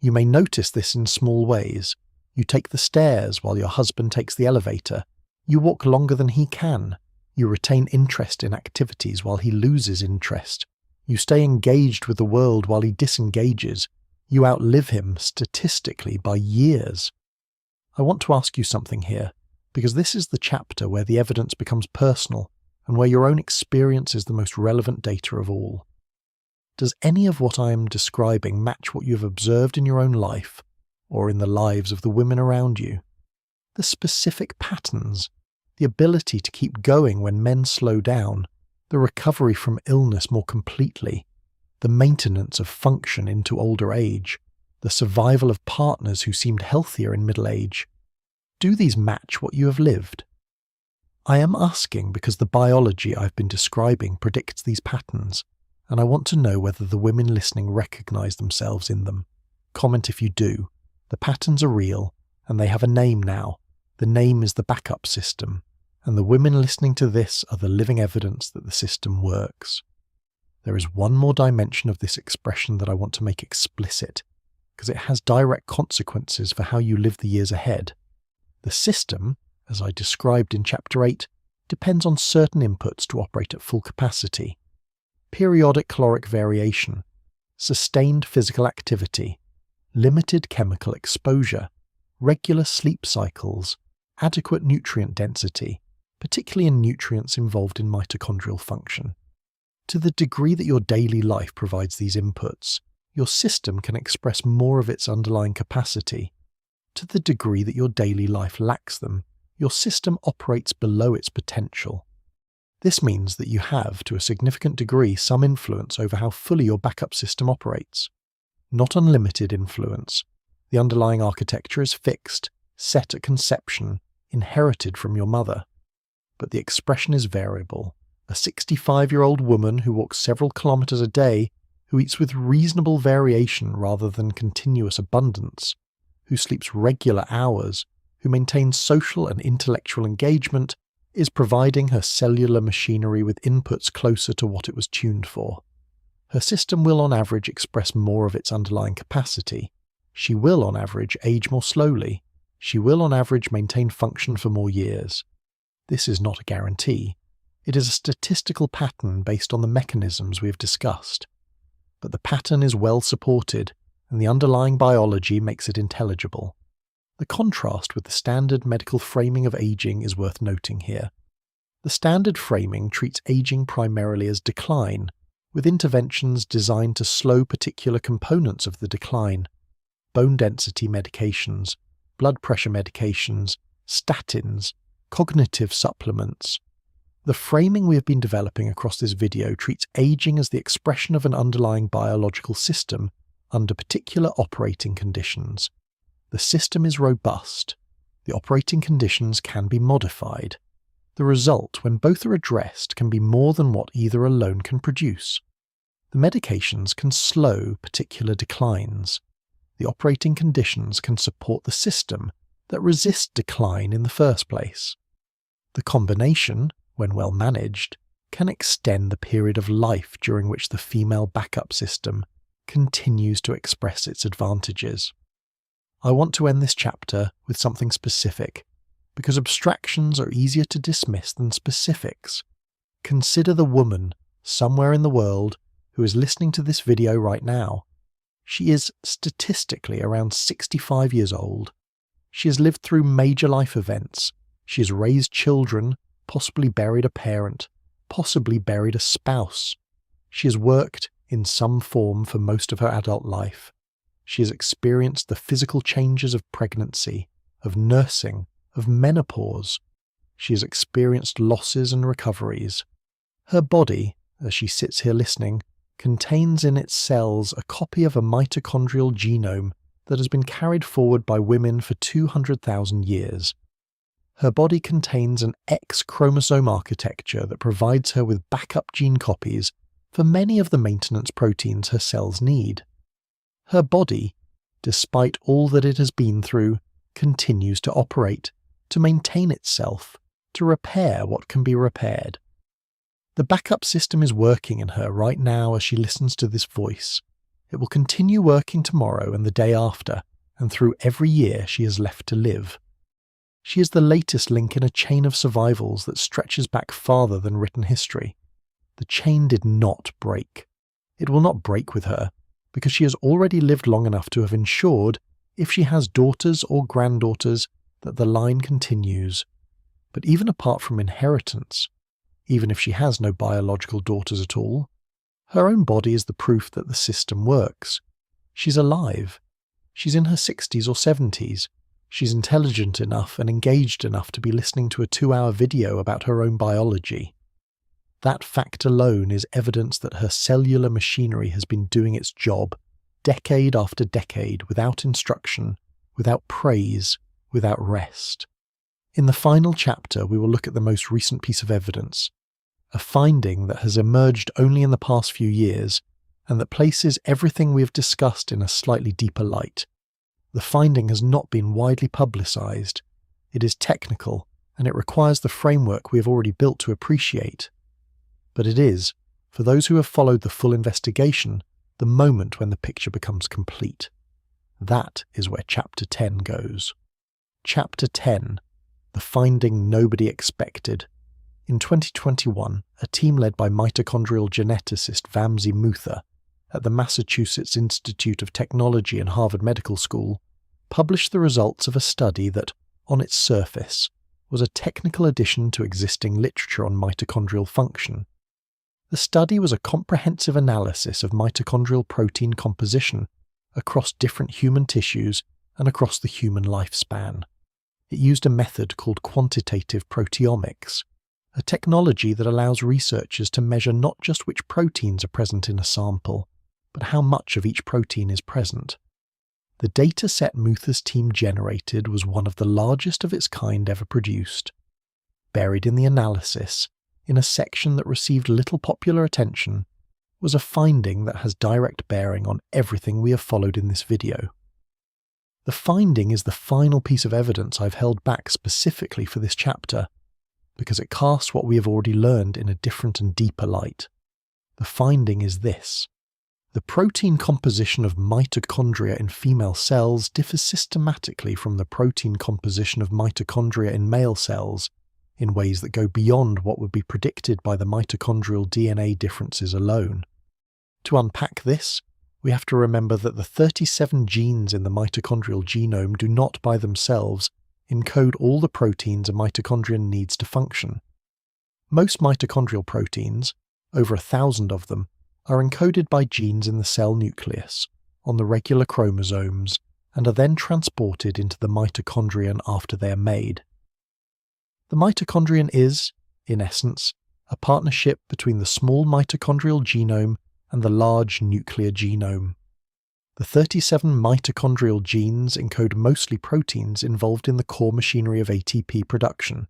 You may notice this in small ways. You take the stairs while your husband takes the elevator. You walk longer than he can. You retain interest in activities while he loses interest. You stay engaged with the world while he disengages. You outlive him statistically by years. I want to ask you something here, because this is the chapter where the evidence becomes personal and where your own experience is the most relevant data of all. Does any of what I am describing match what you have observed in your own life, or in the lives of the women around you? The specific patterns, the ability to keep going when men slow down, the recovery from illness more completely, the maintenance of function into older age, the survival of partners who seemed healthier in middle age. Do these match what you have lived? I am asking because the biology I've been describing predicts these patterns, and I want to know whether the women listening recognize themselves in them. Comment if you do. The patterns are real, and they have a name now. The name is the backup system, and the women listening to this are the living evidence that the system works. There is one more dimension of this expression that I want to make explicit, because it has direct consequences for how you live the years ahead. The system, as I described in Chapter 8, depends on certain inputs to operate at full capacity. Periodic caloric variation, sustained physical activity, limited chemical exposure, regular sleep cycles, adequate nutrient density, particularly in nutrients involved in mitochondrial function. To the degree that your daily life provides these inputs, your system can express more of its underlying capacity. To the degree that your daily life lacks them, your system operates below its potential. This means that you have, to a significant degree, some influence over how fully your backup system operates. Not unlimited influence. The underlying architecture is fixed, set at conception, inherited from your mother. But the expression is variable, a 65-year-old woman who walks several kilometers a day, who eats with reasonable variation rather than continuous abundance, who sleeps regular hours, who maintains social and intellectual engagement, is providing her cellular machinery with inputs closer to what it was tuned for. Her system will on average express more of its underlying capacity. She will on average age more slowly. She will on average maintain function for more years. This is not a guarantee. It is a statistical pattern based on the mechanisms we have discussed. But the pattern is well supported, and the underlying biology makes it intelligible. The contrast with the standard medical framing of aging is worth noting here. The standard framing treats aging primarily as decline, with interventions designed to slow particular components of the decline: bone density medications, blood pressure medications, statins, cognitive supplements. The framing we have been developing across this video treats aging as the expression of an underlying biological system under particular operating conditions. The system is robust. The operating conditions can be modified. The result, when both are addressed, can be more than what either alone can produce. The medications can slow particular declines. The operating conditions can support the system that resists decline in the first place. The combination, when well managed, can extend the period of life during which the female backup system continues to express its advantages. I want to end this chapter with something specific, because abstractions are easier to dismiss than specifics. Consider the woman somewhere in the world who is listening to this video right now. She is statistically around 65 years old. She has lived through major life events. She has raised children, possibly buried a parent, possibly buried a spouse. She has worked in some form for most of her adult life. She has experienced the physical changes of pregnancy, of nursing, of menopause. She has experienced losses and recoveries. Her body, as she sits here listening, contains in its cells a copy of a mitochondrial genome that has been carried forward by women for 200,000 years. Her body contains an X chromosome architecture that provides her with backup gene copies for many of the maintenance proteins her cells need. Her body, despite all that it has been through, continues to operate, to maintain itself, to repair what can be repaired. The backup system is working in her right now as she listens to this voice. It will continue working tomorrow and the day after, and through every year she has left to live. She is the latest link in a chain of survivals that stretches back farther than written history. The chain did not break. It will not break with her, because she has already lived long enough to have ensured, if she has daughters or granddaughters, that the line continues. But even apart from inheritance, even if she has no biological daughters at all, her own body is the proof that the system works. She's alive. She's in her 60s or 70s. She's intelligent enough and engaged enough to be listening to a 2-hour video about her own biology. That fact alone is evidence that her cellular machinery has been doing its job, decade after decade, without instruction, without praise, without rest. In the final chapter, we will look at the most recent piece of evidence, a finding that has emerged only in the past few years, and that places everything we have discussed in a slightly deeper light. The finding has not been widely publicized. It is technical, and it requires the framework we have already built to appreciate. But it is, for those who have followed the full investigation, the moment when the picture becomes complete. That is where Chapter 10 goes. Chapter 10, the finding nobody expected. In 2021, a team led by mitochondrial geneticist Vamsi Mutha at the Massachusetts Institute of Technology and Harvard Medical School published the results of a study that, on its surface, was a technical addition to existing literature on mitochondrial function. The study was a comprehensive analysis of mitochondrial protein composition across different human tissues and across the human lifespan. It used a method called quantitative proteomics, a technology that allows researchers to measure not just which proteins are present in a sample, but how much of each protein is present. The data set Mutha's team generated was one of the largest of its kind ever produced. Buried in the analysis, in a section that received little popular attention, was a finding that has direct bearing on everything we have followed in this video. The finding is the final piece of evidence I've held back specifically for this chapter, because it casts what we have already learned in a different and deeper light. The finding is this: the protein composition of mitochondria in female cells differs systematically from the protein composition of mitochondria in male cells in ways that go beyond what would be predicted by the mitochondrial DNA differences alone. To unpack this, we have to remember that the 37 genes in the mitochondrial genome do not by themselves encode all the proteins a mitochondrion needs to function. Most mitochondrial proteins, over 1,000 of them, are encoded by genes in the cell nucleus, on the regular chromosomes, and are then transported into the mitochondrion after they are made. The mitochondrion is, in essence, a partnership between the small mitochondrial genome and the large nuclear genome. The 37 mitochondrial genes encode mostly proteins involved in the core machinery of ATP production.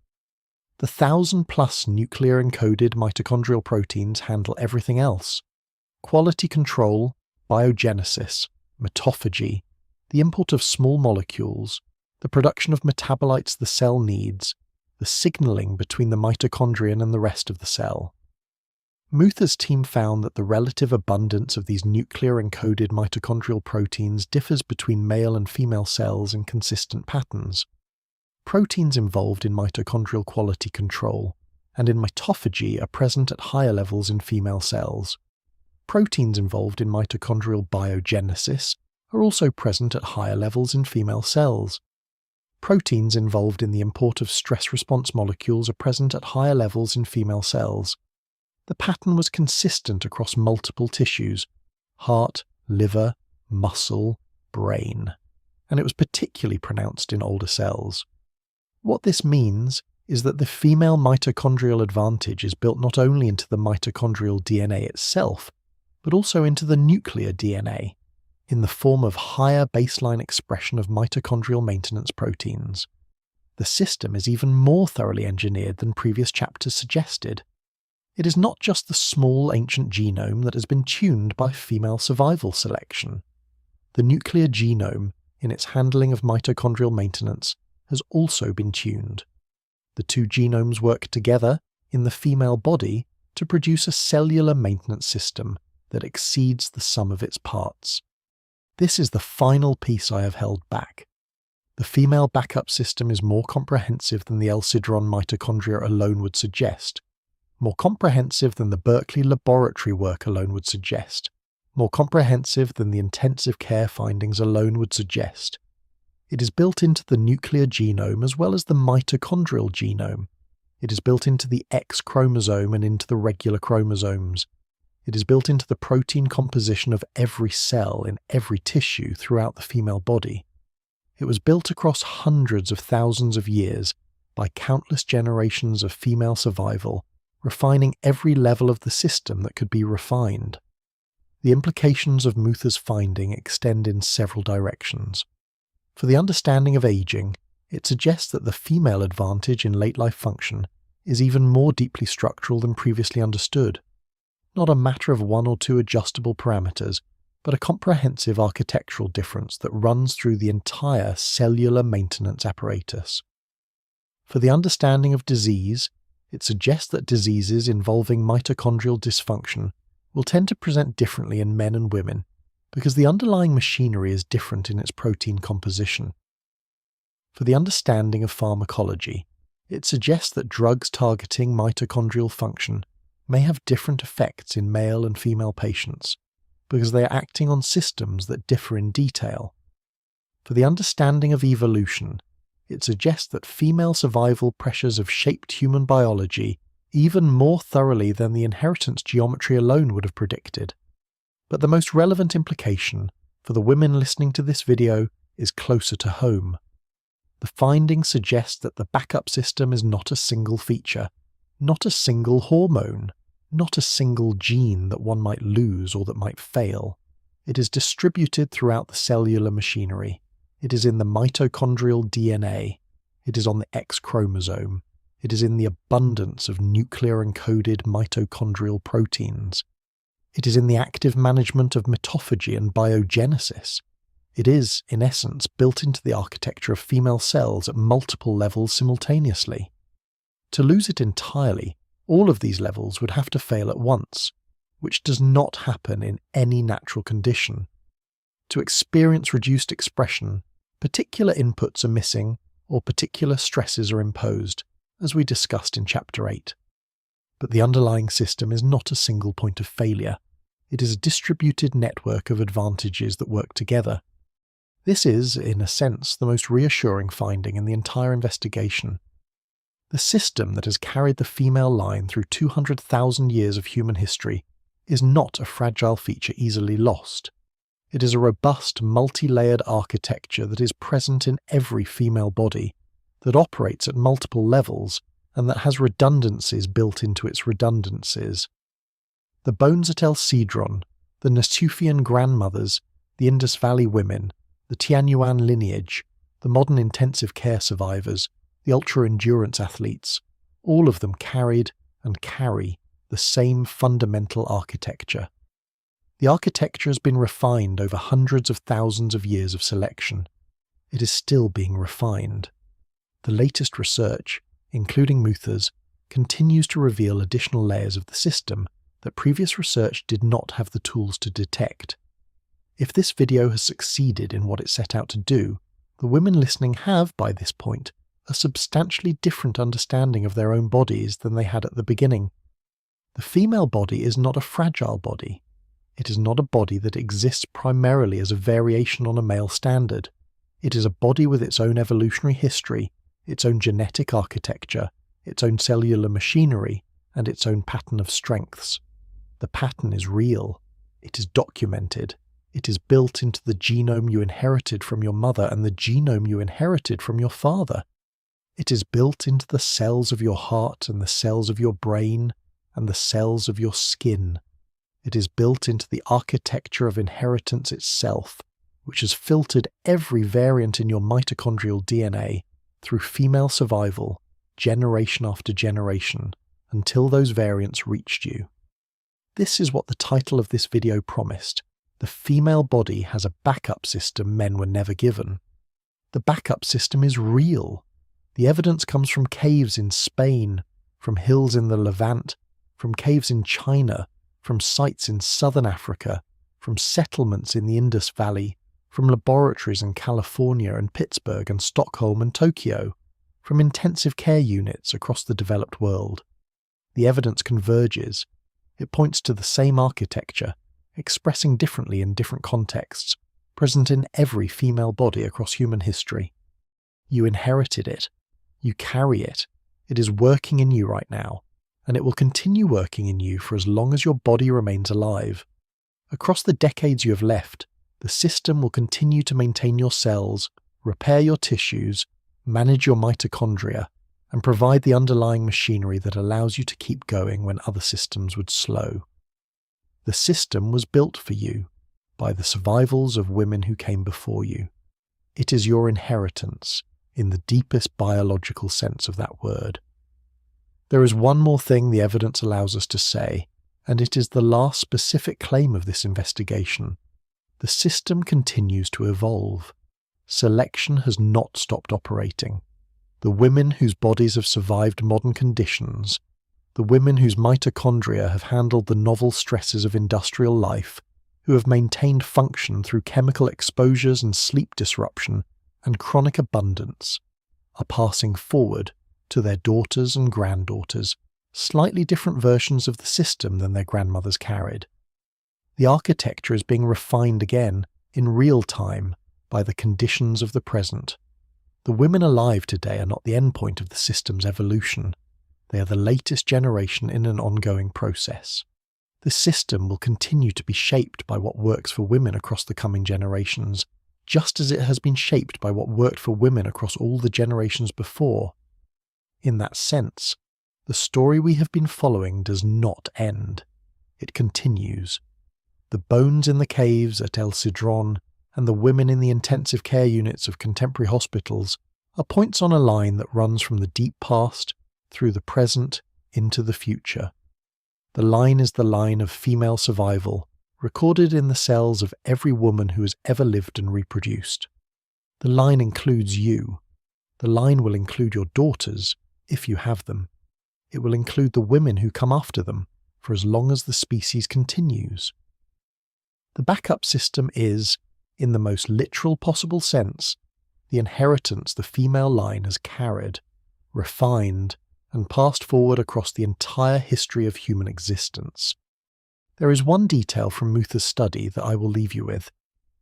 The 1,000+ nuclear encoded mitochondrial proteins handle everything else: quality control, biogenesis, mitophagy, the import of small molecules, the production of metabolites the cell needs, the signaling between the mitochondrion and the rest of the cell. Mutha's team found that the relative abundance of these nuclear-encoded mitochondrial proteins differs between male and female cells in consistent patterns. Proteins involved in mitochondrial quality control and in mitophagy are present at higher levels in female cells. Proteins involved in mitochondrial biogenesis are also present at higher levels in female cells. Proteins involved in the import of stress response molecules are present at higher levels in female cells. The pattern was consistent across multiple tissues: heart, liver, muscle, brain, and it was particularly pronounced in older cells. What this means is that the female mitochondrial advantage is built not only into the mitochondrial DNA itself, but also into the nuclear DNA, in the form of higher baseline expression of mitochondrial maintenance proteins. The system is even more thoroughly engineered than previous chapters suggested. It is not just the small ancient genome that has been tuned by female survival selection. The nuclear genome, in its handling of mitochondrial maintenance, has also been tuned. The two genomes work together in the female body to produce a cellular maintenance system that exceeds the sum of its parts. This is the final piece I have held back. The female backup system is more comprehensive than the Sidrón mitochondria alone would suggest, more comprehensive than the Berkeley laboratory work alone would suggest, more comprehensive than the intensive care findings alone would suggest. It is built into the nuclear genome as well as the mitochondrial genome. It is built into the X chromosome and into the regular chromosomes. It is built into the protein composition of every cell in every tissue throughout the female body. It was built across hundreds of thousands of years by countless generations of female survival, refining every level of the system that could be refined. The implications of Mutha's finding extend in several directions. For the understanding of aging, it suggests that the female advantage in late-life function is even more deeply structural than previously understood. Not a matter of one or two adjustable parameters, but a comprehensive architectural difference that runs through the entire cellular maintenance apparatus. For the understanding of disease, it suggests that diseases involving mitochondrial dysfunction will tend to present differently in men and women, because the underlying machinery is different in its protein composition. For the understanding of pharmacology, it suggests that drugs targeting mitochondrial function may have different effects in male and female patients, because they are acting on systems that differ in detail. For the understanding of evolution, it suggests that female survival pressures have shaped human biology even more thoroughly than the inheritance geometry alone would have predicted. But the most relevant implication for the women listening to this video is closer to home. The finding suggests that the backup system is not a single feature, not a single hormone, not a single gene that one might lose or that might fail. It is distributed throughout the cellular machinery. It is in the mitochondrial DNA. It is on the X chromosome. It is in the abundance of nuclear-encoded mitochondrial proteins. It is in the active management of mitophagy and biogenesis. It is, in essence, built into the architecture of female cells at multiple levels simultaneously. To lose it entirely, all of these levels would have to fail at once, which does not happen in any natural condition. To experience reduced expression, particular inputs are missing or particular stresses are imposed, as we discussed in Chapter 8. But the underlying system is not a single point of failure. It is a distributed network of advantages that work together. This is, in a sense, the most reassuring finding in the entire investigation. The system that has carried the female line through 200,000 years of human history is not a fragile feature easily lost. It is a robust, multi-layered architecture that is present in every female body, that operates at multiple levels, and that has redundancies built into its redundancies. The bones at El Sidrón, the Natufian grandmothers, the Indus Valley women, the Tianyuan lineage, the modern intensive care survivors, the ultra-endurance athletes, all of them carried and carry the same fundamental architecture. The architecture has been refined over hundreds of thousands of years of selection. It is still being refined. The latest research, including Mutha's, continues to reveal additional layers of the system that previous research did not have the tools to detect. If this video has succeeded in what it set out to do, the women listening have, by this point, a substantially different understanding of their own bodies than they had at the beginning. The female body is not a fragile body. It is not a body that exists primarily as a variation on a male standard. It is a body with its own evolutionary history, its own genetic architecture, its own cellular machinery, and its own pattern of strengths. The pattern is real. It is documented. It is built into the genome you inherited from your mother and the genome you inherited from your father. It is built into the cells of your heart and the cells of your brain and the cells of your skin. It is built into the architecture of inheritance itself, which has filtered every variant in your mitochondrial DNA through female survival, generation after generation, until those variants reached you. This is what the title of this video promised. The female body has a backup system men were never given. The backup system is real. The evidence comes from caves in Spain, from hills in the Levant, from caves in China, from sites in southern Africa, from settlements in the Indus Valley, from laboratories in California and Pittsburgh and Stockholm and Tokyo, from intensive care units across the developed world. The evidence converges. It points to the same architecture, expressing differently in different contexts, present in every female body across human history. You inherited it. You carry it. It is working in you right now, and it will continue working in you for as long as your body remains alive. Across the decades you have left, the system will continue to maintain your cells, repair your tissues, manage your mitochondria, and provide the underlying machinery that allows you to keep going when other systems would slow. The system was built for you by the survivals of women who came before you. It is your inheritance, in the deepest biological sense of that word. There is one more thing the evidence allows us to say, and it is the last specific claim of this investigation. The system continues to evolve. Selection has not stopped operating. The women whose bodies have survived modern conditions, the women whose mitochondria have handled the novel stresses of industrial life, who have maintained function through chemical exposures and sleep disruption and chronic abundance, are passing forward to their daughters and granddaughters slightly different versions of the system than their grandmothers carried. The architecture is being refined again in real time by the conditions of the present. The women alive today are not the endpoint of the system's evolution. They are the latest generation in an ongoing process. The system will continue to be shaped by what works for women across the coming generations, just as it has been shaped by what worked for women across all the generations before. In that sense, the story we have been following does not end. It continues. The bones in the caves at El Sidrón and the women in the intensive care units of contemporary hospitals are points on a line that runs from the deep past through the present, into the future. The line is the line of female survival, recorded in the cells of every woman who has ever lived and reproduced. The line includes you. The line will include your daughters, if you have them. It will include the women who come after them, for as long as the species continues. The backup system is, in the most literal possible sense, the inheritance the female line has carried, refined, and passed forward across the entire history of human existence. There is one detail from Mutha's study that I will leave you with,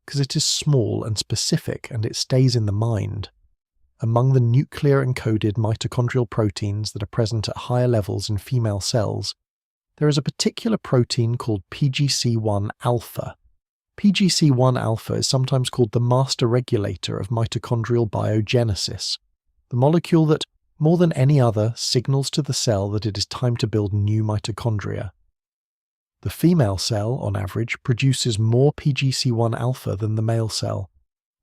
because it is small and specific and it stays in the mind. Among the nuclear-encoded mitochondrial proteins that are present at higher levels in female cells, there is a particular protein called PGC1 alpha. PGC1 alpha is sometimes called the master regulator of mitochondrial biogenesis, the molecule that, more than any other, signals to the cell that it is time to build new mitochondria. The female cell, on average, produces more PGC1 alpha than the male cell.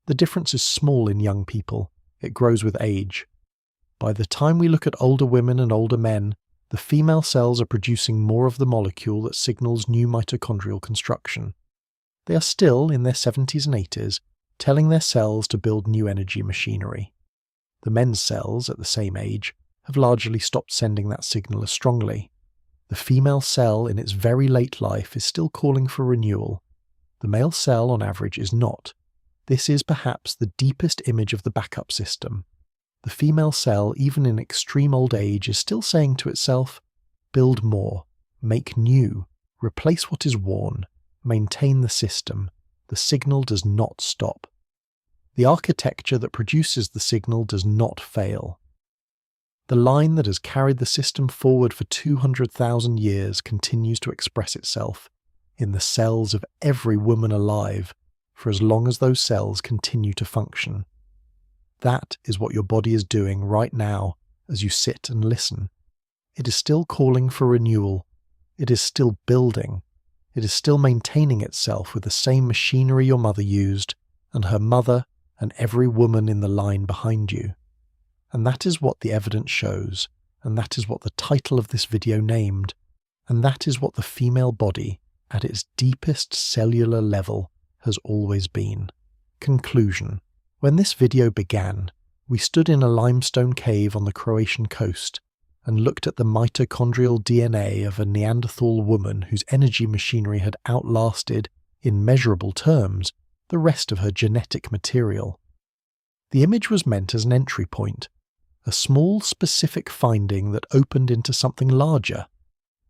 The difference is small in young people. It grows with age. By the time we look at older women and older men, the female cells are producing more of the molecule that signals new mitochondrial construction. They are still, in their 70s and 80s, telling their cells to build new energy machinery. The men's cells, at the same age, have largely stopped sending that signal as strongly. The female cell, in its very late life, is still calling for renewal. The male cell, on average, is not. This is perhaps the deepest image of the backup system. The female cell, even in extreme old age, is still saying to itself, build more, make new, replace what is worn, maintain the system. The signal does not stop. The architecture that produces the signal does not fail. The line that has carried the system forward for 200,000 years continues to express itself in the cells of every woman alive for as long as those cells continue to function. That is what your body is doing right now as you sit and listen. It is still calling for renewal. It is still building. It is still maintaining itself with the same machinery your mother used, and her mother, and every woman in the line behind you. And that is what the evidence shows, and that is what the title of this video named, and that is what the female body, at its deepest cellular level, has always been. Conclusion. When this video began, we stood in a limestone cave on the Croatian coast and looked at the mitochondrial DNA of a Neanderthal woman whose energy machinery had outlasted, in measurable terms, the rest of her genetic material. The image was meant as an entry point, a small specific finding that opened into something larger.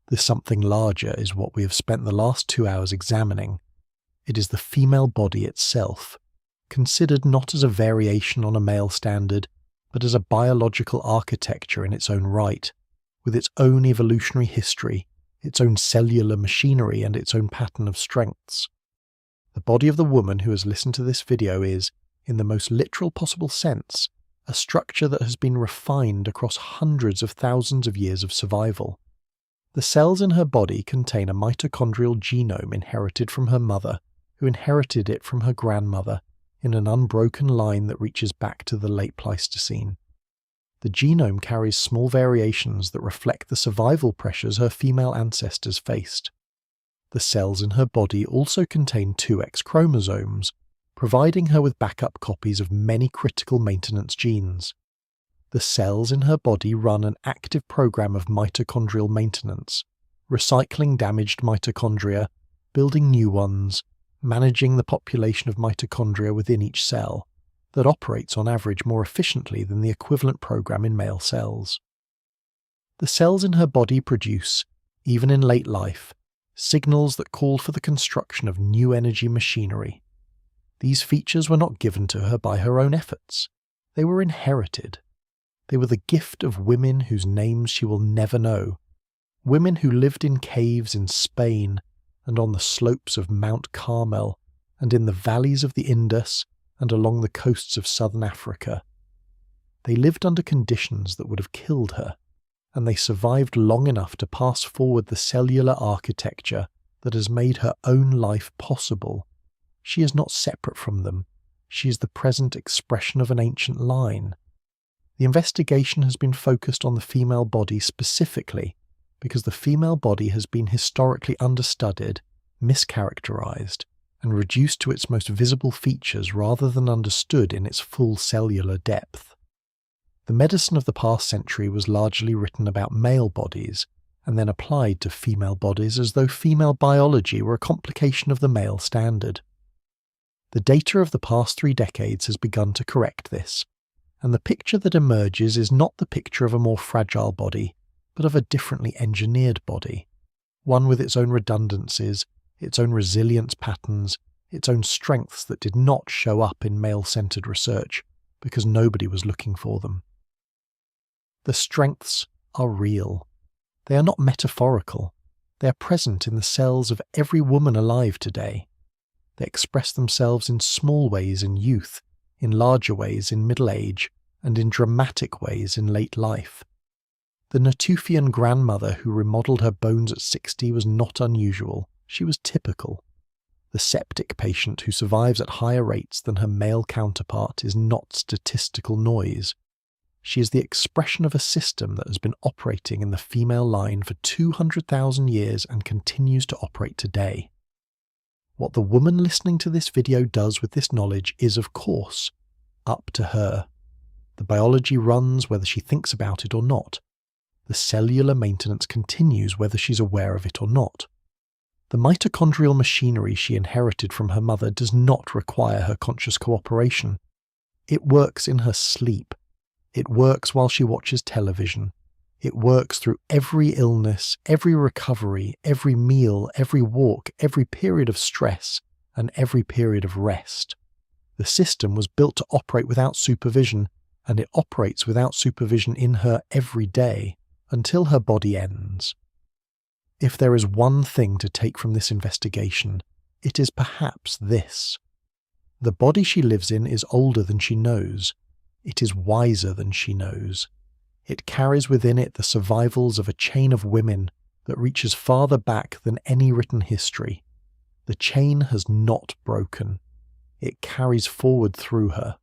This something larger is what we have spent the last 2 hours examining. It is the female body itself, considered not as a variation on a male standard, but as a biological architecture in its own right, with its own evolutionary history, its own cellular machinery, and its own pattern of strengths. The body of the woman who has listened to this video is, in the most literal possible sense, a structure that has been refined across hundreds of thousands of years of survival. The cells in her body contain a mitochondrial genome inherited from her mother, who inherited it from her grandmother, in an unbroken line that reaches back to the late Pleistocene. The genome carries small variations that reflect the survival pressures her female ancestors faced. The cells in her body also contain 2 X chromosomes, providing her with backup copies of many critical maintenance genes. The cells in her body run an active program of mitochondrial maintenance, recycling damaged mitochondria, building new ones, managing the population of mitochondria within each cell, that operates on average more efficiently than the equivalent program in male cells. The cells in her body produce, even in late life, signals that call for the construction of new energy machinery. These features were not given to her by her own efforts. They were inherited. They were the gift of women whose names she will never know, women who lived in caves in Spain and on the slopes of Mount Carmel and in the valleys of the Indus and along the coasts of southern Africa. They lived under conditions that would have killed her, and they survived long enough to pass forward the cellular architecture that has made her own life possible. She is not separate from them. She is the present expression of an ancient line. The investigation has been focused on the female body specifically because the female body has been historically understudied, mischaracterized, and reduced to its most visible features rather than understood in its full cellular depth. The medicine of the past century was largely written about male bodies, and then applied to female bodies as though female biology were a complication of the male standard. The data of the past 3 decades has begun to correct this, and the picture that emerges is not the picture of a more fragile body, but of a differently engineered body, one with its own redundancies, its own resilience patterns, its own strengths that did not show up in male-centered research because nobody was looking for them. The strengths are real. They are not metaphorical. They are present in the cells of every woman alive today. They express themselves in small ways in youth, in larger ways in middle age, and in dramatic ways in late life. The Natufian grandmother who remodeled her bones at 60 was not unusual. She was typical. The septic patient who survives at higher rates than her male counterpart is not statistical noise. She is the expression of a system that has been operating in the female line for 200,000 years and continues to operate today. What the woman listening to this video does with this knowledge is, of course, up to her. The biology runs whether she thinks about it or not. The cellular maintenance continues whether she's aware of it or not. The mitochondrial machinery she inherited from her mother does not require her conscious cooperation. It works in her sleep. It works while she watches television. It works through every illness, every recovery, every meal, every walk, every period of stress, and every period of rest. The system was built to operate without supervision, and it operates without supervision in her every day, until her body ends. If there is one thing to take from this investigation, it is perhaps this. The body she lives in is older than she knows. It is wiser than she knows. It carries within it the survivals of a chain of women that reaches farther back than any written history. The chain has not broken. It carries forward through her.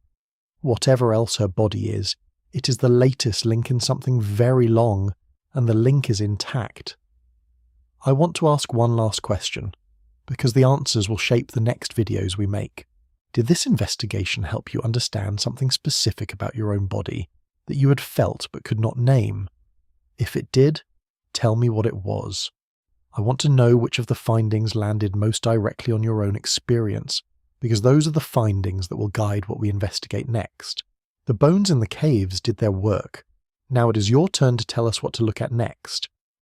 Whatever else her body is, it is the latest link in something very long, and the link is intact. I want to ask one last question, because the answers will shape the next videos we make. Did this investigation help you understand something specific about your own body that you had felt but could not name? If it did, tell me what it was. I want to know which of the findings landed most directly on your own experience, because those are the findings that will guide what we investigate next. The bones in the caves did their work. Now it is your turn to tell us what to look at next.